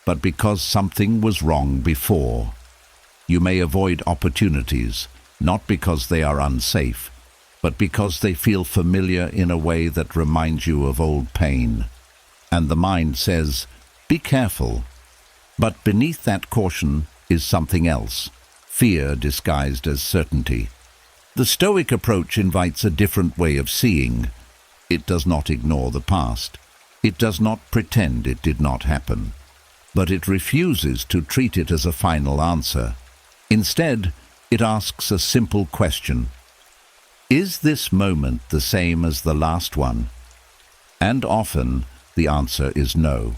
but because something was wrong before. You may avoid opportunities, not because they are unsafe, but because they feel familiar in a way that reminds you of old pain. And the mind says, "Be careful." But beneath that caution is something else, fear disguised as certainty. The Stoic approach invites a different way of seeing. It does not ignore the past. It does not pretend it did not happen. But it refuses to treat it as a final answer. Instead, it asks a simple question. Is this moment the same as the last one? And often, the answer is no.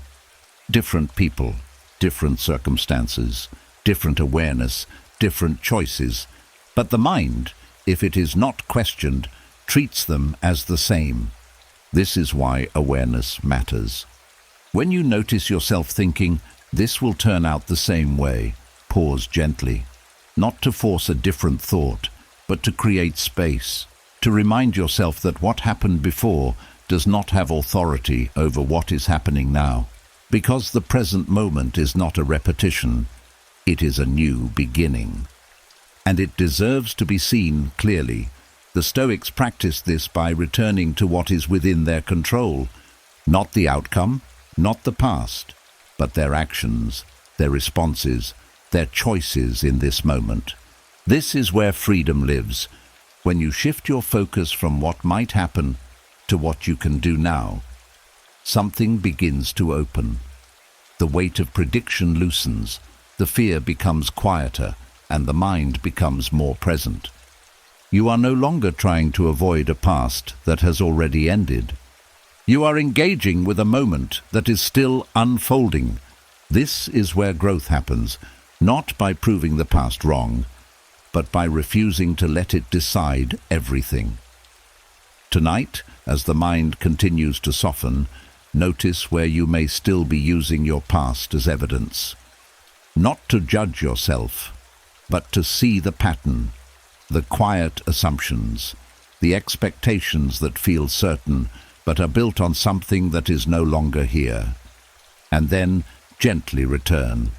Different people, different circumstances, different awareness, different choices. But the mind, if it is not questioned, treats them as the same. This is why awareness matters. When you notice yourself thinking, "This will turn out the same way," pause gently, not to force a different thought, but to create space, to remind yourself that what happened before does not have authority over what is happening now, because the present moment is not a repetition, it is a new beginning. And it deserves to be seen clearly. The Stoics practiced this by returning to what is within their control, not the outcome, not the past, but their actions, their responses, their choices in this moment. This is where freedom lives, when you shift your focus from what might happen to what you can do now. Something begins to open. The weight of prediction loosens, the fear becomes quieter, and the mind becomes more present. You are no longer trying to avoid a past that has already ended. You are engaging with a moment that is still unfolding. This is where growth happens, not by proving the past wrong, but by refusing to let it decide everything. Tonight, as the mind continues to soften, notice where you may still be using your past as evidence. Not to judge yourself, but to see the pattern, the quiet assumptions, the expectations that feel certain but are built on something that is no longer here. And then gently return.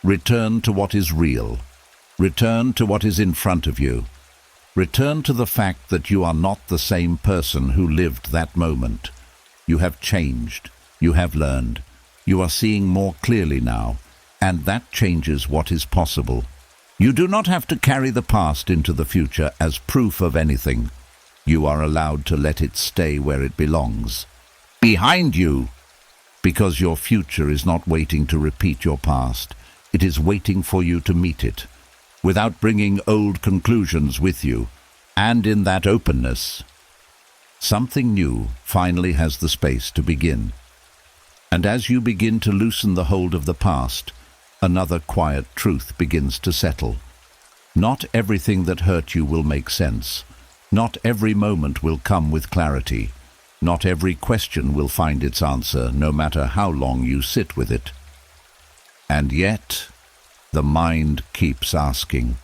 Return to what is real. Return to what is in front of you. Return to the fact that you are not the same person who lived that moment. You have changed. You have learned. You are seeing more clearly now, and that changes what is possible. You do not have to carry the past into the future as proof of anything. You are allowed to let it stay where it belongs, behind you, because your future is not waiting to repeat your past. It is waiting for you to meet it, without bringing old conclusions with you. And in that openness, something new finally has the space to begin. And as you begin to loosen the hold of the past, another quiet truth begins to settle. Not everything that hurt you will make sense. Not every moment will come with clarity. Not every question will find its answer, no matter how long you sit with it. And yet, the mind keeps asking.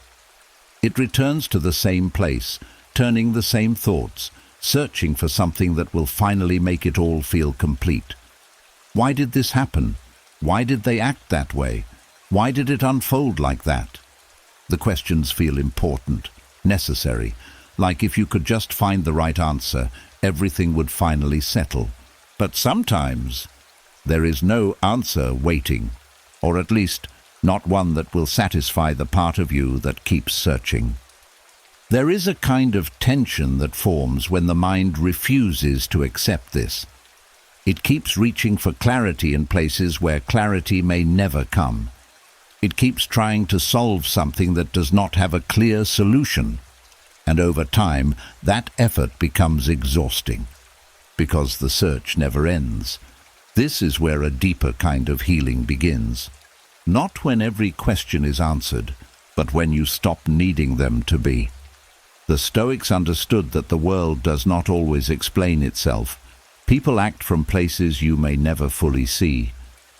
It returns to the same place, turning the same thoughts, searching for something that will finally make it all feel complete. Why did this happen? Why did they act that way? Why did it unfold like that? The questions feel important, necessary, like if you could just find the right answer, everything would finally settle. But sometimes there is no answer waiting, or at least not one that will satisfy the part of you that keeps searching. There is a kind of tension that forms when the mind refuses to accept this. It keeps reaching for clarity in places where clarity may never come. It keeps trying to solve something that does not have a clear solution. And over time, that effort becomes exhausting, because the search never ends. This is where a deeper kind of healing begins. Not when every question is answered, but when you stop needing them to be. The Stoics understood that the world does not always explain itself. People act from places you may never fully see.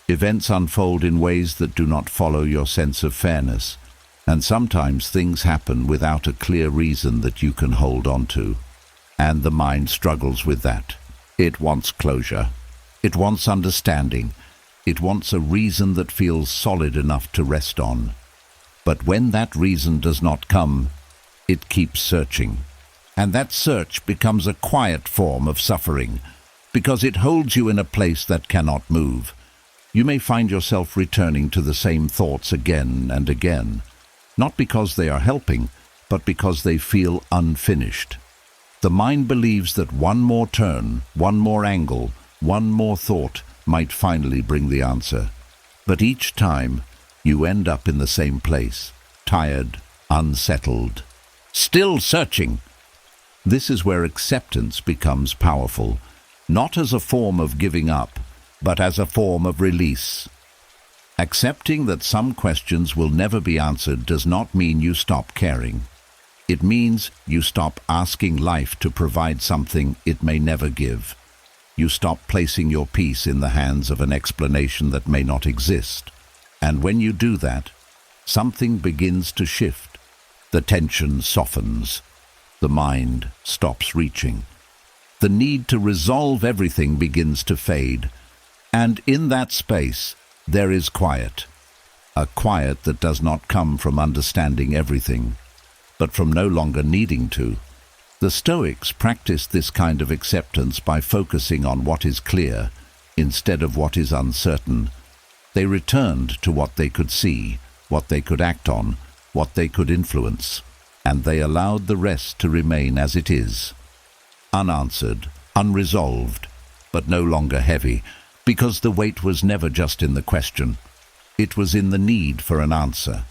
Events unfold in ways that do not follow your sense of fairness. And sometimes things happen without a clear reason that you can hold on to. And the mind struggles with that. It wants closure. It wants understanding. It wants a reason that feels solid enough to rest on. But when that reason does not come, it keeps searching. And that search becomes a quiet form of suffering, because it holds you in a place that cannot move. You may find yourself returning to the same thoughts again and again, not because they are helping, but because they feel unfinished. The mind believes that one more turn, one more angle, one more thought might finally bring the answer. But each time, you end up in the same place, tired, unsettled, still searching. This is where acceptance becomes powerful, not as a form of giving up, but as a form of release. Accepting that some questions will never be answered does not mean you stop caring. It means you stop asking life to provide something it may never give. You stop placing your peace in the hands of an explanation that may not exist. And when you do that, something begins to shift. The tension softens. The mind stops reaching. The need to resolve everything begins to fade. And in that space, there is quiet. A quiet that does not come from understanding everything, but from no longer needing to. The Stoics practiced this kind of acceptance by focusing on what is clear instead of what is uncertain. They returned to what they could see, what they could act on, what they could influence, and they allowed the rest to remain as it is. Unanswered, unresolved, but no longer heavy, because the weight was never just in the question. It was in the need for an answer.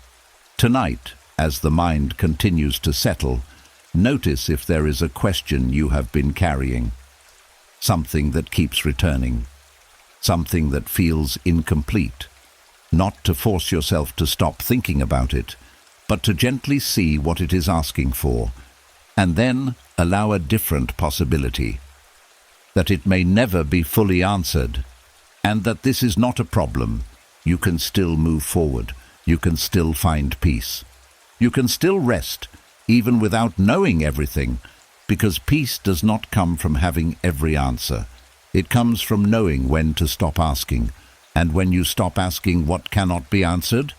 Tonight, as the mind continues to settle, notice if there is a question you have been carrying. Something that keeps returning. Something that feels incomplete. Not to force yourself to stop thinking about it, but to gently see what it is asking for, and then allow a different possibility. That it may never be fully answered, and that this is not a problem. You can still move forward. You can still find peace. You can still rest, even without knowing everything, because peace does not come from having every answer. It comes from knowing when to stop asking, and when you stop asking what cannot be answered,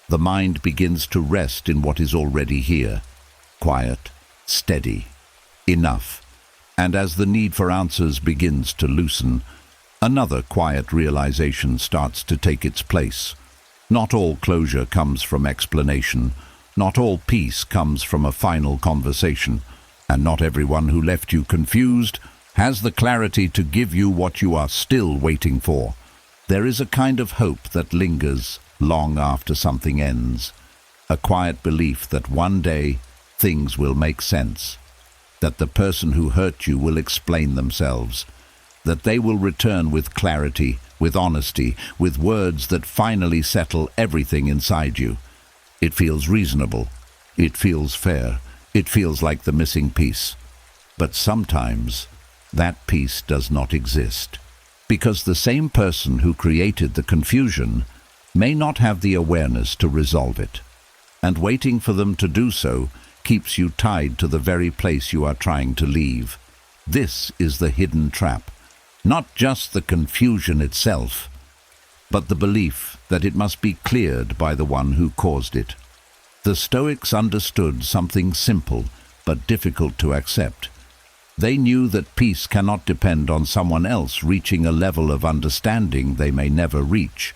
the mind begins to rest in what is already here, quiet, steady, enough. And as the need for answers begins to loosen, another quiet realization starts to take its place. Not all closure comes from explanation. Not all peace comes from a final conversation. And not everyone who left you confused has the clarity to give you what you are still waiting for. There is a kind of hope that lingers long after something ends. A quiet belief that one day things will make sense. That the person who hurt you will explain themselves. That they will return with clarity, with honesty, with words that finally settle everything inside you. It feels reasonable. It feels fair. It feels like the missing piece. But sometimes that piece does not exist, because the same person who created the confusion may not have the awareness to resolve it. And waiting for them to do so keeps you tied to the very place you are trying to leave. This is the hidden trap. Not just the confusion itself, but the belief that it must be cleared by the one who caused it. The Stoics understood something simple but difficult to accept. They knew that peace cannot depend on someone else reaching a level of understanding they may never reach.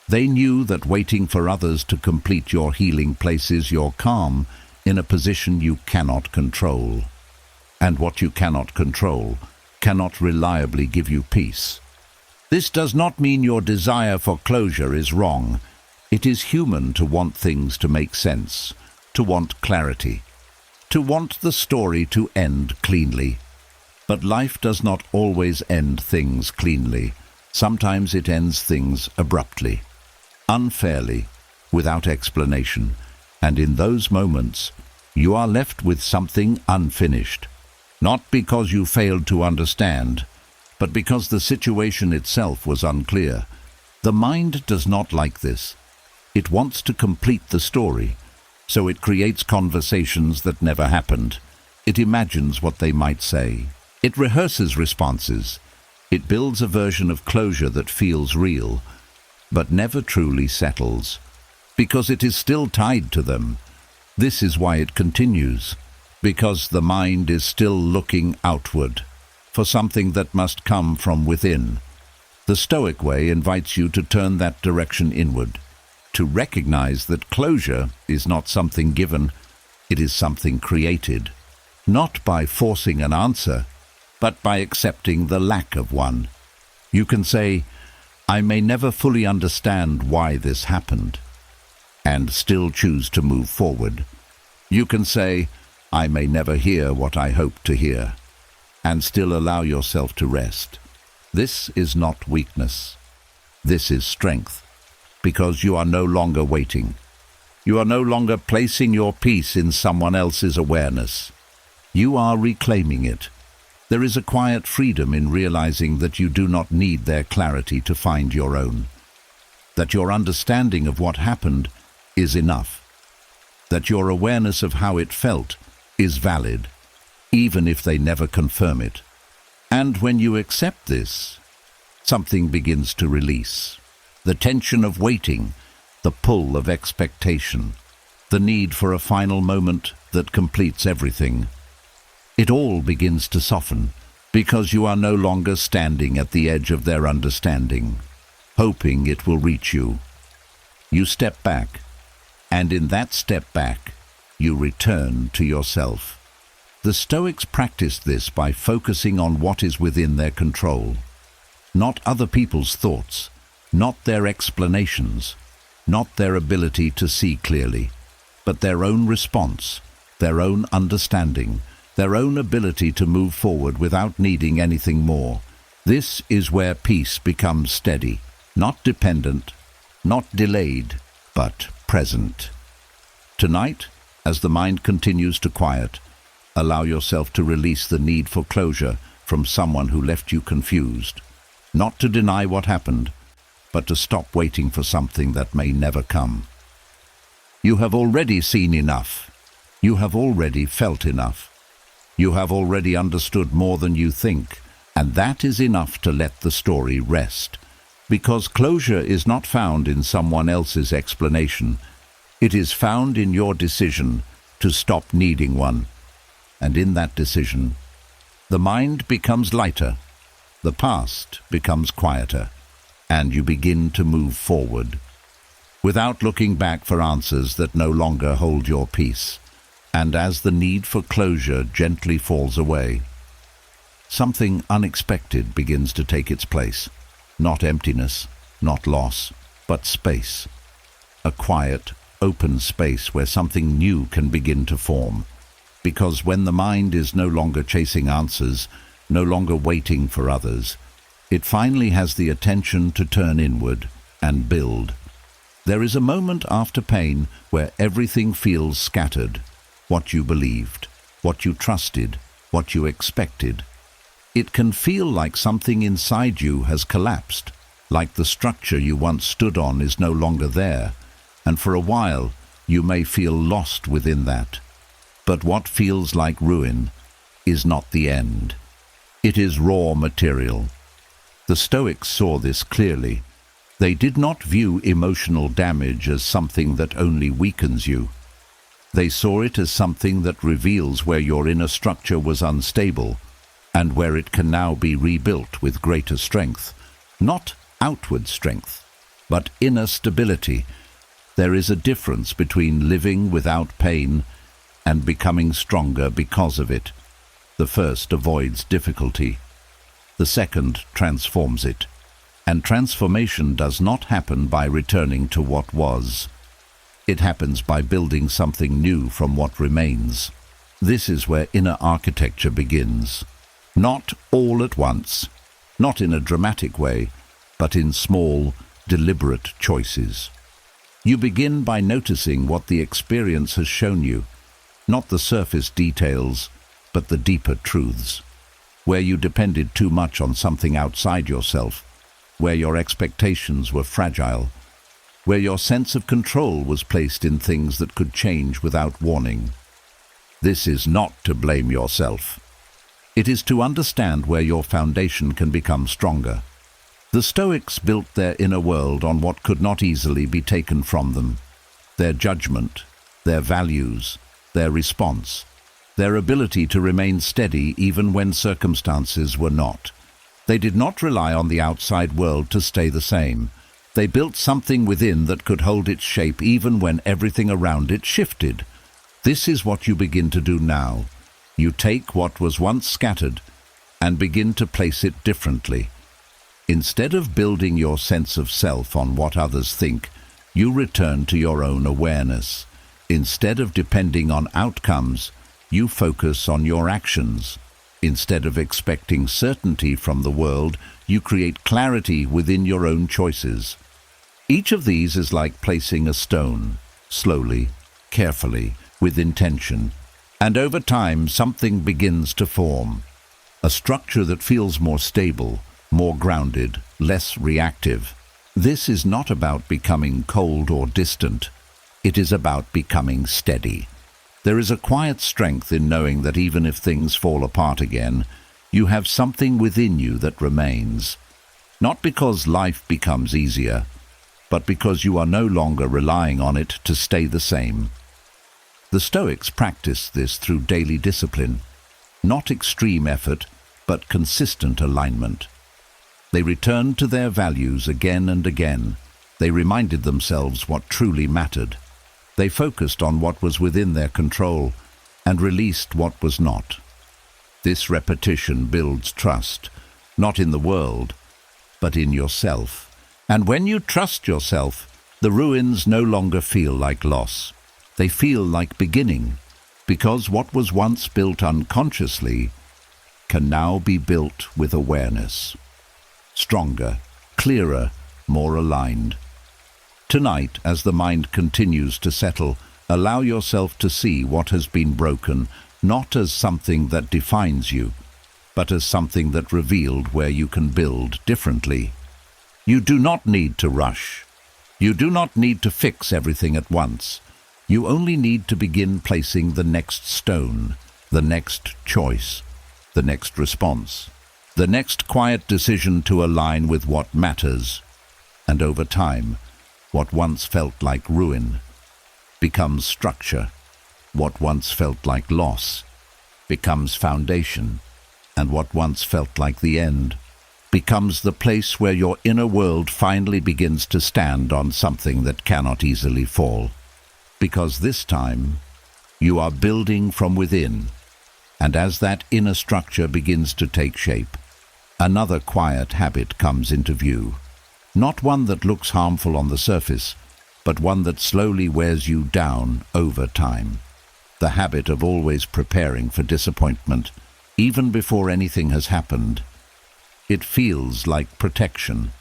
They knew that waiting for others to complete your healing places your calm in a position you cannot control. And what you cannot control cannot reliably give you peace. This does not mean your desire for closure is wrong. It is human to want things to make sense, to want clarity, to want the story to end cleanly. But life does not always end things cleanly. Sometimes it ends things abruptly, unfairly, without explanation. And in those moments, you are left with something unfinished. Not because you failed to understand, but because the situation itself was unclear. The mind does not like this. It wants to complete the story, so it creates conversations that never happened. It imagines what they might say. It rehearses responses. It builds a version of closure that feels real, but never truly settles, because it is still tied to them. This is why it continues, because the mind is still looking outward for something that must come from within. The Stoic way invites you to turn that direction inward, to recognize that closure is not something given, it is something created, not by forcing an answer, but by accepting the lack of one. You can say, I may never fully understand why this happened, and still choose to move forward. You can say, I may never hear what I hope to hear, and still allow yourself to rest. This is not weakness. This is strength. because you are no longer waiting. You are no longer placing your peace in someone else's awareness. You are reclaiming it. There is a quiet freedom in realizing that you do not need their clarity to find your own. That your understanding of what happened is enough. That your awareness of how it felt is valid, even if they never confirm it. And when you accept this, something begins to release. The tension of waiting, the pull of expectation, the need for a final moment that completes everything. It all begins to soften because you are no longer standing at the edge of their understanding, hoping it will reach you. You step back, and in that step back, you return to yourself. The Stoics practiced this by focusing on what is within their control. Not other people's thoughts, not their explanations, not their ability to see clearly, but their own response, their own understanding, their own ability to move forward without needing anything more. This is where peace becomes steady, not dependent, not delayed, but present. Tonight, as the mind continues to quiet, allow yourself to release the need for closure from someone who left you confused. Not to deny what happened, but to stop waiting for something that may never come. You have already seen enough. You have already felt enough. You have already understood more than you think, and that is enough to let the story rest. Because closure is not found in someone else's explanation. It is found in your decision to stop needing one. And in that decision, the mind becomes lighter, the past becomes quieter, and you begin to move forward, without looking back for answers that no longer hold your peace. And as the need for closure gently falls away, something unexpected begins to take its place. Not emptiness, not loss, but space. A quiet, open space where something new can begin to form. Because when the mind is no longer chasing answers, no longer waiting for others, it finally has the attention to turn inward and build. There is a moment after pain where everything feels scattered. What you believed, what you trusted, what you expected. It can feel like something inside you has collapsed, like the structure you once stood on is no longer there, and for a while you may feel lost within that. But what feels like ruin is not the end. It is raw material. The Stoics saw this clearly. They did not view emotional damage as something that only weakens you. They saw it as something that reveals where your inner structure was unstable and where it can now be rebuilt with greater strength. Not outward strength, but inner stability. There is a difference between living without pain and becoming stronger because of it. The first avoids difficulty. The second transforms it. And transformation does not happen by returning to what was. It happens by building something new from what remains. This is where inner architecture begins. Not all at once, not in a dramatic way, but in small, deliberate choices. You begin by noticing what the experience has shown you, not the surface details, but the deeper truths. Where you depended too much on something outside yourself, where your expectations were fragile, where your sense of control was placed in things that could change without warning. This is not to blame yourself. It is to understand where your foundation can become stronger. The Stoics built their inner world on what could not easily be taken from them. Their judgment, their values, their response, their ability to remain steady even when circumstances were not. They did not rely on the outside world to stay the same. They built something within that could hold its shape even when everything around it shifted. This is what you begin to do now. You take what was once scattered and begin to place it differently. Instead of building your sense of self on what others think, you return to your own awareness. Instead of depending on outcomes, you focus on your actions. Instead of expecting certainty from the world, you create clarity within your own choices. Each of these is like placing a stone, slowly, carefully, with intention, and over time something begins to form. A structure that feels more stable, more grounded, less reactive. This is not about becoming cold or distant. It is about becoming steady. There is a quiet strength in knowing that even if things fall apart again, you have something within you that remains. Not because life becomes easier, but because you are no longer relying on it to stay the same. The Stoics practiced this through daily discipline, not extreme effort, but consistent alignment. They returned to their values again and again. They reminded themselves what truly mattered. They focused on what was within their control and released what was not. This repetition builds trust, not in the world, but in yourself. And when you trust yourself, the ruins no longer feel like loss. They feel like beginning, because what was once built unconsciously can now be built with awareness. Stronger, clearer, more aligned. Tonight, as the mind continues to settle, allow yourself to see what has been broken, not as something that defines you, but as something that revealed where you can build differently. You do not need to rush. You do not need to fix everything at once. You only need to begin placing the next stone, the next choice, the next response, the next quiet decision to align with what matters. And over time, what once felt like ruin becomes structure. What once felt like loss becomes foundation. And what once felt like the end becomes the place where your inner world finally begins to stand on something that cannot easily fall. Because this time, you are building from within. And as that inner structure begins to take shape, another quiet habit comes into view. Not one that looks harmful on the surface, but one that slowly wears you down over time. The habit of always preparing for disappointment, even before anything has happened. It feels like protection,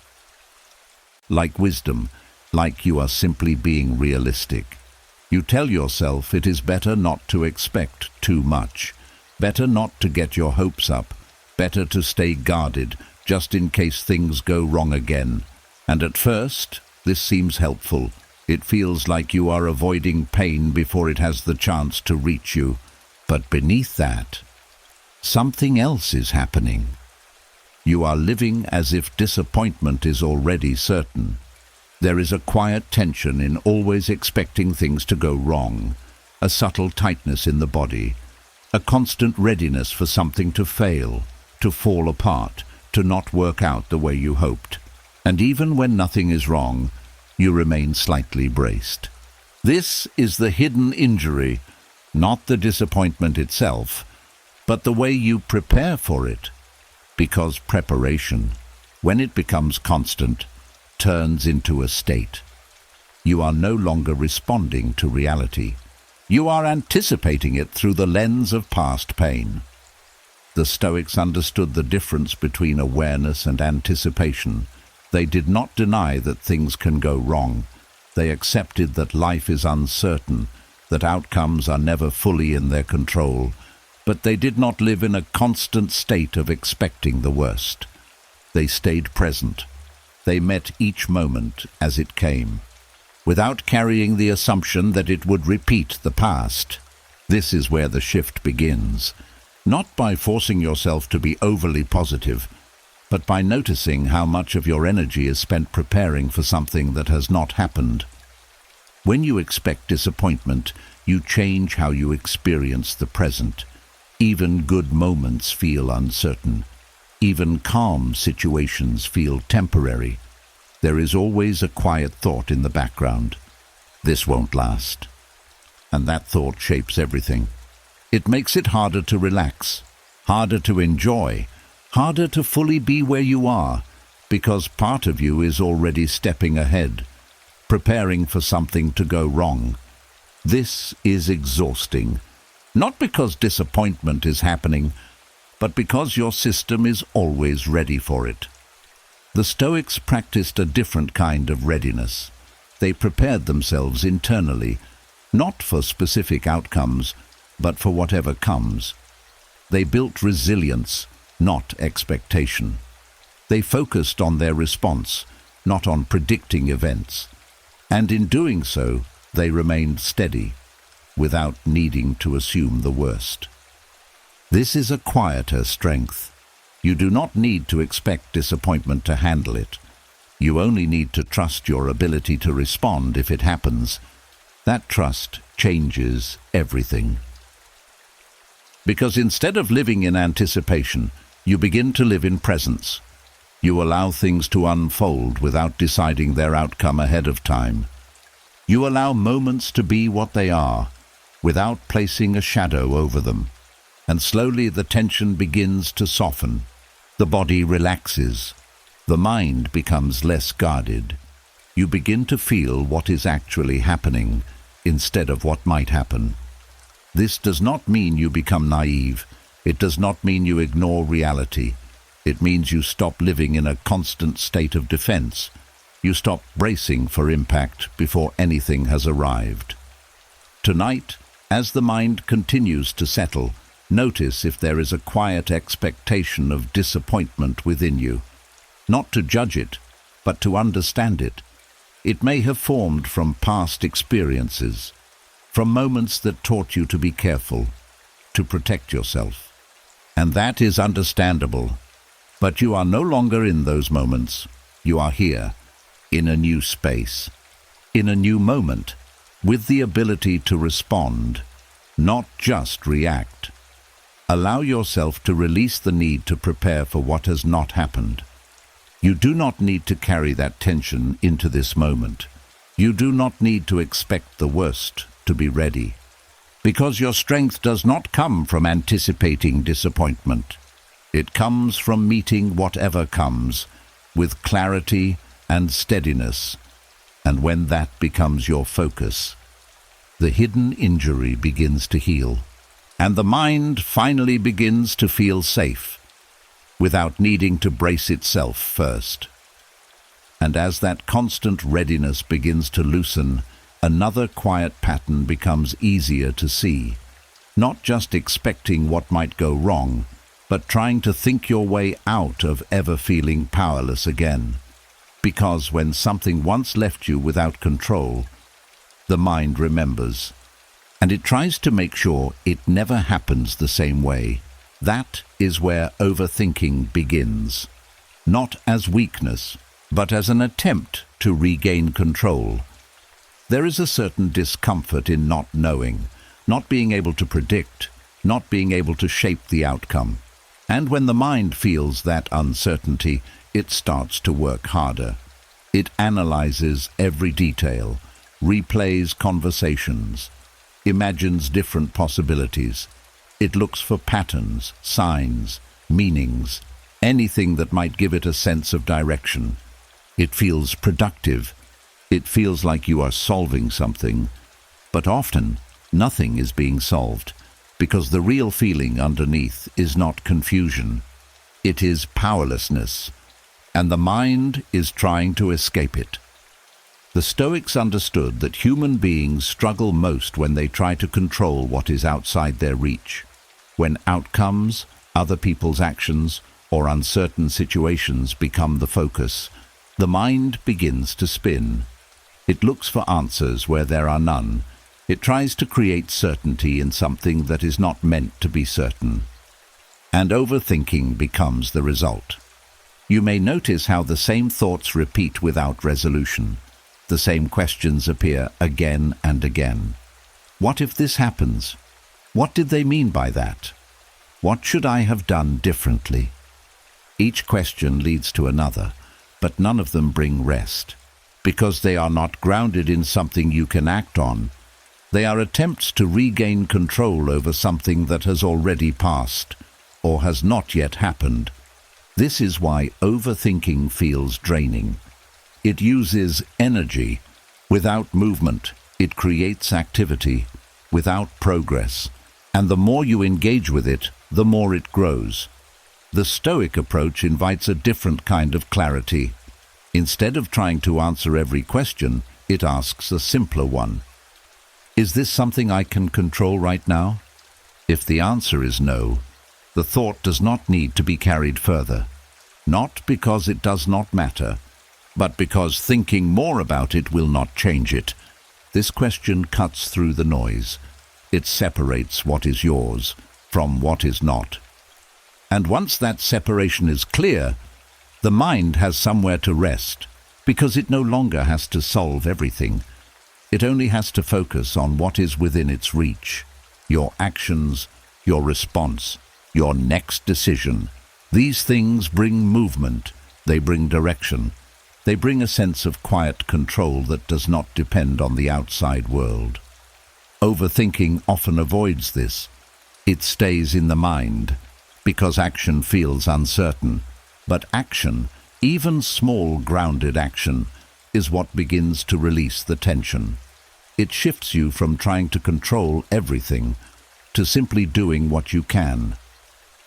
like wisdom, like you are simply being realistic. You tell yourself it is better not to expect too much, better not to get your hopes up, better to stay guarded, just in case things go wrong again. And at first, this seems helpful. It feels like you are avoiding pain before it has the chance to reach you. But beneath that, something else is happening. You are living as if disappointment is already certain. There is a quiet tension in always expecting things to go wrong, a subtle tightness in the body, a constant readiness for something to fail, to fall apart, to not work out the way you hoped. And even when nothing is wrong, you remain slightly braced. This is the hidden injury, not the disappointment itself, but the way you prepare for it. Because preparation, when it becomes constant, turns into a state. You are no longer responding to reality. You are anticipating it through the lens of past pain. The Stoics understood the difference between awareness and anticipation. They did not deny that things can go wrong. They accepted that life is uncertain, that outcomes are never fully in their control, but they did not live in a constant state of expecting the worst. They stayed present. They met each moment as it came, without carrying the assumption that it would repeat the past. This is where the shift begins, not by forcing yourself to be overly positive, but by noticing how much of your energy is spent preparing for something that has not happened. When you expect disappointment, you change how you experience the present. Even good moments feel uncertain. Even calm situations feel temporary. There is always a quiet thought in the background. This won't last. And that thought shapes everything. It makes it harder to relax, harder to enjoy, harder to fully be where you are, because part of you is already stepping ahead, preparing for something to go wrong. This is exhausting, not because disappointment is happening, but because your system is always ready for it. The Stoics practiced a different kind of readiness. They prepared themselves internally, not for specific outcomes, but for whatever comes. They built resilience, not expectation. They focused on their response, not on predicting events. And in doing so, they remained steady, without needing to assume the worst. This is a quieter strength. You do not need to expect disappointment to handle it. You only need to trust your ability to respond if it happens. That trust changes everything. Because instead of living in anticipation, you begin to live in presence. You allow things to unfold without deciding their outcome ahead of time. You allow moments to be what they are, without placing a shadow over them. And slowly the tension begins to soften. The body relaxes. The mind becomes less guarded. You begin to feel what is actually happening instead of what might happen. This does not mean you become naive. It does not mean you ignore reality. It means you stop living in a constant state of defense. You stop bracing for impact before anything has arrived. Tonight, as the mind continues to settle, notice if there is a quiet expectation of disappointment within you. Not to judge it, but to understand it. It may have formed from past experiences, from moments that taught you to be careful, to protect yourself. And that is understandable. But you are no longer in those moments. You are here, in a new space, in a new moment, with the ability to respond, not just react. Allow yourself to release the need to prepare for what has not happened. You do not need to carry that tension into this moment. You do not need to expect the worst to be ready, because your strength does not come from anticipating disappointment. It comes from meeting whatever comes with clarity and steadiness, and when that becomes your focus, the hidden injury begins to heal, and the mind finally begins to feel safe, without needing to brace itself first. And as that constant readiness begins to loosen, another quiet pattern becomes easier to see, not just expecting what might go wrong, but trying to think your way out of ever feeling powerless again. Because when something once left you without control, the mind remembers, and it tries to make sure it never happens the same way. That is where overthinking begins, not as weakness, but as an attempt to regain control. There is a certain discomfort in not knowing, not being able to predict, not being able to shape the outcome. And when the mind feels that uncertainty, it starts to work harder. It analyzes every detail, replays conversations, imagines different possibilities. It looks for patterns, signs, meanings, anything that might give it a sense of direction. It feels productive. It feels like you are solving something, but often nothing is being solved, because the real feeling underneath is not confusion. It is powerlessness, and the mind is trying to escape it. The Stoics understood that human beings struggle most when they try to control what is outside their reach. When outcomes, other people's actions, or uncertain situations become the focus, the mind begins to spin. It looks for answers where there are none. It tries to create certainty in something that is not meant to be certain. And overthinking becomes the result. You may notice how the same thoughts repeat without resolution. The same questions appear again and again. What if this happens? What did they mean by that? What should I have done differently? Each question leads to another, but none of them bring rest, because they are not grounded in something you can act on. They are attempts to regain control over something that has already passed, or has not yet happened. This is why overthinking feels draining. It uses energy. Without movement, it creates activity. Without progress. And the more you engage with it, the more it grows. The Stoic approach invites a different kind of clarity. Instead of trying to answer every question, it asks a simpler one. Is this something I can control right now? If the answer is no, the thought does not need to be carried further. Not because it does not matter, but because thinking more about it will not change it. This question cuts through the noise. It separates what is yours from what is not. And once that separation is clear, the mind has somewhere to rest, because it no longer has to solve everything. It only has to focus on what is within its reach. Your actions, your response, your next decision. These things bring movement, they bring direction. They bring a sense of quiet control that does not depend on the outside world. Overthinking often avoids this. It stays in the mind, because action feels uncertain. But action, even small grounded action, is what begins to release the tension. It shifts you from trying to control everything to simply doing what you can.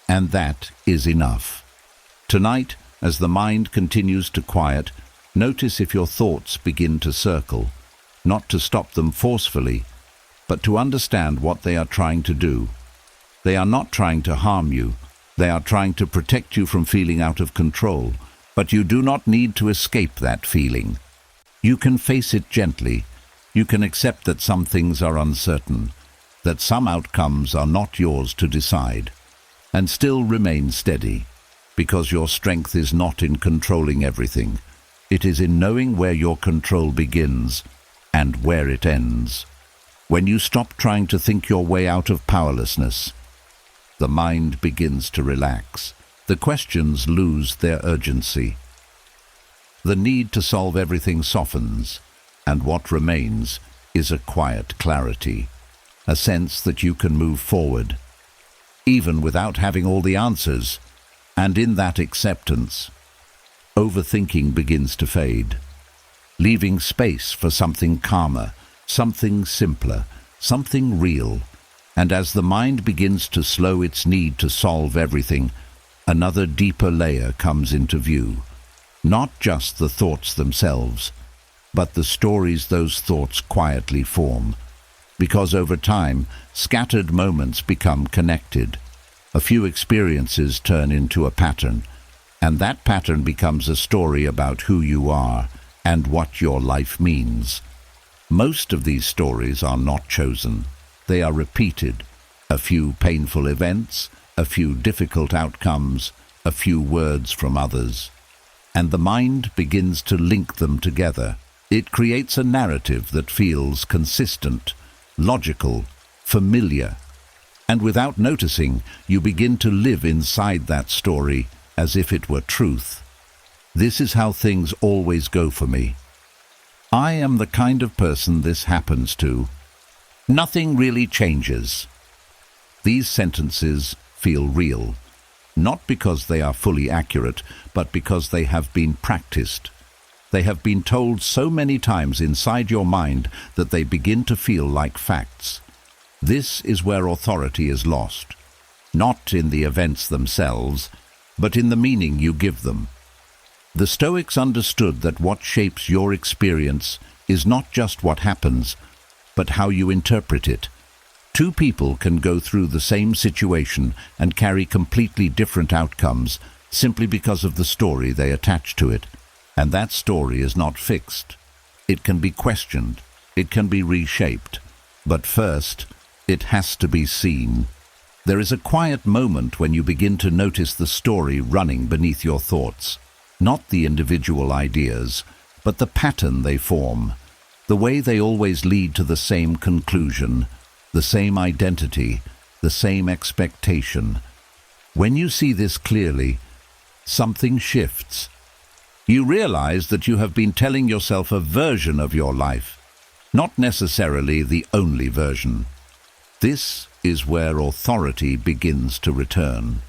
And that is enough. Tonight, as the mind continues to quiet, notice if your thoughts begin to circle, not to stop them forcefully, but to understand what they are trying to do. They are not trying to harm you. They are trying to protect you from feeling out of control, but you do not need to escape that feeling. You can face it gently. You can accept that some things are uncertain, that some outcomes are not yours to decide, and still remain steady, because your strength is not in controlling everything. It is in knowing where your control begins and where it ends. When you stop trying to think your way out of powerlessness, the mind begins to relax. The questions lose their urgency. The need to solve everything softens, and what remains is a quiet clarity, a sense that you can move forward, even without having all the answers. And in that acceptance, overthinking begins to fade, leaving space for something calmer, something simpler, something real. And as the mind begins to slow its need to solve everything, another deeper layer comes into view. Not just the thoughts themselves, but the stories those thoughts quietly form. Because over time, scattered moments become connected. A few experiences turn into a pattern, and that pattern becomes a story about who you are and what your life means. Most of these stories are not chosen. They are repeated. A few painful events, a few difficult outcomes, a few words from others. And the mind begins to link them together. It creates a narrative that feels consistent, logical, familiar. And without noticing, you begin to live inside that story as if it were truth. This is how things always go for me. I am the kind of person this happens to. Nothing really changes. These sentences feel real, not because they are fully accurate, but because they have been practiced. They have been told so many times inside your mind that they begin to feel like facts. This is where authority is lost, not in the events themselves, but in the meaning you give them. The Stoics understood that what shapes your experience is not just what happens, but how you interpret it. Two people can go through the same situation and carry completely different outcomes simply because of the story they attach to it. And that story is not fixed. It can be questioned. It can be reshaped. But first, it has to be seen. There is a quiet moment when you begin to notice the story running beneath your thoughts. Not the individual ideas, but the pattern they form. The way they always lead to the same conclusion, the same identity, the same expectation. When you see this clearly, something shifts. You realize that you have been telling yourself a version of your life, not necessarily the only version. This is where authority begins to return,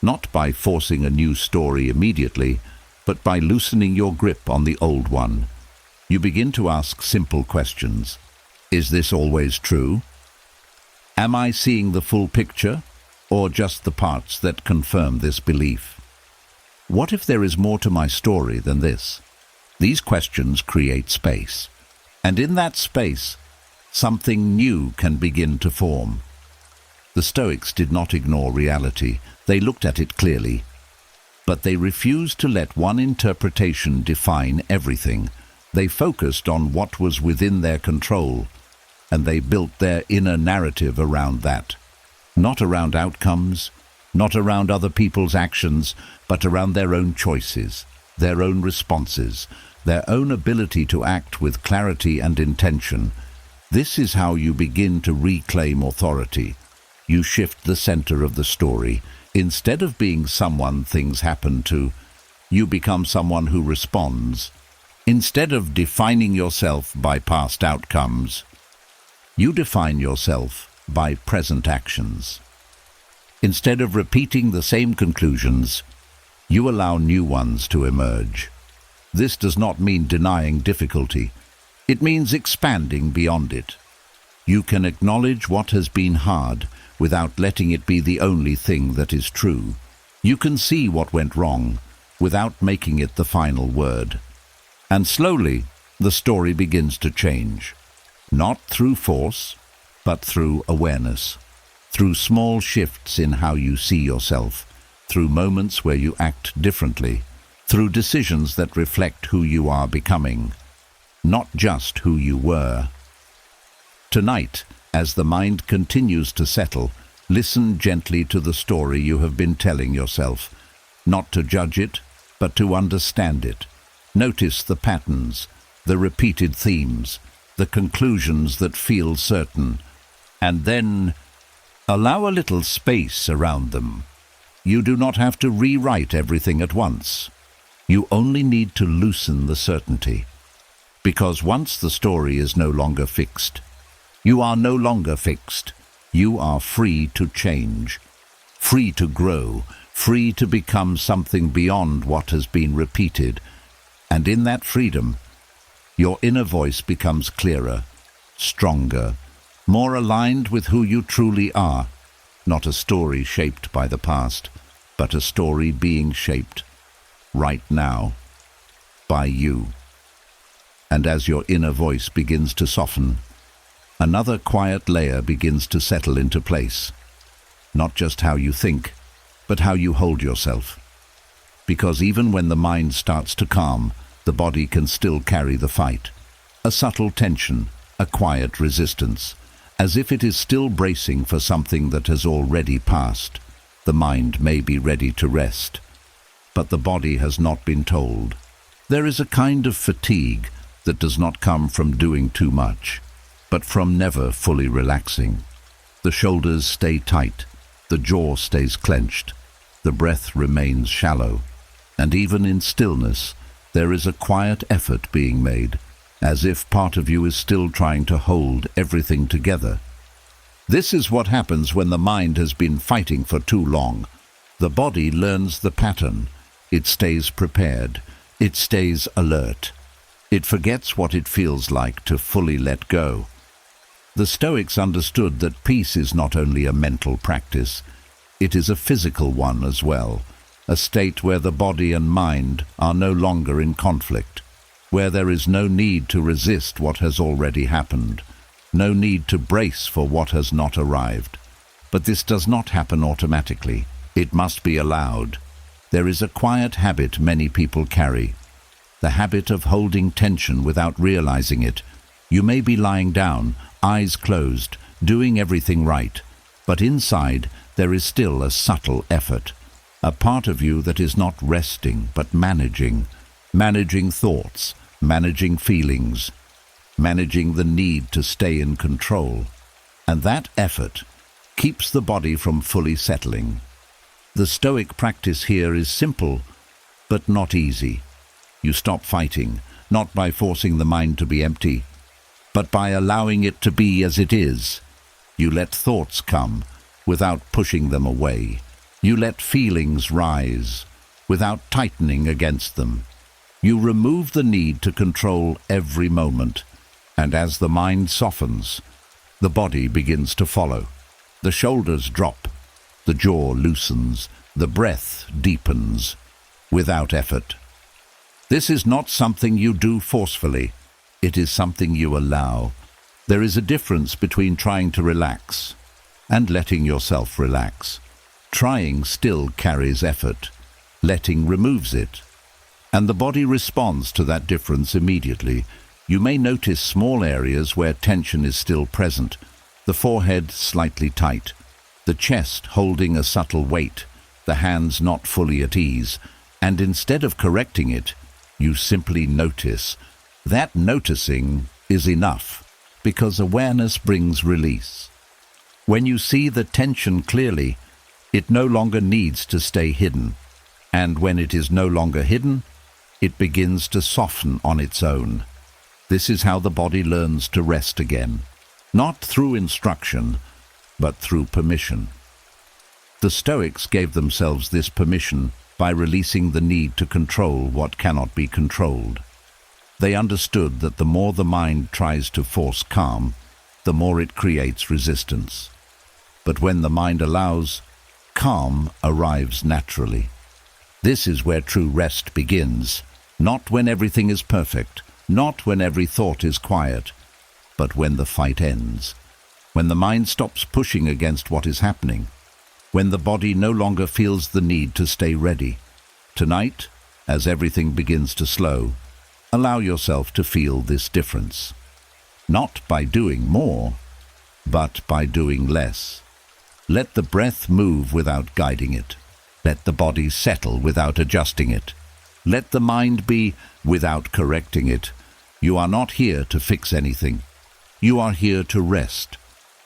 not by forcing a new story immediately, but by loosening your grip on the old one. You begin to ask simple questions. Is this always true? Am I seeing the full picture, or just the parts that confirm this belief? What if there is more to my story than this? These questions create space, and in that space, something new can begin to form. The Stoics did not ignore reality. They looked at it clearly, but they refused to let one interpretation define everything. They focused on what was within their control, and they built their inner narrative around that. Not around outcomes, not around other people's actions, but around their own choices, their own responses, their own ability to act with clarity and intention. This is how you begin to reclaim authority. You shift the center of the story. Instead of being someone things happen to, you become someone who responds. Instead of defining yourself by past outcomes, you define yourself by present actions. Instead of repeating the same conclusions, you allow new ones to emerge. This does not mean denying difficulty. It means expanding beyond it. You can acknowledge what has been hard without letting it be the only thing that is true. You can see what went wrong without making it the final word. And slowly, the story begins to change. Not through force, but through awareness. Through small shifts in how you see yourself. Through moments where you act differently. Through decisions that reflect who you are becoming, not just who you were. Tonight, as the mind continues to settle, listen gently to the story you have been telling yourself, not to judge it, but to understand it. Notice the patterns, the repeated themes, the conclusions that feel certain, and then allow a little space around them. You do not have to rewrite everything at once. You only need to loosen the certainty. Because once the story is no longer fixed, you are no longer fixed. You are free to change, free to grow, free to become something beyond what has been repeated. And in that freedom, your inner voice becomes clearer, stronger, more aligned with who you truly are. Not a story shaped by the past, but a story being shaped right now by you. And as your inner voice begins to soften, another quiet layer begins to settle into place. Not just how you think, but how you hold yourself. Because even when the mind starts to calm, the body can still carry the fight. A subtle tension, a quiet resistance, as if it is still bracing for something that has already passed. The mind may be ready to rest, but the body has not been told. There is a kind of fatigue that does not come from doing too much, but from never fully relaxing. The shoulders stay tight, the jaw stays clenched, the breath remains shallow, and even in stillness, there is a quiet effort being made, as if part of you is still trying to hold everything together. This is what happens when the mind has been fighting for too long. The body learns the pattern. It stays prepared. It stays alert. It forgets what it feels like to fully let go. The Stoics understood that peace is not only a mental practice, it is a physical one as well, a state where the body and mind are no longer in conflict, where there is no need to resist what has already happened, no need to brace for what has not arrived. But this does not happen automatically. It must be allowed. There is a quiet habit many people carry, the habit of holding tension without realizing it. You may be lying down, eyes closed, doing everything right, but inside there is still a subtle effort, a part of you that is not resting but managing thoughts, managing feelings, managing the need to stay in control. And that effort keeps the body from fully settling. The Stoic practice here is simple, but not easy. You stop fighting, not by forcing the mind to be empty, but by allowing it to be as it is. You let thoughts come without pushing them away. You let feelings rise without tightening against them. You remove the need to control every moment, and as the mind softens, the body begins to follow. The shoulders drop, the jaw loosens, the breath deepens, without effort. This is not something you do forcefully. It is something you allow. There is a difference between trying to relax and letting yourself relax. Trying still carries effort. Letting removes it. And the body responds to that difference immediately. You may notice small areas where tension is still present, the forehead slightly tight, the chest holding a subtle weight, the hands not fully at ease, and instead of correcting it, you simply notice. That noticing is enough, because awareness brings release. When you see the tension clearly, it no longer needs to stay hidden, and when it is no longer hidden, it begins to soften on its own. This is how the body learns to rest again, not through instruction, but through permission. The Stoics gave themselves this permission by releasing the need to control what cannot be controlled. They understood that the more the mind tries to force calm, the more it creates resistance. But when the mind allows, calm arrives naturally. This is where true rest begins, not when everything is perfect, not when every thought is quiet, but when the fight ends, when the mind stops pushing against what is happening, when the body no longer feels the need to stay ready. Tonight, as everything begins to slow, allow yourself to feel this difference. Not by doing more, but by doing less. Let the breath move without guiding it. Let the body settle without adjusting it. Let the mind be without correcting it. You are not here to fix anything. You are here to rest.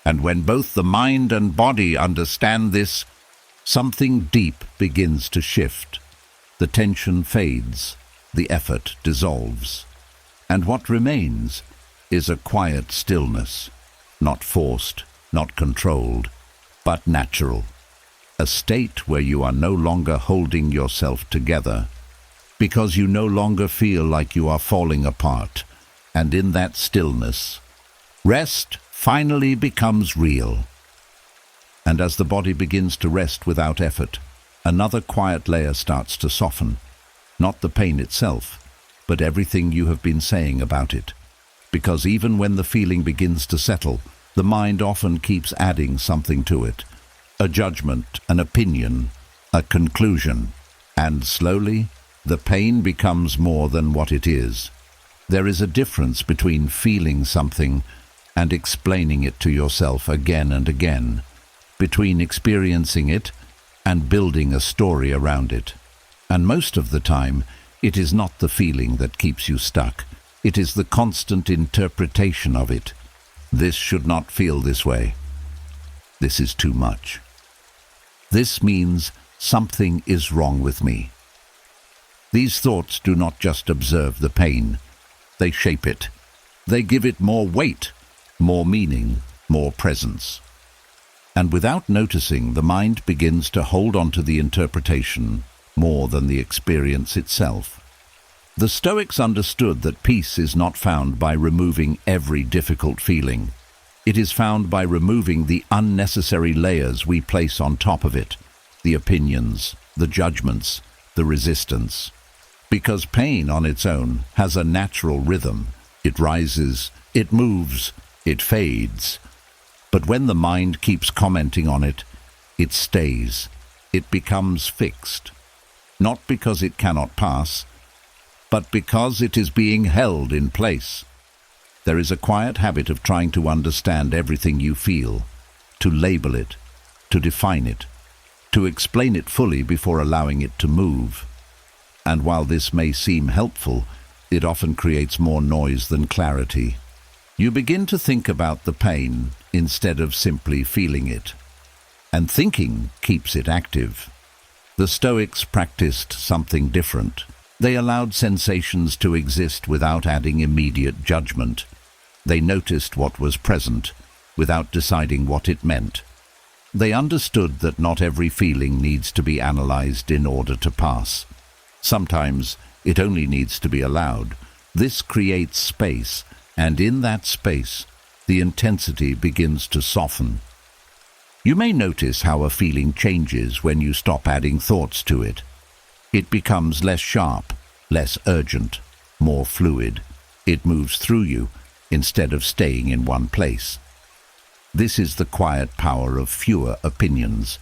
And when both the mind and body understand this, something deep begins to shift. The tension fades, the effort dissolves, and what remains is a quiet stillness, not forced, not controlled, but natural. A state where you are no longer holding yourself together, because you no longer feel like you are falling apart, and in that stillness, rest finally becomes real. And as the body begins to rest without effort, another quiet layer starts to soften, not the pain itself, but everything you have been saying about it. Because even when the feeling begins to settle, the mind often keeps adding something to it, a judgment, an opinion, a conclusion, and slowly, the pain becomes more than what it is. There is a difference between feeling something and explaining it to yourself again and again, between experiencing it and building a story around it. And most of the time, it is not the feeling that keeps you stuck. It is the constant interpretation of it. This should not feel this way. This is too much. This means something is wrong with me. These thoughts do not just observe the pain. They shape it. They give it more weight, more meaning, more presence. And without noticing, the mind begins to hold on to the interpretation more than the experience itself. The Stoics understood that peace is not found by removing every difficult feeling. It is found by removing the unnecessary layers we place on top of it, the opinions, the judgments, the resistance. Because pain on its own has a natural rhythm. It rises, it moves, it fades. But when the mind keeps commenting on it, it stays. It becomes fixed. Not because it cannot pass, but because it is being held in place. There is a quiet habit of trying to understand everything you feel, to label it, to define it, to explain it fully before allowing it to move. And while this may seem helpful, it often creates more noise than clarity. You begin to think about the pain instead of simply feeling it. And thinking keeps it active. The Stoics practiced something different. They allowed sensations to exist without adding immediate judgment. They noticed what was present without deciding what it meant. They understood that not every feeling needs to be analyzed in order to pass. Sometimes it only needs to be allowed. This creates space, and in that space, the intensity begins to soften. You may notice how a feeling changes when you stop adding thoughts to it. It becomes less sharp, less urgent, more fluid. It moves through you instead of staying in one place. This is the quiet power of fewer opinions,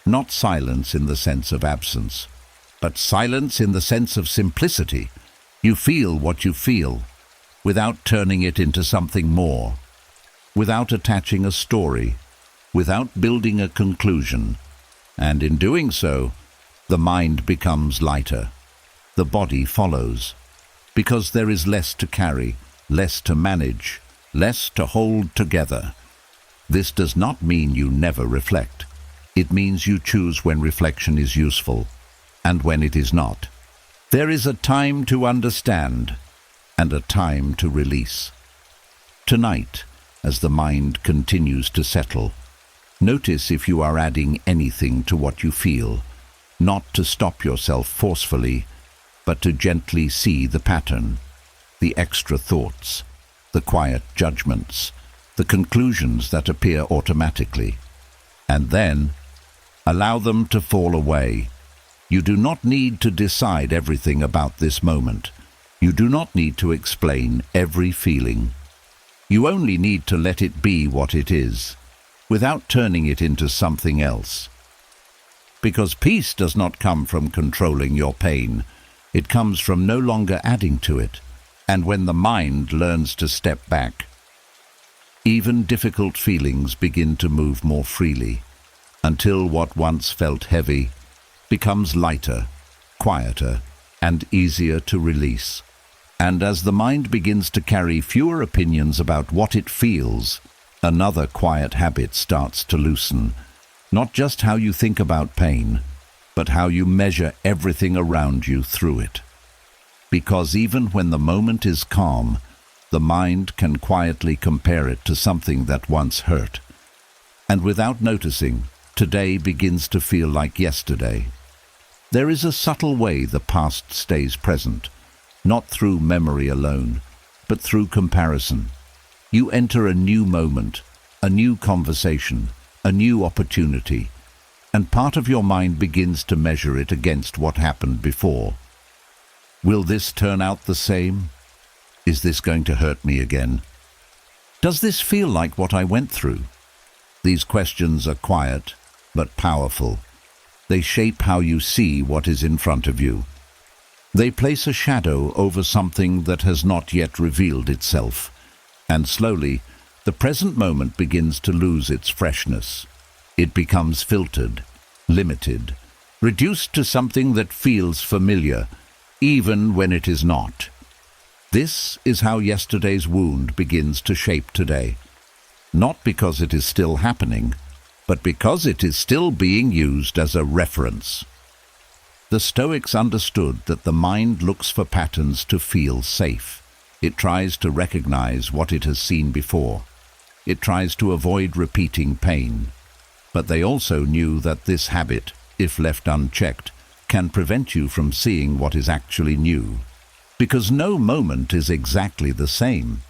not silence in the sense of absence, but silence in the sense of simplicity. You feel what you feel, without turning it into something more, without attaching a story, without building a conclusion. And in doing so, the mind becomes lighter. The body follows, because there is less to carry, less to manage, less to hold together. This does not mean you never reflect. It means you choose when reflection is useful and when it is not. There is a time to understand and a time to release. Tonight, as the mind continues to settle, notice if you are adding anything to what you feel, not to stop yourself forcefully, but to gently see the pattern, the extra thoughts, the quiet judgments, the conclusions that appear automatically, and then allow them to fall away. You do not need to decide everything about this moment. You do not need to explain every feeling. You only need to let it be what it is, without turning it into something else. Because peace does not come from controlling your pain. It comes from no longer adding to it. And when the mind learns to step back, even difficult feelings begin to move more freely, until what once felt heavy becomes lighter, quieter, and easier to release. And as the mind begins to carry fewer opinions about what it feels, another quiet habit starts to loosen. Not just how you think about pain, but how you measure everything around you through it. Because even when the moment is calm, the mind can quietly compare it to something that once hurt. And without noticing, today begins to feel like yesterday. There is a subtle way the past stays present, not through memory alone, but through comparison. You enter a new moment, a new conversation, a new opportunity, and part of your mind begins to measure it against what happened before. Will this turn out the same? Is this going to hurt me again? Does this feel like what I went through? These questions are quiet, but powerful. They shape how you see what is in front of you. They place a shadow over something that has not yet revealed itself, and slowly, the present moment begins to lose its freshness. It becomes filtered, limited, reduced to something that feels familiar, even when it is not. This is how yesterday's wound begins to shape today. Not because it is still happening, but because it is still being used as a reference. The Stoics understood that the mind looks for patterns to feel safe. It tries to recognize what it has seen before. It tries to avoid repeating pain. But they also knew that this habit, if left unchecked, can prevent you from seeing what is actually new. Because no moment is exactly the same.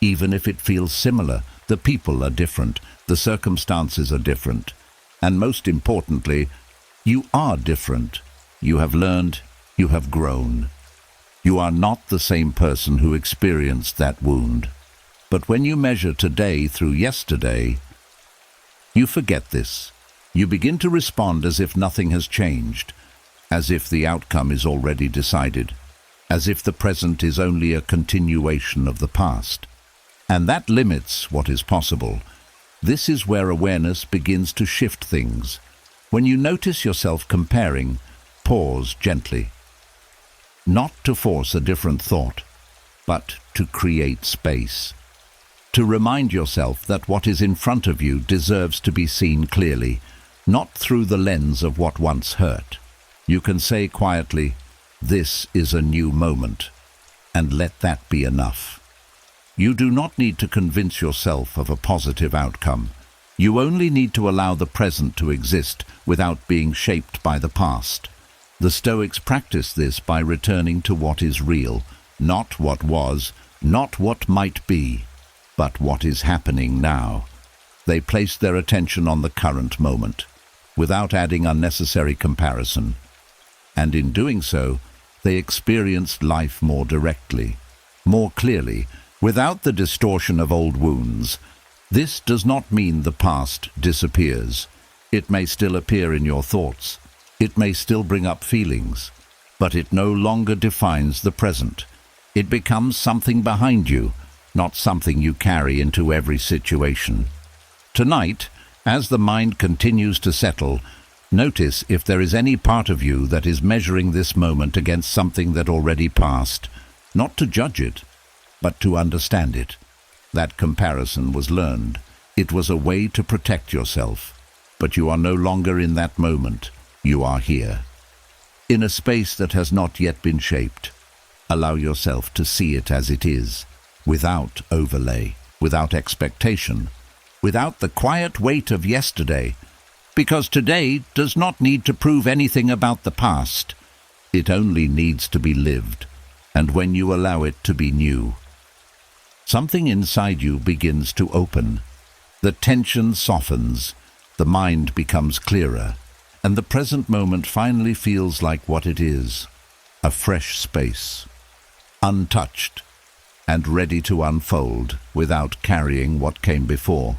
Even if it feels similar, the people are different, the circumstances are different, and most importantly, you are different. You have learned, you have grown. You are not the same person who experienced that wound. But when you measure today through yesterday, you forget this. You begin to respond as if nothing has changed, as if the outcome is already decided, as if the present is only a continuation of the past. And that limits what is possible. This is where awareness begins to shift things. When you notice yourself comparing, pause gently. Not to force a different thought, but to create space. To remind yourself that what is in front of you deserves to be seen clearly, not through the lens of what once hurt. You can say quietly, "This is a new moment," and let that be enough. You do not need to convince yourself of a positive outcome. You only need to allow the present to exist without being shaped by the past. The Stoics practice this by returning to what is real, not what was, not what might be, but what is happening now. They placed their attention on the current moment, without adding unnecessary comparison. And in doing so, they experienced life more directly, more clearly, without the distortion of old wounds. This does not mean the past disappears. It may still appear in your thoughts. It may still bring up feelings, but it no longer defines the present. It becomes something behind you, not something you carry into every situation. Tonight, as the mind continues to settle, notice if there is any part of you that is measuring this moment against something that already passed, not to judge it, but to understand it. That comparison was learned. It was a way to protect yourself. But you are no longer in that moment. You are here, in a space that has not yet been shaped. Allow yourself to see it as it is, without overlay, without expectation, without the quiet weight of yesterday, because today does not need to prove anything about the past. It only needs to be lived, and when you allow it to be new, something inside you begins to open. The tension softens, the mind becomes clearer, and the present moment finally feels like what it is, a fresh space, untouched, and ready to unfold without carrying what came before.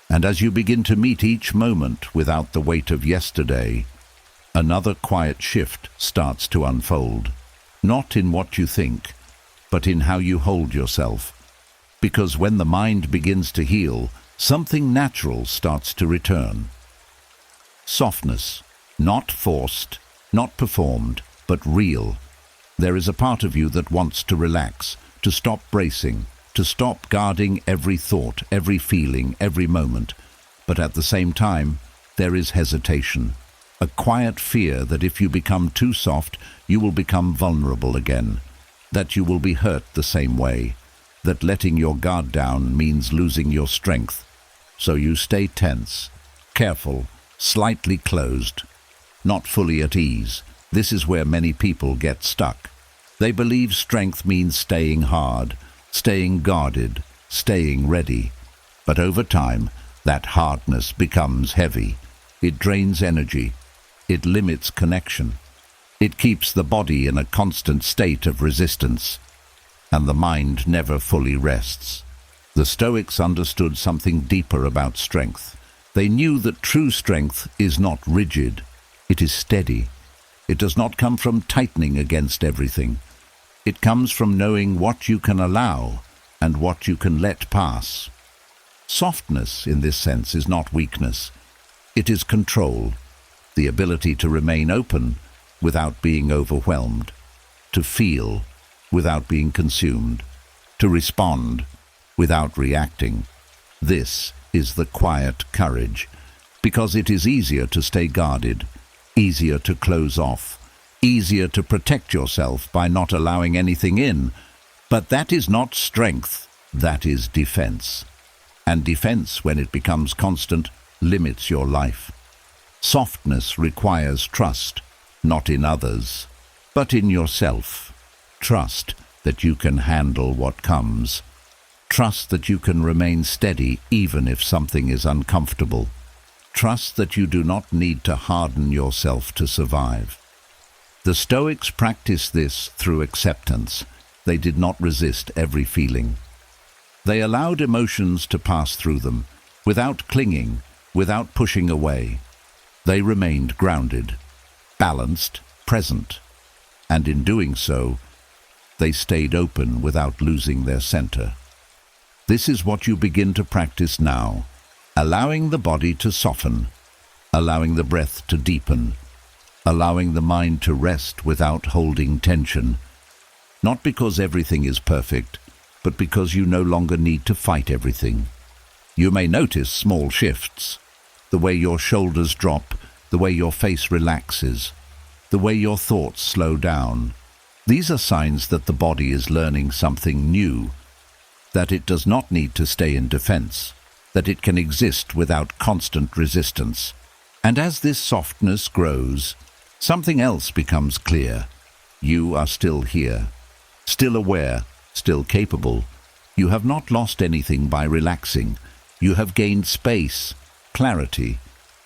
And as you begin to meet each moment without the weight of yesterday, another quiet shift starts to unfold, not in what you think, but in how you hold yourself. Because when the mind begins to heal, something natural starts to return. Softness, not forced, not performed, but real. There is a part of you that wants to relax, to stop bracing, to stop guarding every thought, every feeling, every moment. But at the same time, there is hesitation, a quiet fear that if you become too soft, you will become vulnerable again, that you will be hurt the same way, that letting your guard down means losing your strength. So you stay tense, careful, slightly closed, not fully at ease. This is where many people get stuck. They believe strength means staying hard, staying guarded, staying ready. But over time, that hardness becomes heavy. It drains energy. It limits connection. It keeps the body in a constant state of resistance, and the mind never fully rests. The Stoics understood something deeper about strength. They knew that true strength is not rigid. It is steady. It does not come from tightening against everything. It comes from knowing what you can allow and what you can let pass. Softness, in this sense, is not weakness. It is control, the ability to remain open without being overwhelmed, to feel without being consumed, to respond without reacting. This is the quiet courage, because it is easier to stay guarded, easier to close off, easier to protect yourself by not allowing anything in. But that is not strength, that is defense. And defense, when it becomes constant, limits your life. Softness requires trust, not in others, but in yourself. Trust that you can handle what comes. Trust that you can remain steady even if something is uncomfortable. Trust that you do not need to harden yourself to survive. The Stoics practiced this through acceptance. They did not resist every feeling. They allowed emotions to pass through them, without clinging, without pushing away. They remained grounded, balanced, present, and in doing so, they stayed open without losing their center. This is what you begin to practice now, allowing the body to soften, allowing the breath to deepen, allowing the mind to rest without holding tension, not because everything is perfect, but because you no longer need to fight everything. You may notice small shifts, the way your shoulders drop, the way your face relaxes, the way your thoughts slow down. These are signs that the body is learning something new, that it does not need to stay in defense, that it can exist without constant resistance. And as this softness grows, something else becomes clear. You are still here, still aware, still capable. You have not lost anything by relaxing. You have gained space, clarity,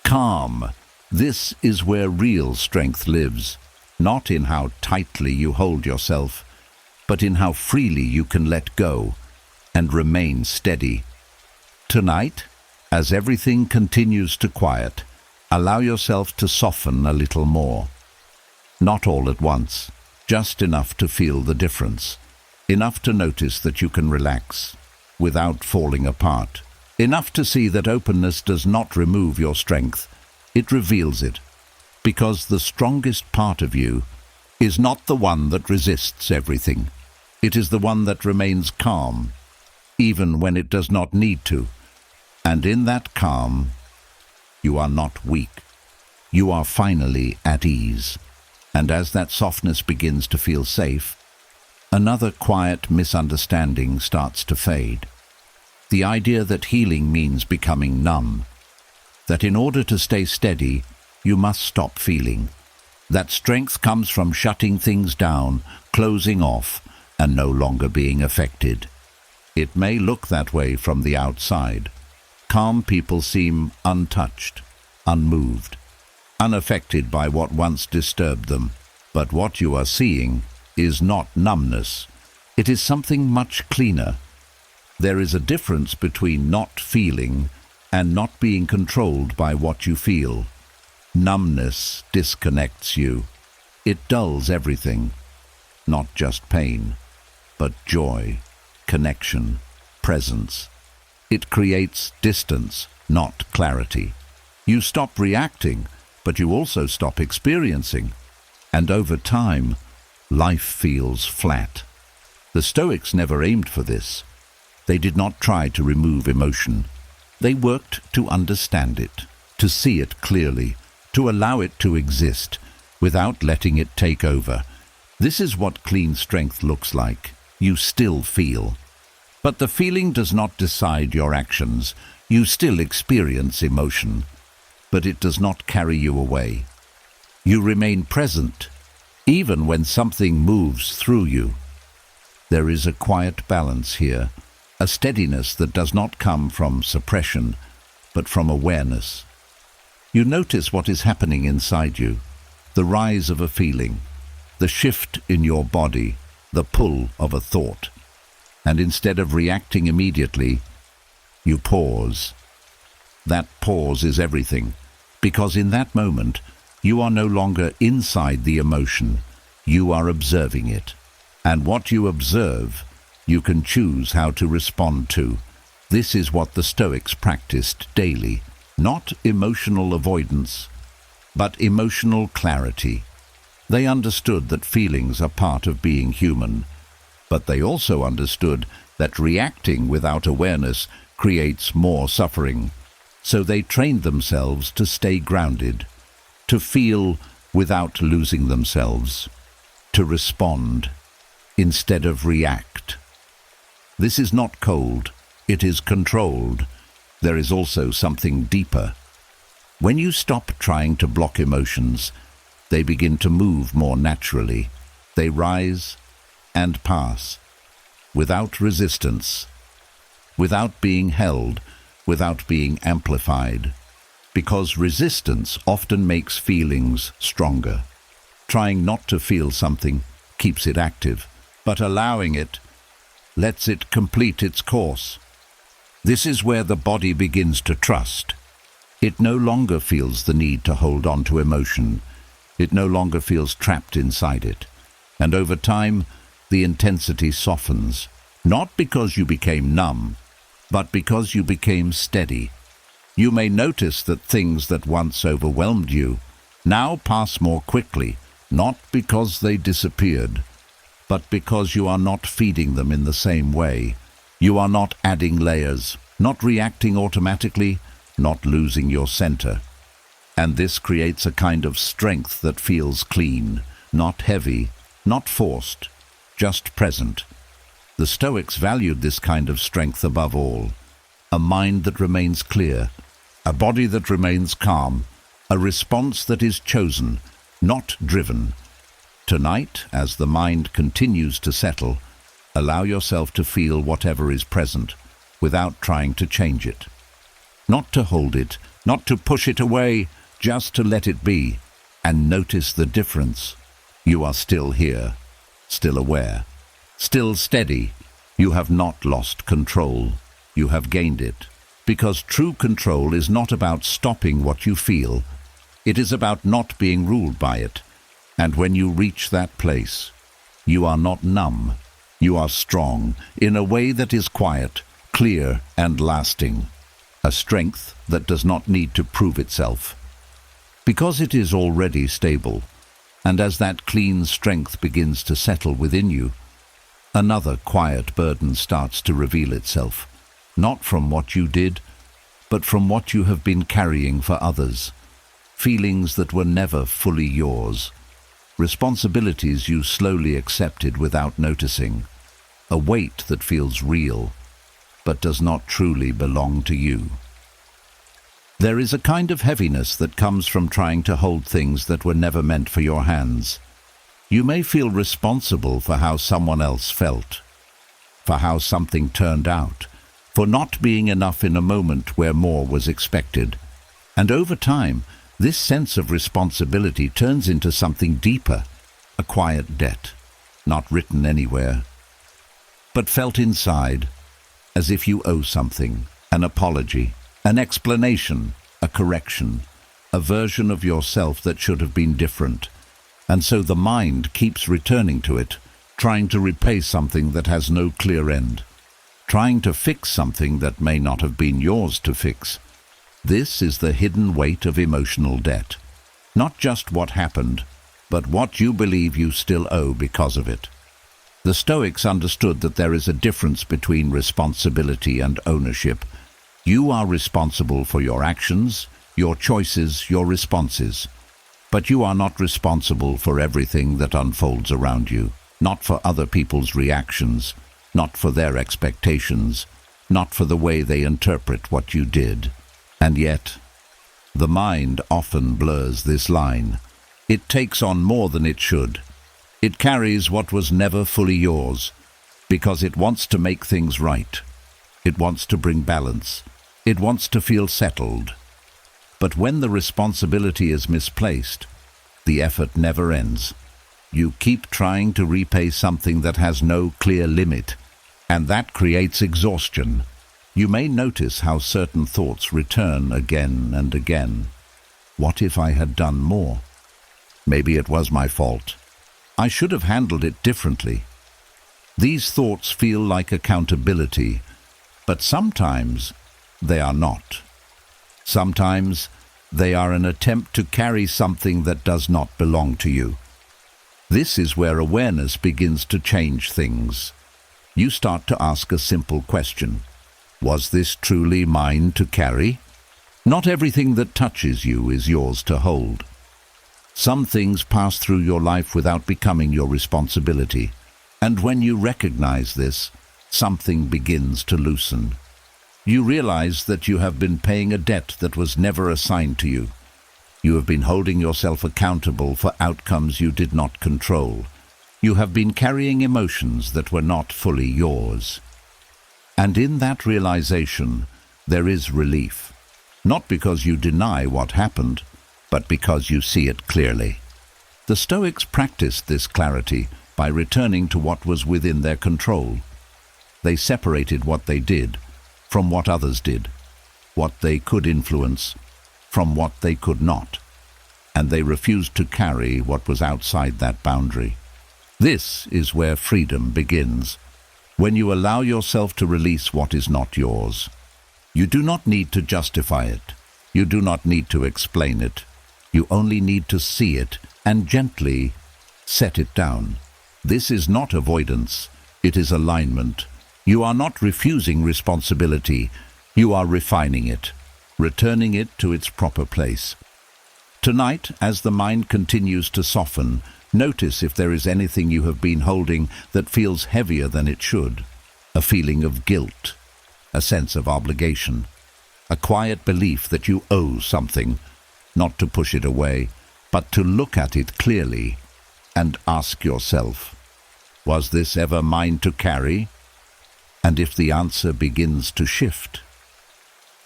calm. This is where real strength lives, not in how tightly you hold yourself, but in how freely you can let go and remain steady. Tonight, as everything continues to quiet, allow yourself to soften a little more. Not all at once, just enough to feel the difference, enough to notice that you can relax without falling apart, enough to see that openness does not remove your strength, it reveals it, because the strongest part of you is not the one that resists everything. It is the one that remains calm, even when it does not need to. And in that calm, you are not weak. You are finally at ease. And as that softness begins to feel safe, another quiet misunderstanding starts to fade. The idea that healing means becoming numb, that in order to stay steady, you must stop feeling, that strength comes from shutting things down, closing off, and no longer being affected. It may look that way from the outside. Calm people seem untouched, unmoved, unaffected by what once disturbed them. But what you are seeing is not numbness. It is something much cleaner. There is a difference between not feeling and not being controlled by what you feel. Numbness disconnects you. It dulls everything, not just pain, but joy, connection, presence. It creates distance, not clarity. You stop reacting, but you also stop experiencing. And over time, life feels flat. The Stoics never aimed for this. They did not try to remove emotion. They worked to understand it, to see it clearly, to allow it to exist, without letting it take over. This is what clean strength looks like. You still feel. But the feeling does not decide your actions. You still experience emotion, but it does not carry you away. You remain present, even when something moves through you. There is a quiet balance here, a steadiness that does not come from suppression, but from awareness. You notice what is happening inside you, the rise of a feeling, the shift in your body, the pull of a thought. And instead of reacting immediately, you pause. That pause is everything, because in that moment, you are no longer inside the emotion, you are observing it. And what you observe, you can choose how to respond to. This is what the Stoics practiced daily, not emotional avoidance, but emotional clarity. They understood that feelings are part of being human, but they also understood that reacting without awareness creates more suffering. So they trained themselves to stay grounded, to feel without losing themselves, to respond instead of react. This is not cold, it is controlled. There is also something deeper. When you stop trying to block emotions, they begin to move more naturally. They rise and pass, without resistance, without being held, without being amplified. Because resistance often makes feelings stronger. Trying not to feel something keeps it active, but allowing it lets it complete its course. This is where the body begins to trust. It no longer feels the need to hold on to emotion. It no longer feels trapped inside it. And over time, the intensity softens, not because you became numb, but because you became steady. You may notice that things that once overwhelmed you now pass more quickly, not because they disappeared, but because you are not feeding them in the same way. You are not adding layers, not reacting automatically, not losing your center. And this creates a kind of strength that feels clean, not heavy, not forced, just present. The Stoics valued this kind of strength above all. A mind that remains clear, a body that remains calm, a response that is chosen, not driven. Tonight, as the mind continues to settle, allow yourself to feel whatever is present, without trying to change it. Not to hold it, not to push it away, just to let it be, and notice the difference. You are still here, still aware, still steady. You have not lost control. You have gained it. Because true control is not about stopping what you feel. It is about not being ruled by it. And when you reach that place, you are not numb. You are strong in a way that is quiet, clear, and lasting. A strength that does not need to prove itself. Because it is already stable, and as that clean strength begins to settle within you, another quiet burden starts to reveal itself, not from what you did, but from what you have been carrying for others, feelings that were never fully yours, responsibilities you slowly accepted without noticing, a weight that feels real, but does not truly belong to you. There is a kind of heaviness that comes from trying to hold things that were never meant for your hands. You may feel responsible for how someone else felt, for how something turned out, for not being enough in a moment where more was expected. And over time, this sense of responsibility turns into something deeper, a quiet debt, not written anywhere, but felt inside, as if you owe something, an apology, an explanation, a correction, a version of yourself that should have been different. And so the mind keeps returning to it, trying to repay something that has no clear end, trying to fix something that may not have been yours to fix. This is the hidden weight of emotional debt. Not just what happened, but what you believe you still owe because of it. The Stoics understood that there is a difference between responsibility and ownership. You are responsible for your actions, your choices, your responses. But you are not responsible for everything that unfolds around you, not for other people's reactions, not for their expectations, not for the way they interpret what you did. And yet, the mind often blurs this line. It takes on more than it should. It carries what was never fully yours, because it wants to make things right. It wants to bring balance. It wants to feel settled. But when the responsibility is misplaced, the effort never ends. You keep trying to repay something that has no clear limit, and that creates exhaustion. You may notice how certain thoughts return again and again. What if I had done more? Maybe it was my fault. I should have handled it differently. These thoughts feel like accountability, but sometimes they are not. Sometimes they are an attempt to carry something that does not belong to you. This is where awareness begins to change things. You start to ask a simple question. Was this truly mine to carry? Not everything that touches you is yours to hold. Some things pass through your life without becoming your responsibility. And when you recognize this, something begins to loosen. You realize that you have been paying a debt that was never assigned to you. You have been holding yourself accountable for outcomes you did not control. You have been carrying emotions that were not fully yours. And in that realization, there is relief. Not because you deny what happened, but because you see it clearly. The Stoics practiced this clarity by returning to what was within their control. They separated what they did from what others did, what they could influence from what they could not, and they refused to carry what was outside that boundary. This is where freedom begins, when you allow yourself to release what is not yours. You do not need to justify it. You do not need to explain it. You only need to see it and gently set it down. This is not avoidance. It is alignment. You are not refusing responsibility. You are refining it, returning it to its proper place. Tonight, as the mind continues to soften, notice if there is anything you have been holding that feels heavier than it should. A feeling of guilt, a sense of obligation, a quiet belief that you owe something, not to push it away, but to look at it clearly and ask yourself, was this ever mine to carry? And if the answer begins to shift,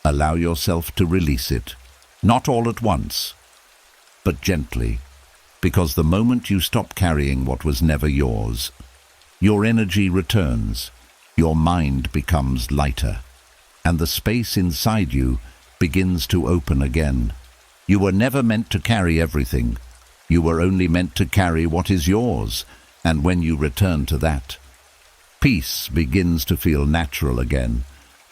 Allow yourself to release it, not all at once, but gently, because the moment you stop carrying what was never yours, your energy returns, your mind becomes lighter, and the space inside you begins to open again. You were never meant to carry everything. You were only meant to carry what is yours, and when you return to that, peace begins to feel natural again,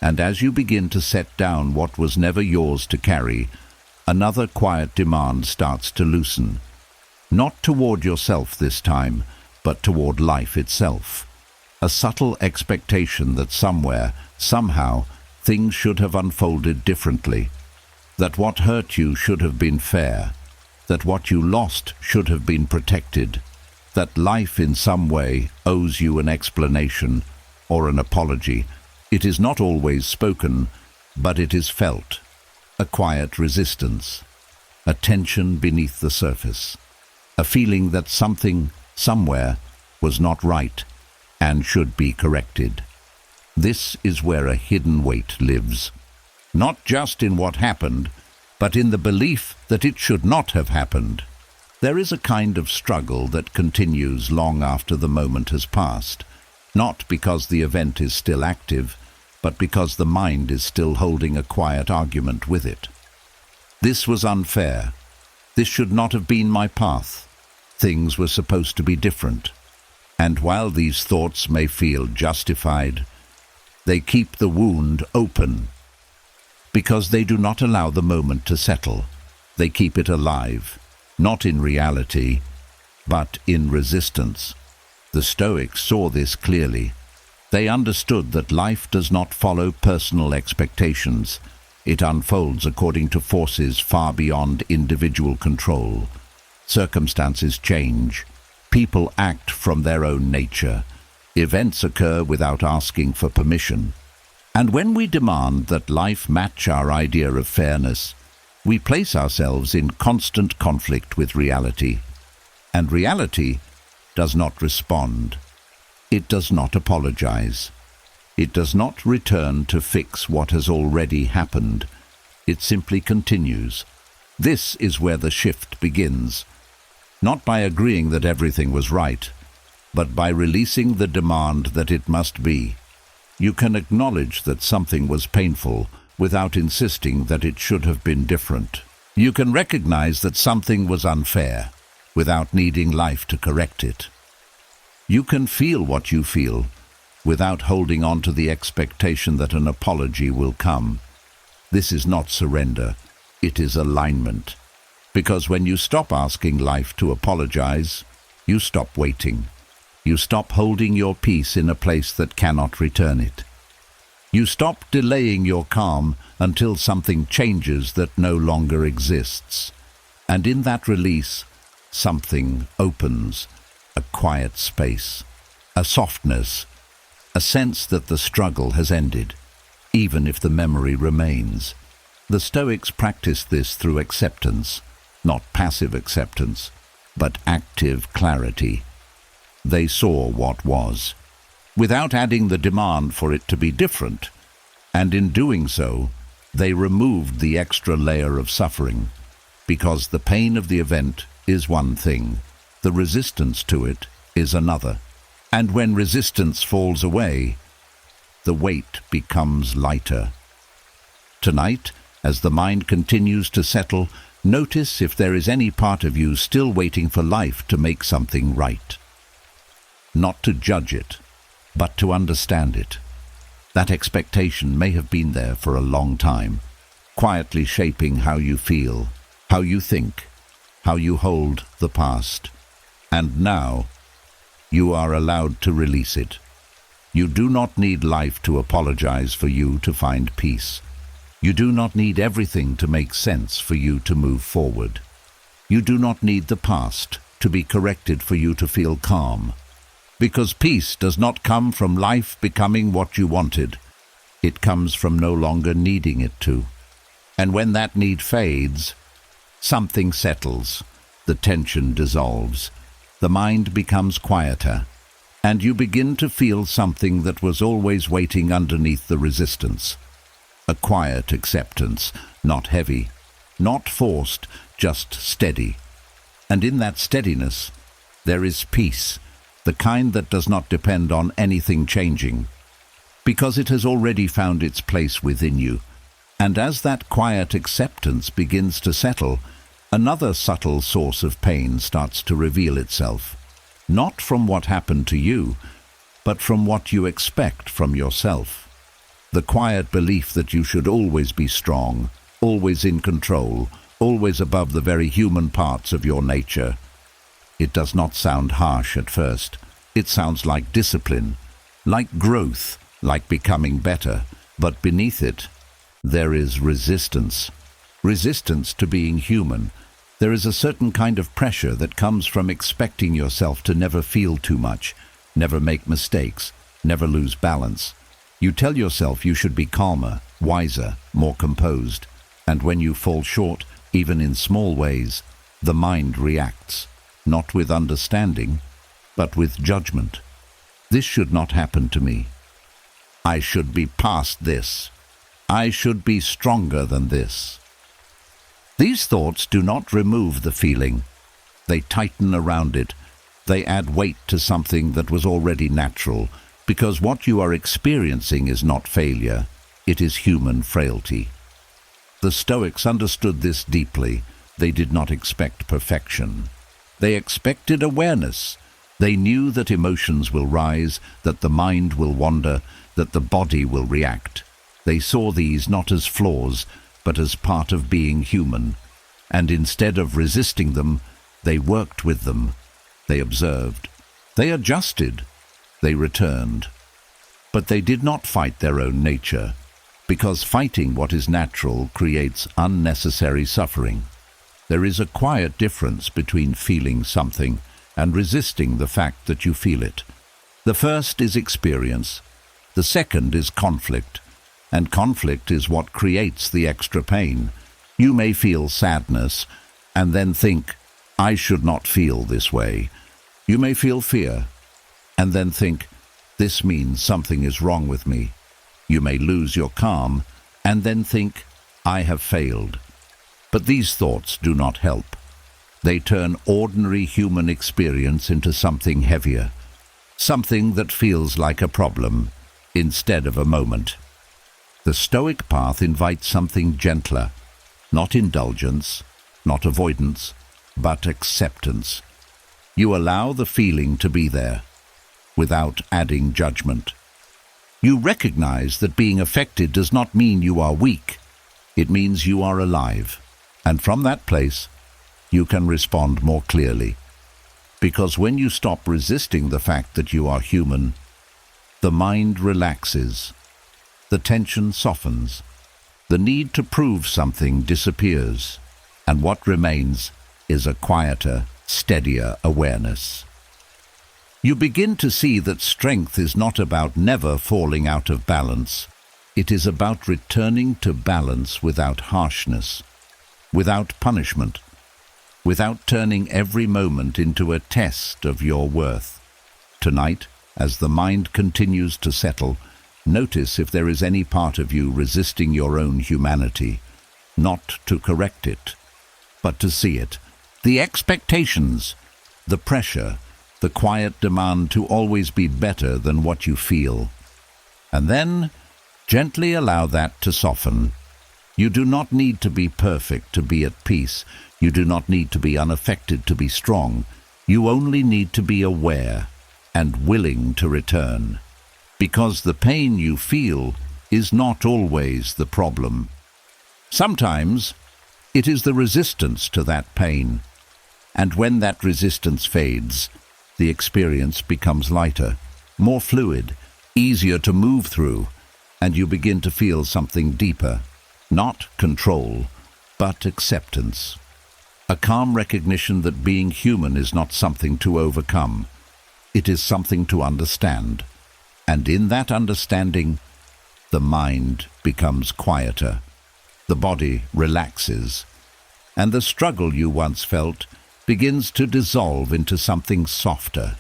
and as you begin to set down what was never yours to carry, another quiet demand starts to loosen. Not toward yourself this time, but toward life itself. A subtle expectation that somewhere, somehow, things should have unfolded differently. That what hurt you should have been fair. That what you lost should have been protected. That life in some way owes you an explanation or an apology. It is not always spoken, but it is felt. A quiet resistance. A tension beneath the surface. A feeling that something, somewhere, was not right and should be corrected. This is where a hidden weight lives. Not just in what happened, but in the belief that it should not have happened. There is a kind of struggle that continues long after the moment has passed, not because the event is still active, but because the mind is still holding a quiet argument with it. This was unfair. This should not have been my path. Things were supposed to be different. And while these thoughts may feel justified, they keep the wound open, because they do not allow the moment to settle. They keep it alive, not in reality, but in resistance. The Stoics saw this clearly. They understood that life does not follow personal expectations. It unfolds according to forces far beyond individual control. Circumstances change. People act from their own nature. Events occur without asking for permission. And when we demand that life match our idea of fairness, we place ourselves in constant conflict with reality. And reality does not respond. It does not apologize. It does not return to fix what has already happened. It simply continues. This is where the shift begins. Not by agreeing that everything was right, but by releasing the demand that it must be. You can acknowledge that something was painful without insisting that it should have been different. You can recognize that something was unfair without needing life to correct it. You can feel what you feel without holding on to the expectation that an apology will come. This is not surrender, it is alignment. Because when you stop asking life to apologize, you stop waiting. You stop holding your peace in a place that cannot return it. You stop delaying your calm until something changes that no longer exists. And in that release, something opens, a quiet space, a softness, a sense that the struggle has ended, even if the memory remains. The Stoics practiced this through acceptance, not passive acceptance, but active clarity. They saw what was, without adding the demand for it to be different, and in doing so, they removed the extra layer of suffering, because the pain of the event is one thing, the resistance to it is another. And when resistance falls away, the weight becomes lighter. Tonight, as the mind continues to settle, notice if there is any part of you still waiting for life to make something right. Not to judge it, but to understand it. That expectation may have been there for a long time, quietly shaping how you feel, how you think, how you hold the past. And now, you are allowed to release it. You do not need life to apologize for you to find peace. You do not need everything to make sense for you to move forward. You do not need the past to be corrected for you to feel calm. Because peace does not come from life becoming what you wanted. It comes from no longer needing it to. And when that need fades, something settles, the tension dissolves, the mind becomes quieter, and you begin to feel something that was always waiting underneath the resistance. a quiet acceptance, not heavy, not forced, just steady. And in that steadiness, there is peace, the kind that does not depend on anything changing, because it has already found its place within you. And as that quiet acceptance begins to settle, another subtle source of pain starts to reveal itself, not from what happened to you, but from what you expect from yourself. The quiet belief that you should always be strong, always in control, always above the very human parts of your nature. It does not sound harsh at first. It sounds like discipline, like growth, like becoming better. But beneath it, there is resistance. Resistance to being human. There is a certain kind of pressure that comes from expecting yourself to never feel too much, never make mistakes, never lose balance. You tell yourself you should be calmer, wiser, more composed. And when you fall short, even in small ways, the mind reacts, not with understanding, but with judgment. This should not happen to me. I should be past this. I should be stronger than this. These thoughts do not remove the feeling. They tighten around it. They add weight to something that was already natural, because what you are experiencing is not failure, it is human frailty. The Stoics understood this deeply. They did not expect perfection. They expected awareness. They knew that emotions will rise, that the mind will wander, that the body will react. They saw these not as flaws, but as part of being human. And instead of resisting them, they worked with them. They observed. They adjusted. They returned. But they did not fight their own nature, because fighting what is natural creates unnecessary suffering. There is a quiet difference between feeling something and resisting the fact that you feel it. The first is experience. The second is conflict. And conflict is what creates the extra pain. You may feel sadness and then think, I should not feel this way. You may feel fear and then think, this means something is wrong with me. You may lose your calm and then think, I have failed. But these thoughts do not help. They turn ordinary human experience into something heavier, something that feels like a problem instead of a moment. The Stoic path invites something gentler, not indulgence, not avoidance, but acceptance. You allow the feeling to be there, without adding judgment. You recognize that being affected does not mean you are weak. It means you are alive. And from that place, you can respond more clearly. Because when you stop resisting the fact that you are human, the mind relaxes. The tension softens. The need to prove something disappears. And what remains is a quieter, steadier awareness. You begin to see that strength is not about never falling out of balance. It is about returning to balance without harshness, without punishment, without turning every moment into a test of your worth. Tonight, as the mind continues to settle, notice if there is any part of you resisting your own humanity, not to correct it, but to see it. The expectations, the pressure, the quiet demand to always be better than what you feel. And then, gently allow that to soften. You do not need to be perfect to be at peace. You do not need to be unaffected to be strong. You only need to be aware and willing to return. Because the pain you feel is not always the problem. Sometimes it is the resistance to that pain. And when that resistance fades, the experience becomes lighter, more fluid, easier to move through, and you begin to feel something deeper, not control, but acceptance. A calm recognition that being human is not something to overcome. It is something to understand. And in that understanding, the mind becomes quieter, the body relaxes, and the struggle you once felt begins to dissolve into something softer,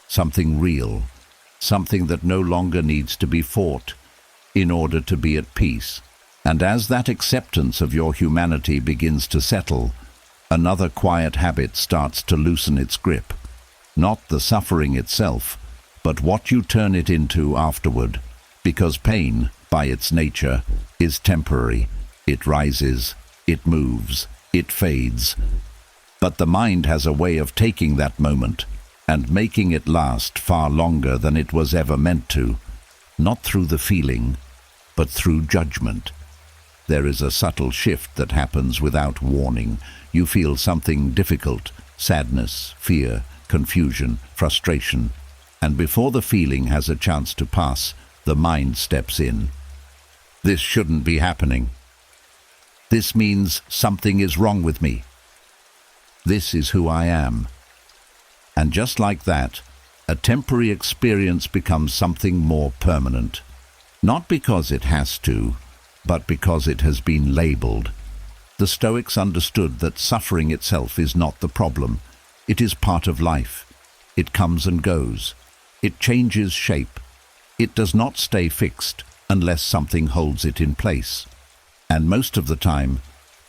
something real, something that no longer needs to be fought in order to be at peace. And as that acceptance of your humanity begins to settle, another quiet habit starts to loosen its grip. Not the suffering itself, but what you turn it into afterward. Because pain, by its nature, is temporary. It rises, it moves, it fades. But the mind has a way of taking that moment and making it last far longer than it was ever meant to. Not through the feeling, but through judgment. There is a subtle shift that happens without warning. You feel something difficult, sadness, fear, confusion, frustration, and before the feeling has a chance to pass, the mind steps in. This shouldn't be happening. This means something is wrong with me. This is who I am. And just like that, a temporary experience becomes something more permanent. Not because it has to, but because it has been labeled. The Stoics understood that suffering itself is not the problem. It is part of life. It comes and goes. It changes shape. It does not stay fixed unless something holds it in place. And most of the time,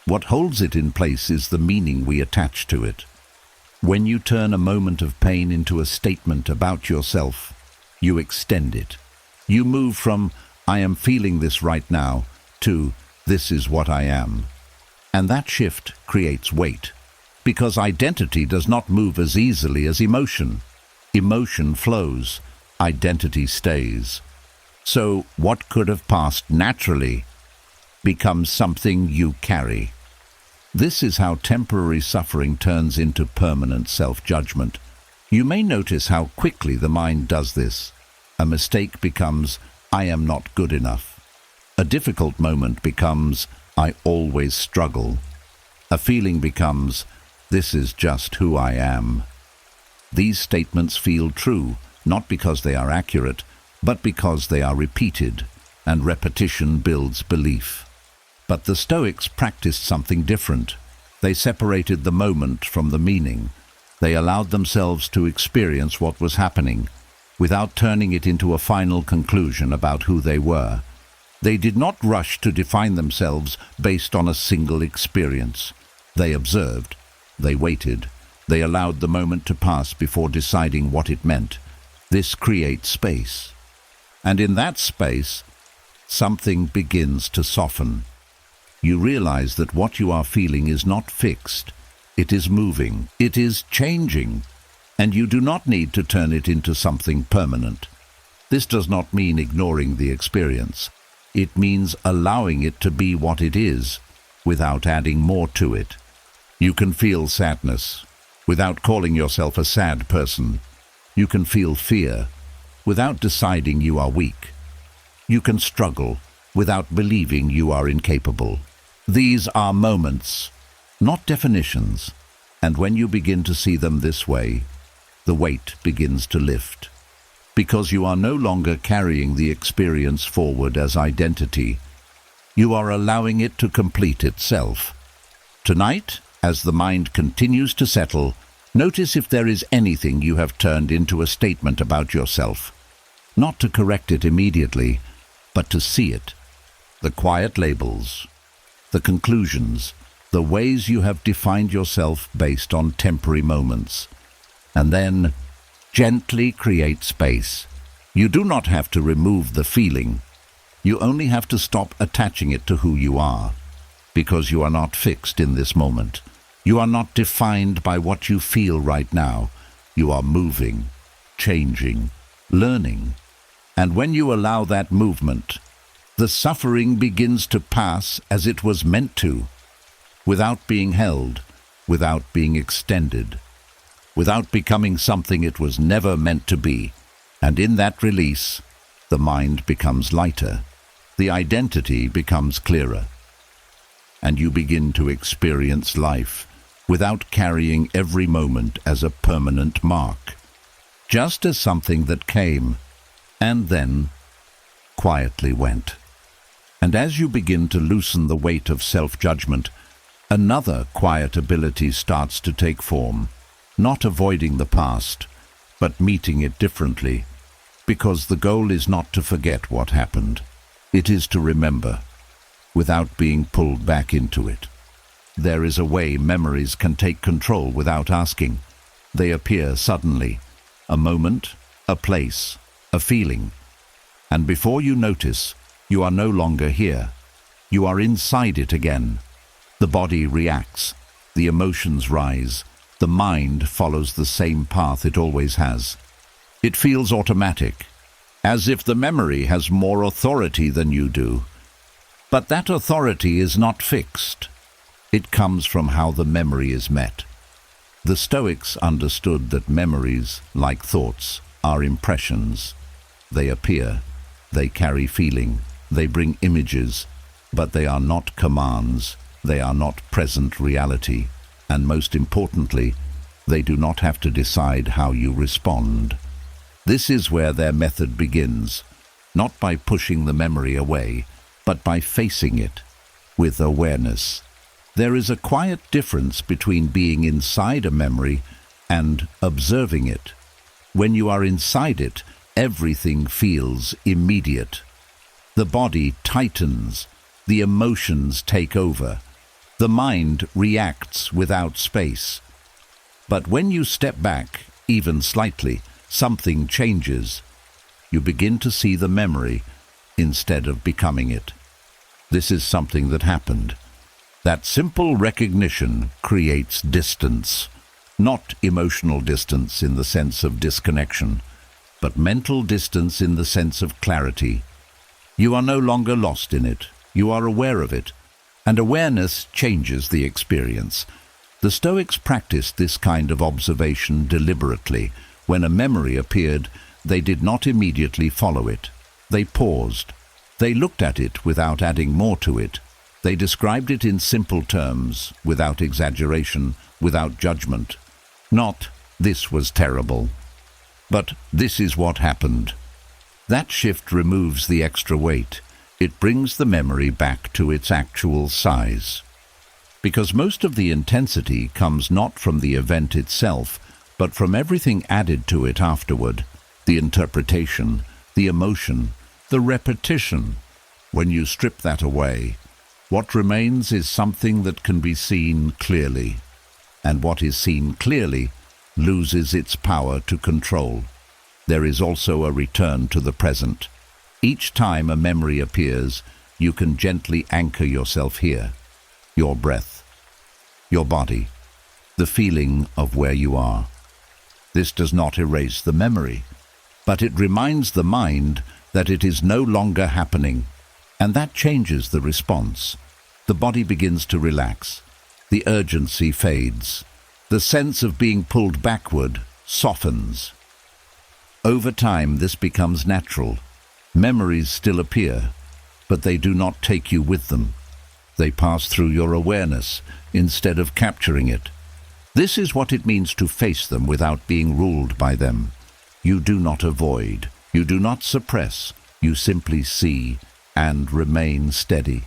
what holds it in place is the meaning we attach to it. When you turn a moment of pain into a statement about yourself, you extend it. You move from, "I am feeling this right now," to, "This is what I am." And that shift creates weight, because identity does not move as easily as emotion. Emotion flows, identity stays. So what could have passed naturally becomes something you carry. This is how temporary suffering turns into permanent self-judgment. You may notice how quickly the mind does this. A mistake becomes, "I am not good enough." A difficult moment becomes, "I always struggle." A feeling becomes, "This is just who I am." These statements feel true, not because they are accurate, but because they are repeated, and repetition builds belief. But the Stoics practiced something different. They separated the moment from the meaning. They allowed themselves to experience what was happening, without turning it into a final conclusion about who they were. They did not rush to define themselves based on a single experience. They observed, they waited, they allowed the moment to pass before deciding what it meant. This creates space. And in that space, something begins to soften. You realize that what you are feeling is not fixed. It is moving. It is changing. And you do not need to turn it into something permanent. This does not mean ignoring the experience. It means allowing it to be what it is, without adding more to it. You can feel sadness, without calling yourself a sad person. You can feel fear, without deciding you are weak. You can struggle, without believing you are incapable. These are moments, not definitions, and when you begin to see them this way, the weight begins to lift. Because you are no longer carrying the experience forward as identity, you are allowing it to complete itself. Tonight, as the mind continues to settle, notice if there is anything you have turned into a statement about yourself. Not to correct it immediately, but to see it. The quiet labels, the conclusions, the ways you have defined yourself based on temporary moments. And then, gently create space. You do not have to remove the feeling. You only have to stop attaching it to who you are. Because you are not fixed in this moment. You are not defined by what you feel right now. You are moving, changing, learning. And when you allow that movement, the suffering begins to pass as it was meant to, without being held, without being extended, without becoming something it was never meant to be. And in that release, the mind becomes lighter, the identity becomes clearer, and you begin to experience life without carrying every moment as a permanent mark, just as something that came and then quietly went. And as you begin to loosen the weight of self-judgment, another quiet ability starts to take form, not avoiding the past, but meeting it differently, because the goal is not to forget what happened. It is to remember. without being pulled back into it. There is a way memories can take control without asking. They appear suddenly. A moment, a place, a feeling. And before you notice, you are no longer here. You are inside it again. The body reacts. The emotions rise. The mind follows the same path it always has. It feels automatic, as if the memory has more authority than you do. But that authority is not fixed. It comes from how the memory is met. The Stoics understood that memories, like thoughts, are impressions. They appear, they carry feeling, they bring images, but they are not commands, they are not present reality, and most importantly, they do not have to decide how you respond. This is where their method begins, not by pushing the memory away, but by facing it with awareness. There is a quiet difference between being inside a memory and observing it. When you are inside it, everything feels immediate. The body tightens, the emotions take over, the mind reacts without space. But when you step back, even slightly, something changes. You begin to see the memory instead of becoming it. This is something that happened. That simple recognition creates distance, not emotional distance in the sense of disconnection, but mental distance in the sense of clarity. You are no longer lost in it, you are aware of it, and awareness changes the experience. The Stoics practiced this kind of observation deliberately. When a memory appeared, they did not immediately follow it. They paused. They looked at it without adding more to it. They described it in simple terms, without exaggeration, without judgment. Not, "This was terrible," but "This is what happened." That shift removes the extra weight. It brings the memory back to its actual size. Because most of the intensity comes not from the event itself, but from everything added to it afterward, the interpretation, the emotion, the repetition. When you strip that away, what remains is something that can be seen clearly, and what is seen clearly loses its power to control. There is also a return to the present. Each time a memory appears, you can gently anchor yourself here. Your breath, your body, the feeling of where you are. This does not erase the memory, but it reminds the mind that it is no longer happening, and that changes the response. The body begins to relax. The urgency fades. The sense of being pulled backward softens. Over time, this becomes natural. Memories still appear, but they do not take you with them. They pass through your awareness instead of capturing it. This is what it means to face them without being ruled by them. You do not avoid. You do not suppress. You simply see and remain steady.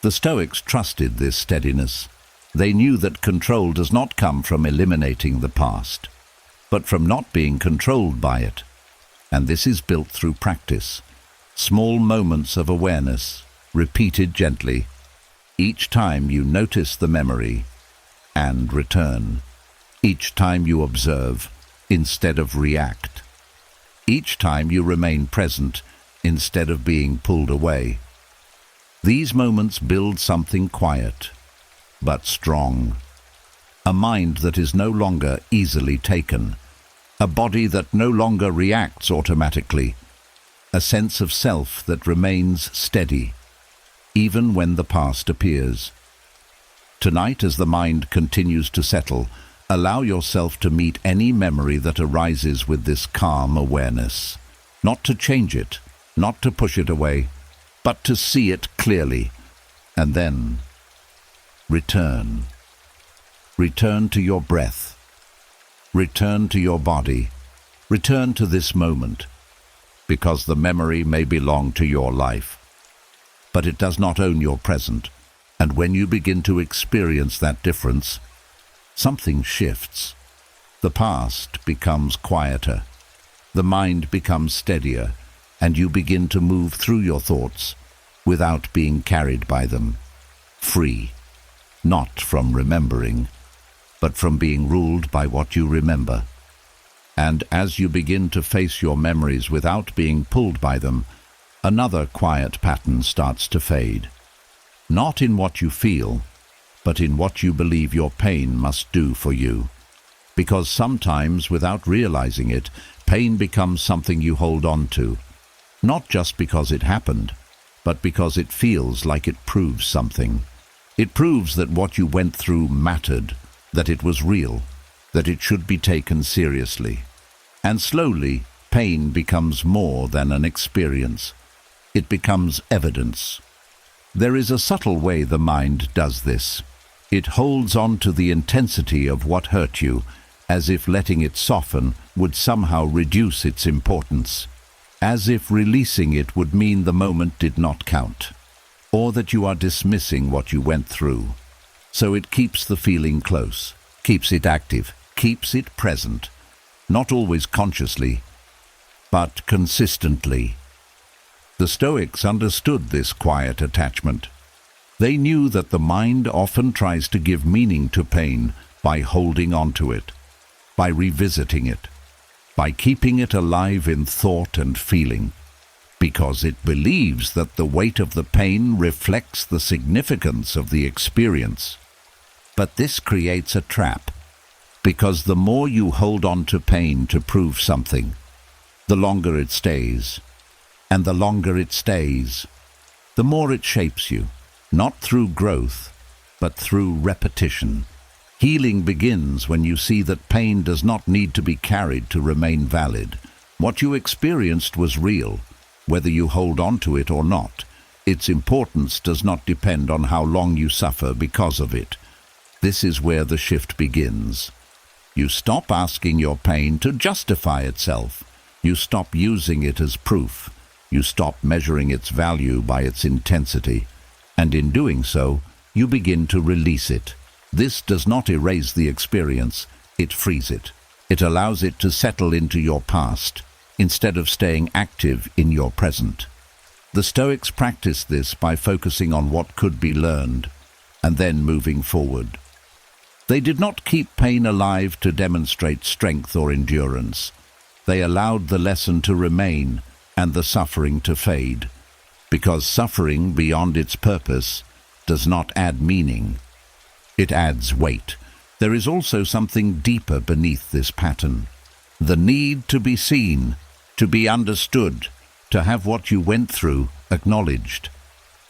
The Stoics trusted this steadiness. They knew that control does not come from eliminating the past, but from not being controlled by it. And this is built through practice. Small moments of awareness, repeated gently. Each time you notice the memory and return. Each time you observe instead of react. Each time you remain present instead of being pulled away. These moments build something quiet, but strong. A mind that is no longer easily taken. A body that no longer reacts automatically. A sense of self that remains steady, even when the past appears. Tonight, as the mind continues to settle, allow yourself to meet any memory that arises with this calm awareness. Not to change it, not to push it away, but to see it clearly. And then, return. Return to your breath. Return to your body. Return to this moment, because the memory may belong to your life, but it does not own your present. And when you begin to experience that difference, something shifts. The past becomes quieter. The mind becomes steadier, and you begin to move through your thoughts without being carried by them. Free, not from remembering, but from being ruled by what you remember. And as you begin to face your memories without being pulled by them, another quiet pattern starts to fade. Not in what you feel, but in what you believe your pain must do for you. Because sometimes, without realizing it, pain becomes something you hold on to. Not just because it happened, but because it feels like it proves something. It proves that what you went through mattered, that it was real, that it should be taken seriously. And slowly, pain becomes more than an experience. It becomes evidence. There is a subtle way the mind does this. It holds on to the intensity of what hurt you, as if letting it soften would somehow reduce its importance. As if releasing it would mean the moment did not count, or that you are dismissing what you went through. So it keeps the feeling close, keeps it active, keeps it present, not always consciously, but consistently. The Stoics understood this quiet attachment. They knew that the mind often tries to give meaning to pain by holding on to it, by revisiting it, by keeping it alive in thought and feeling, because it believes that the weight of the pain reflects the significance of the experience. But this creates a trap, because the more you hold on to pain to prove something, the longer it stays. And the longer it stays, the more it shapes you, not through growth, but through repetition. Healing begins when you see that pain does not need to be carried to remain valid. What you experienced was real, whether you hold on to it or not. Its importance does not depend on how long you suffer because of it. This is where the shift begins. You stop asking your pain to justify itself. You stop using it as proof. You stop measuring its value by its intensity. And in doing so, you begin to release it. This does not erase the experience, it frees it. It allows it to settle into your past, instead of staying active in your present. The Stoics practiced this by focusing on what could be learned, and then moving forward. They did not keep pain alive to demonstrate strength or endurance. They allowed the lesson to remain and the suffering to fade, because suffering beyond its purpose does not add meaning. It adds weight. There is also something deeper beneath this pattern. The need to be seen, to be understood, to have what you went through acknowledged.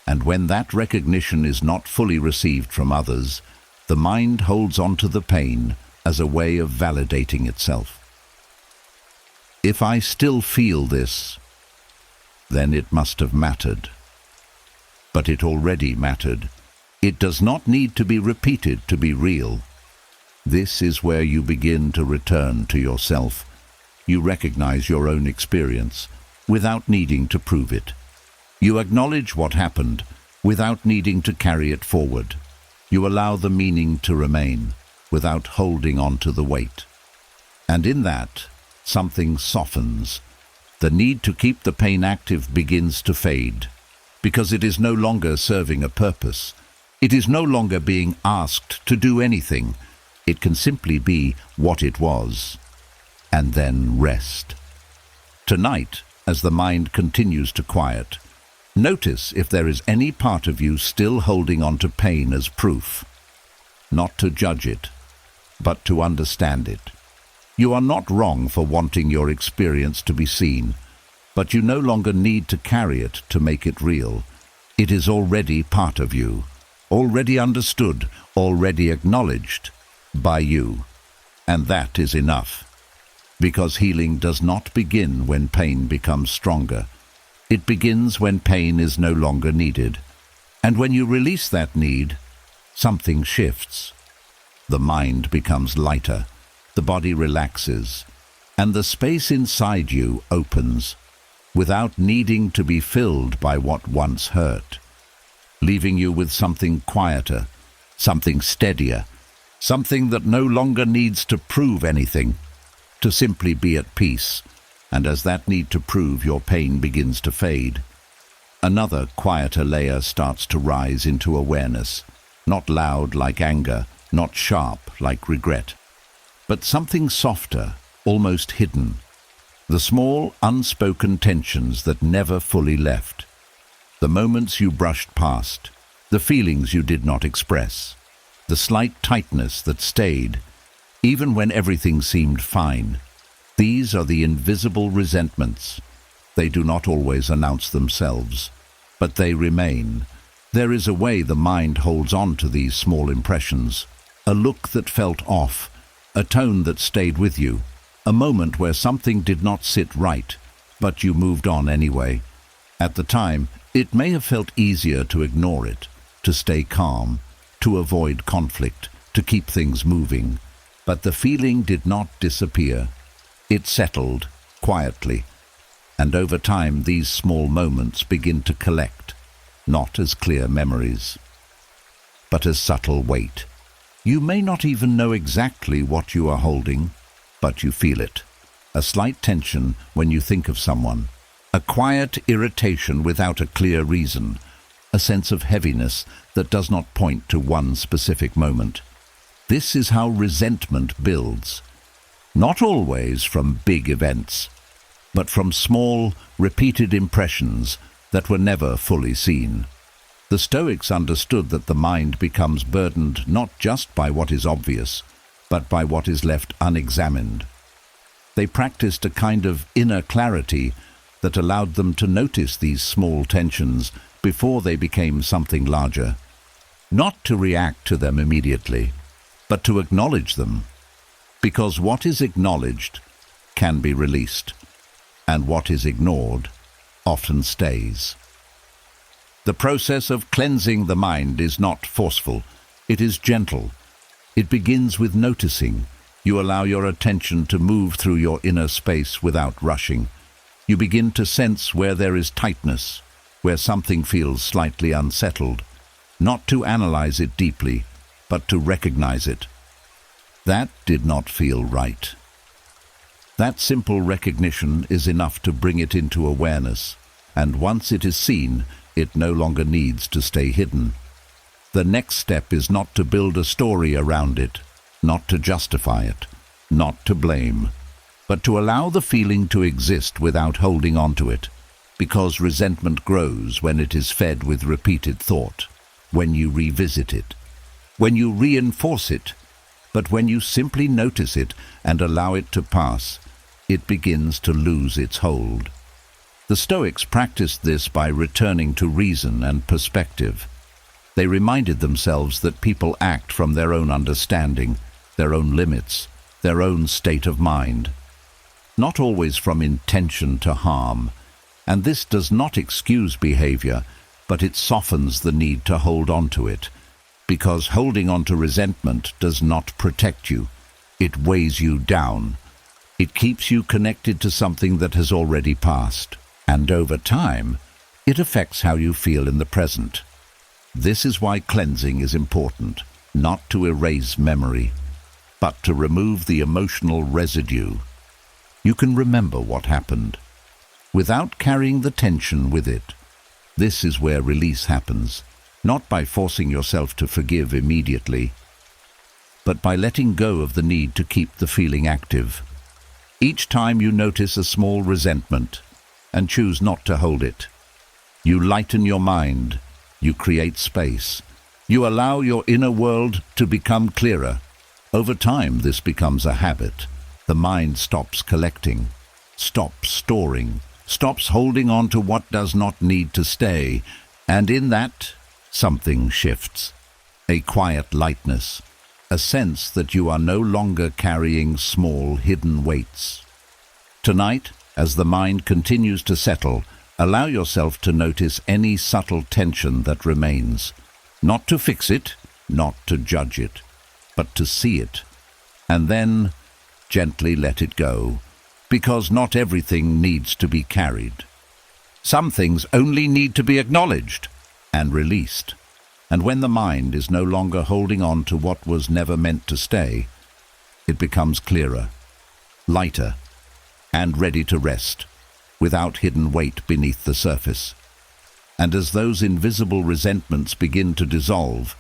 And when that recognition is not fully received from others, the mind holds on to the pain as a way of validating itself. If I still feel this, then it must have mattered. But it already mattered. It does not need to be repeated to be real. This is where you begin to return to yourself. You recognize your own experience without needing to prove it. You acknowledge what happened without needing to carry it forward. You allow the meaning to remain without holding on to the weight. And in that, something softens. The need to keep the pain active begins to fade, because it is no longer serving a purpose. It is no longer being asked to do anything. It can simply be what it was, and then rest. Tonight, as the mind continues to quiet, notice if there is any part of you still holding on to pain as proof. Not to judge it, but to understand it. You are not wrong for wanting your experience to be seen, but you no longer need to carry it to make it real. It is already part of you, already understood, already acknowledged by you. And that is enough. Because healing does not begin when pain becomes stronger. It begins when pain is no longer needed. And when you release that need, something shifts. The mind becomes lighter. The body relaxes, and the space inside you opens, without needing to be filled by what once hurt, leaving you with something quieter, something steadier, something that no longer needs to prove anything, to simply be at peace. And as that need to prove your pain begins to fade, Another, quieter layer starts to rise into awareness, not loud like anger, not sharp like regret, but something softer, almost hidden. The small, unspoken tensions that never fully left. The moments you brushed past, the feelings you did not express, the slight tightness that stayed, even when everything seemed fine. These are the invisible resentments. They do not always announce themselves, but they remain. There is a way the mind holds on to these small impressions, a look that felt off, a tone that stayed with you, a moment where something did not sit right, but you moved on anyway. At the time, it may have felt easier to ignore it, to stay calm, to avoid conflict, to keep things moving. But the feeling did not disappear. It settled, quietly. And over time, these small moments begin to collect, not as clear memories, but as subtle weight. You may not even know exactly what you are holding, but you feel it. A slight tension when you think of someone, a quiet irritation without a clear reason, a sense of heaviness that does not point to one specific moment. This is how resentment builds, not always from big events, but from small, repeated impressions that were never fully seen. The Stoics understood that the mind becomes burdened not just by what is obvious, but by what is left unexamined. They practiced a kind of inner clarity that allowed them to notice these small tensions before they became something larger, not to react to them immediately, but to acknowledge them, because what is acknowledged can be released, and what is ignored often stays. The process of cleansing the mind is not forceful, it is gentle. It begins with noticing. You allow your attention to move through your inner space without rushing. You begin to sense where there is tightness, where something feels slightly unsettled, not to analyze it deeply, but to recognize it. That did not feel right. That simple recognition is enough to bring it into awareness, and once it is seen, it no longer needs to stay hidden. The next step is not to build a story around it, not to justify it, not to blame, but to allow the feeling to exist without holding on to it, because resentment grows when it is fed with repeated thought, when you revisit it, when you reinforce it. But when you simply notice it and allow it to pass, it begins to lose its hold. The Stoics practiced this by returning to reason and perspective. They reminded themselves that people act from their own understanding, their own limits, their own state of mind, not always from intention to harm. And this does not excuse behavior, but it softens the need to hold on to it, because holding on to resentment does not protect you. It weighs you down. It keeps you connected to something that has already passed, and over time, it affects how you feel in the present. This is why cleansing is important, not to erase memory, but to remove the emotional residue. You can remember what happened, without carrying the tension with it. This is where release happens, not by forcing yourself to forgive immediately, but by letting go of the need to keep the feeling active. Each time you notice a small resentment and choose not to hold it, you lighten your mind, you create space, you allow your inner world to become clearer. Over time, this becomes a habit. The mind stops collecting, stops storing, stops holding on to what does not need to stay, and in that, something shifts. A quiet lightness, a sense that you are no longer carrying small hidden weights. Tonight, as the mind continues to settle, allow yourself to notice any subtle tension that remains. Not to fix it, not to judge it, but to see it. And then, gently let it go, because not everything needs to be carried. Some things only need to be acknowledged and released. And when the mind is no longer holding on to what was never meant to stay, it becomes clearer, lighter, and ready to rest, without hidden weight beneath the surface. And as those invisible resentments begin to dissolve,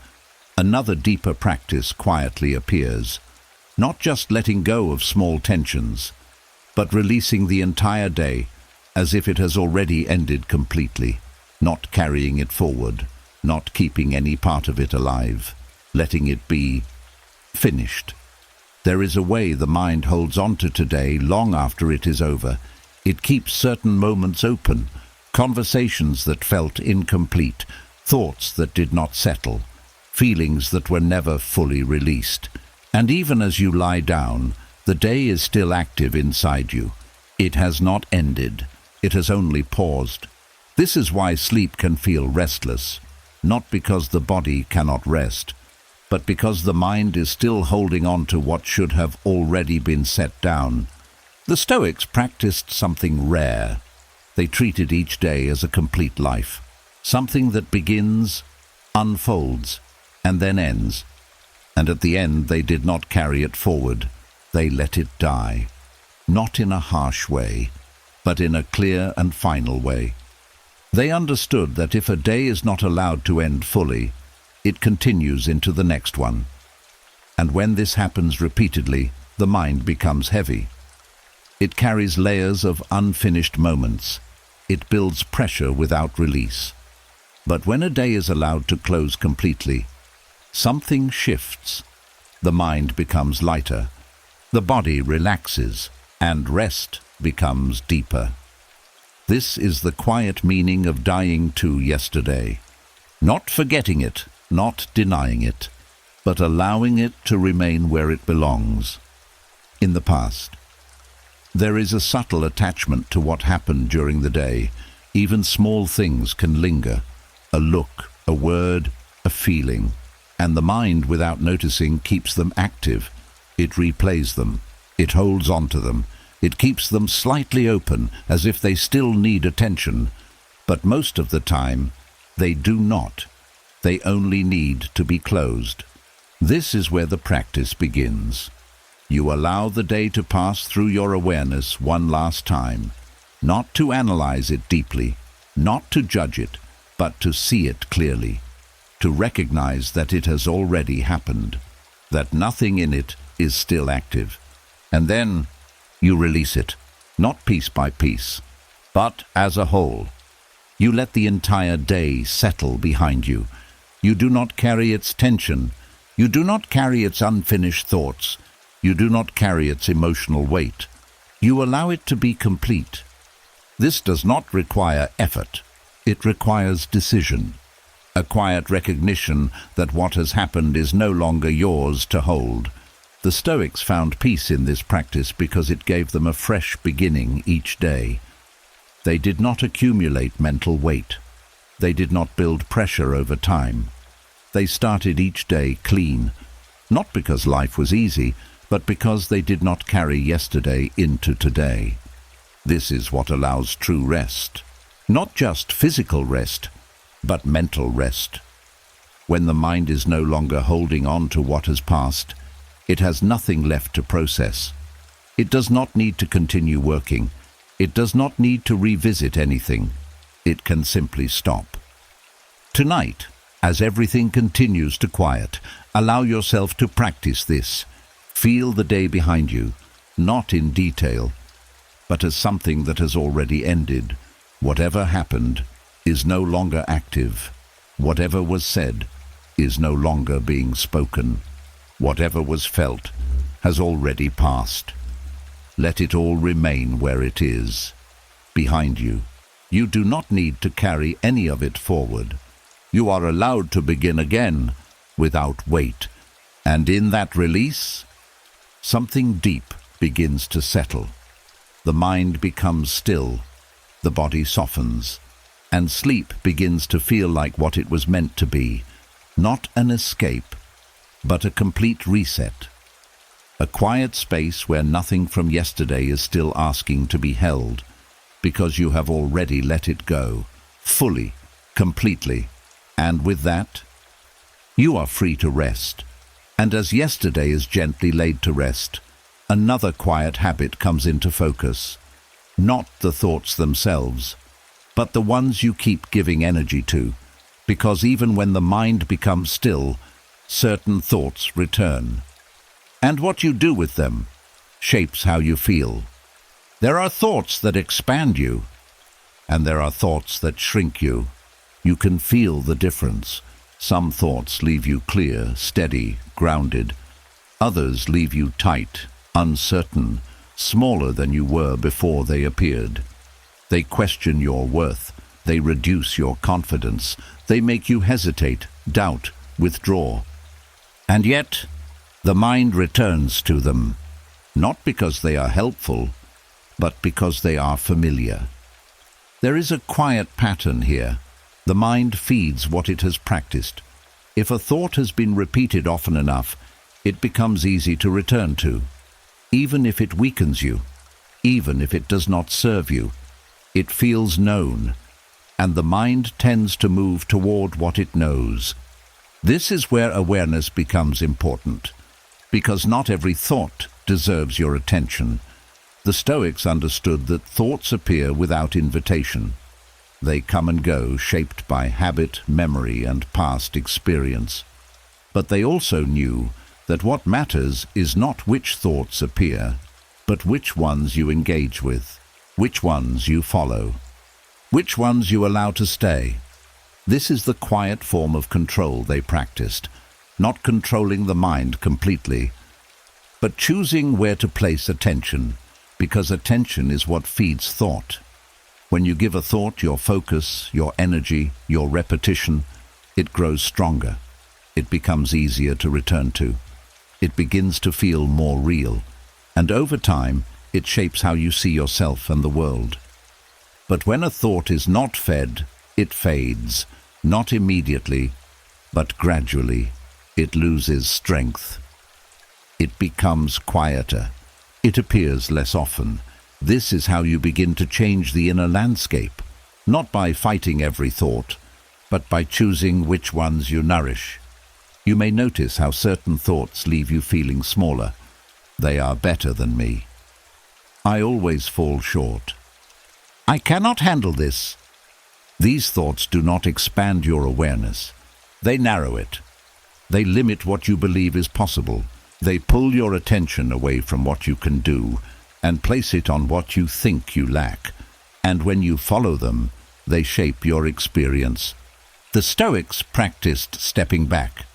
another deeper practice quietly appears, not just letting go of small tensions, but releasing the entire day as if it has already ended completely, not carrying it forward, not keeping any part of it alive, letting it be finished. There is a way the mind holds on to today long after it is over. It keeps certain moments open, conversations that felt incomplete, thoughts that did not settle, feelings that were never fully released. And even as you lie down, the day is still active inside you. It has not ended. It has only paused. This is why sleep can feel restless, not because the body cannot rest, but because the mind is still holding on to what should have already been set down. The Stoics practiced something rare. They treated each day as a complete life, something that begins, unfolds, and then ends. And at the end they did not carry it forward. They let it die, not in a harsh way, but in a clear and final way. They understood that if a day is not allowed to end fully, it continues into the next one. And when this happens repeatedly, the mind becomes heavy. It carries layers of unfinished moments. It builds pressure without release. But when a day is allowed to close completely, something shifts. The mind becomes lighter, the body relaxes, and rest becomes deeper. This is the quiet meaning of dying to yesterday. Not forgetting it, not denying it, but allowing it to remain where it belongs, in the past. There is a subtle attachment to what happened during the day. Even small things can linger. A look, a word, a feeling. And the mind, without noticing, keeps them active. It replays them. It holds on to them. It keeps them slightly open, as if they still need attention. But most of the time, they do not. They only need to be closed. This is where the practice begins. You allow the day to pass through your awareness one last time, not to analyze it deeply, not to judge it, but to see it clearly, to recognize that it has already happened, that nothing in it is still active. And then you release it, not piece by piece, but as a whole. You let the entire day settle behind you. You do not carry its tension. You do not carry its unfinished thoughts. You do not carry its emotional weight. You allow it to be complete. This does not require effort. It requires decision. A quiet recognition that what has happened is no longer yours to hold. The Stoics found peace in this practice because it gave them a fresh beginning each day. They did not accumulate mental weight. They did not build pressure over time. They started each day clean, not because life was easy, but because they did not carry yesterday into today. This is what allows true rest. Not just physical rest, but mental rest. When the mind is no longer holding on to what has passed, it has nothing left to process. It does not need to continue working. It does not need to revisit anything. It can simply stop. Tonight, as everything continues to quiet, allow yourself to practice this. Feel the day behind you, not in detail, but as something that has already ended. Whatever happened is no longer active. Whatever was said is no longer being spoken. Whatever was felt has already passed. Let it all remain where it is, behind you. You do not need to carry any of it forward. You are allowed to begin again without weight. And in that release, something deep begins to settle. The mind becomes still, the body softens, and sleep begins to feel like what it was meant to be, not an escape, but a complete reset. A quiet space where nothing from yesterday is still asking to be held, because you have already let it go, fully, completely. And with that, you are free to rest. And as yesterday is gently laid to rest, another quiet habit comes into focus. Not the thoughts themselves, but the ones you keep giving energy to, because even when the mind becomes still, certain thoughts return. And what you do with them shapes how you feel. There are thoughts that expand you, and there are thoughts that shrink you. You can feel the difference. Some thoughts leave you clear, steady, grounded. Others leave you tight, uncertain, smaller than you were before they appeared. They question your worth. They reduce your confidence. They make you hesitate, doubt, withdraw. And yet, the mind returns to them, not because they are helpful, but because they are familiar. There is a quiet pattern here. The mind feeds what it has practiced. If a thought has been repeated often enough, it becomes easy to return to. Even if it weakens you, even if it does not serve you, it feels known, and the mind tends to move toward what it knows. This is where awareness becomes important, because not every thought deserves your attention. The Stoics understood that thoughts appear without invitation. They come and go, shaped by habit, memory, and past experience. But they also knew that what matters is not which thoughts appear, but which ones you engage with, which ones you follow, which ones you allow to stay. This is the quiet form of control they practiced, not controlling the mind completely, but choosing where to place attention, because attention is what feeds thought. When you give a thought your focus, your energy, your repetition, it grows stronger. It becomes easier to return to. It begins to feel more real, and over time, it shapes how you see yourself and the world. But when a thought is not fed, it fades, not immediately, but gradually. It loses strength. It becomes quieter. It appears less often. This is how you begin to change the inner landscape, not by fighting every thought, but by choosing which ones you nourish. You may notice how certain thoughts leave you feeling smaller. They are better than me. I always fall short. I cannot handle this. These thoughts do not expand your awareness. They narrow it. They limit what you believe is possible. They pull your attention away from what you can do and place it on what you think you lack. And when you follow them, they shape your experience. The Stoics practiced stepping back.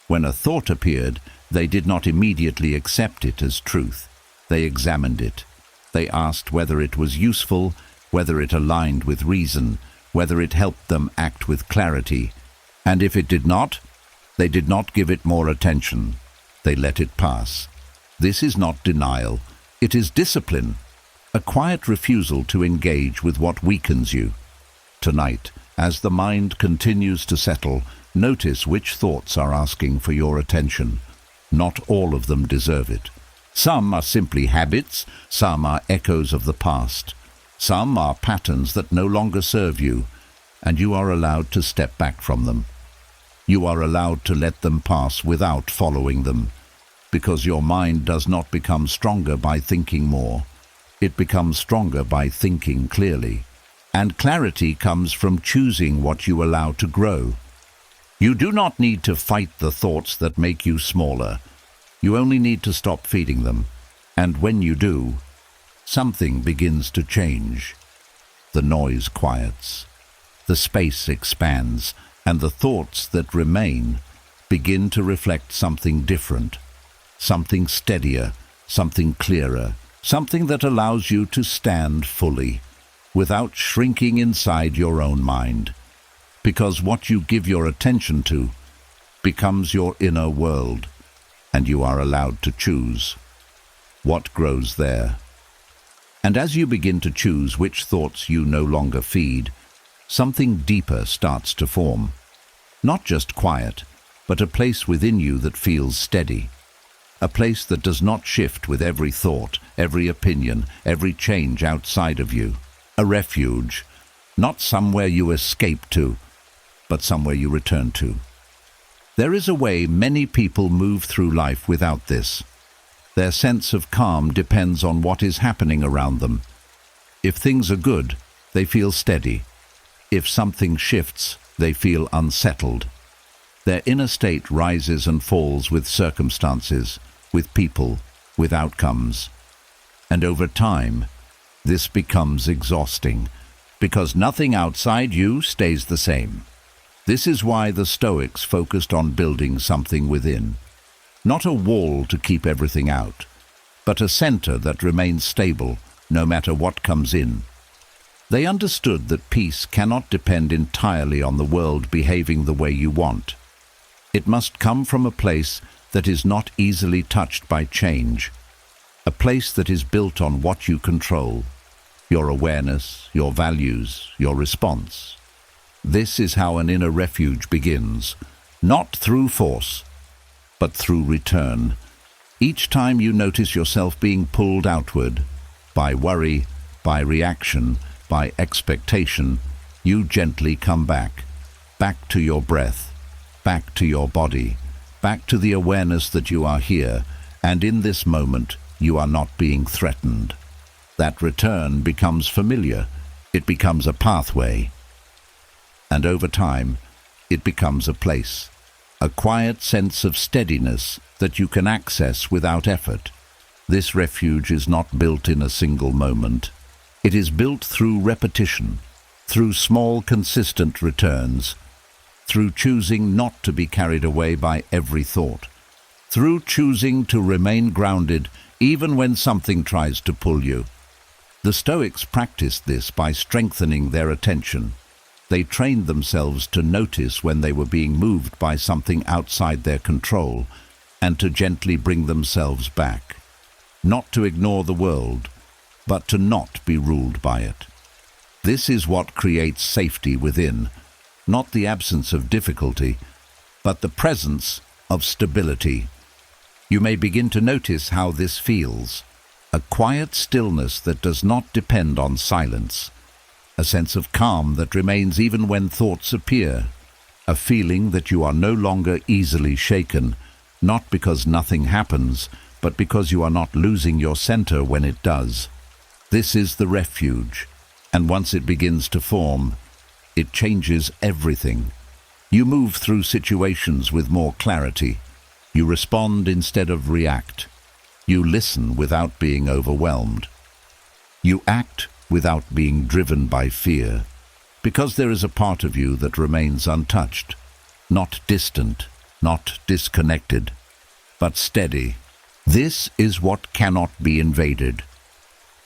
When a thought appeared, they did not immediately accept it as truth. They examined it. They asked whether it was useful, whether it aligned with reason, whether it helped them act with clarity. And if it did not, they did not give it more attention. They let it pass. This is not denial. It is discipline, a quiet refusal to engage with what weakens you. Tonight, as the mind continues to settle, notice which thoughts are asking for your attention. Not all of them deserve it. Some are simply habits, some are echoes of the past. Some are patterns that no longer serve you, and you are allowed to step back from them. You are allowed to let them pass without following them, because your mind does not become stronger by thinking more. It becomes stronger by thinking clearly, and clarity comes from choosing what you allow to grow. You do not need to fight the thoughts that make you smaller. You only need to stop feeding them, and when you do, something begins to change. The noise quiets, the space expands, and the thoughts that remain begin to reflect something different, something steadier, something clearer, something that allows you to stand fully, without shrinking inside your own mind. Because what you give your attention to becomes your inner world, and you are allowed to choose what grows there. And as you begin to choose which thoughts you no longer feed, something deeper starts to form. Not just quiet, but a place within you that feels steady. A place that does not shift with every thought, every opinion, every change outside of you. A refuge, not somewhere you escape to, but somewhere you return to. There is a way many people move through life without this. Their sense of calm depends on what is happening around them. If things are good, they feel steady. If something shifts, they feel unsettled. Their inner state rises and falls with circumstances, with people, with outcomes. And over time, this becomes exhausting, because nothing outside you stays the same. This is why the Stoics focused on building something within. Not a wall to keep everything out, but a center that remains stable no matter what comes in. They understood that peace cannot depend entirely on the world behaving the way you want. It must come from a place that is not easily touched by change, a place that is built on what you control, your awareness, your values, your response. This is how an inner refuge begins, not through force, but through return. Each time you notice yourself being pulled outward, by worry, by reaction, by expectation, you gently come back to your breath, back to your body, back to the awareness that you are here, and in this moment you are not being threatened. That return becomes familiar, it becomes a pathway, and over time it becomes a place, a quiet sense of steadiness that you can access without effort. This refuge is not built in a single moment. It is built through repetition, through small consistent returns, through choosing not to be carried away by every thought, through choosing to remain grounded even when something tries to pull you. The Stoics practiced this by strengthening their attention. They trained themselves to notice when they were being moved by something outside their control and to gently bring themselves back. Not to ignore the world, but to not be ruled by it. This is what creates safety within, not the absence of difficulty, but the presence of stability. You may begin to notice how this feels, a quiet stillness that does not depend on silence, a sense of calm that remains even when thoughts appear, a feeling that you are no longer easily shaken, not because nothing happens, but because you are not losing your center when it does. This is the refuge, and once it begins to form, it changes everything. You move through situations with more clarity. You respond instead of react. You listen without being overwhelmed. You act without being driven by fear, because there is a part of you that remains untouched, not distant, not disconnected, but steady. This is what cannot be invaded.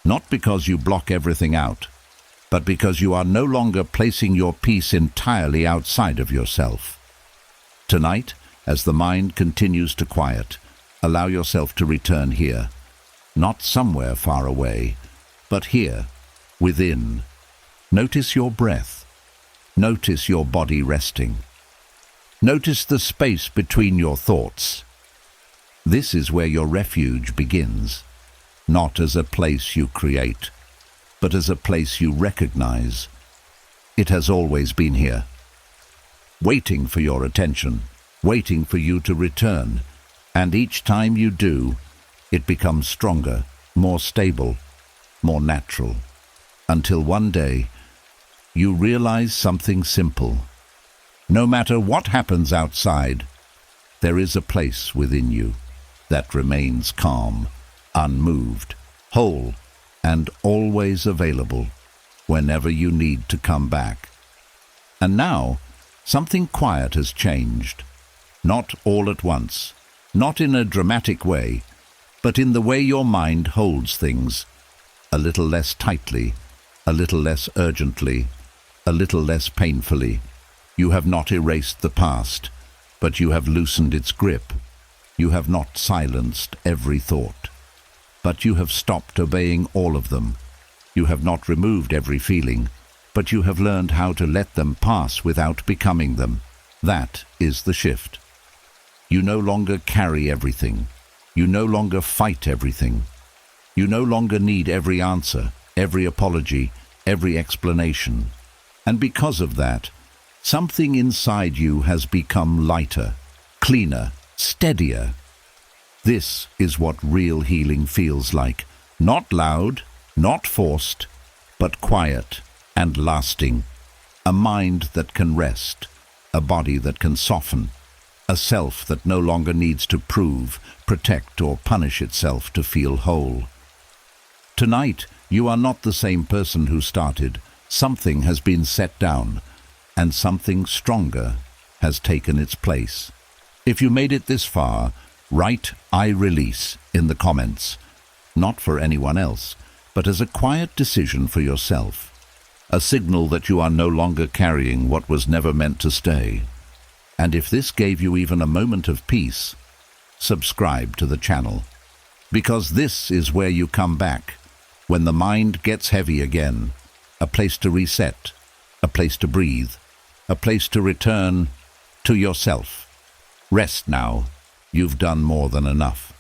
Not because you block everything out, but because you are no longer placing your peace entirely outside of yourself. Tonight, as the mind continues to quiet, allow yourself to return here, not somewhere far away, but here, within. Notice your breath. Notice your body resting. Notice the space between your thoughts. This is where your refuge begins, not as a place you create, but as a place you recognize. It has always been here, waiting for your attention, waiting for you to return, and each time you do, it becomes stronger, more stable, more natural, until one day you realize something simple. No matter what happens outside, there is a place within you that remains calm, unmoved, whole, and always available whenever you need to come back. And now, something quiet has changed. Not all at once, not in a dramatic way, but in the way your mind holds things, a little less tightly, a little less urgently, a little less painfully. You have not erased the past, but you have loosened its grip. You have not silenced every thought, but you have stopped obeying all of them. You have not removed every feeling, but you have learned how to let them pass without becoming them. That is the shift. You no longer carry everything. You no longer fight everything. You no longer need every answer, every apology, every explanation. And because of that, something inside you has become lighter, cleaner, steadier. This is what real healing feels like. Not loud, not forced, but quiet and lasting. a mind that can rest, a body that can soften, a self that no longer needs to prove, protect, or punish itself to feel whole. Tonight, you are not the same person who started. Something has been set down, and something stronger has taken its place. If you made it this far, write "I release" in the comments, not for anyone else, but as a quiet decision for yourself, a signal that you are no longer carrying what was never meant to stay. And if this gave you even a moment of peace, subscribe to the channel, because this is where you come back, when the mind gets heavy again, a place to reset, a place to breathe, a place to return to yourself. Rest now. You've done more than enough.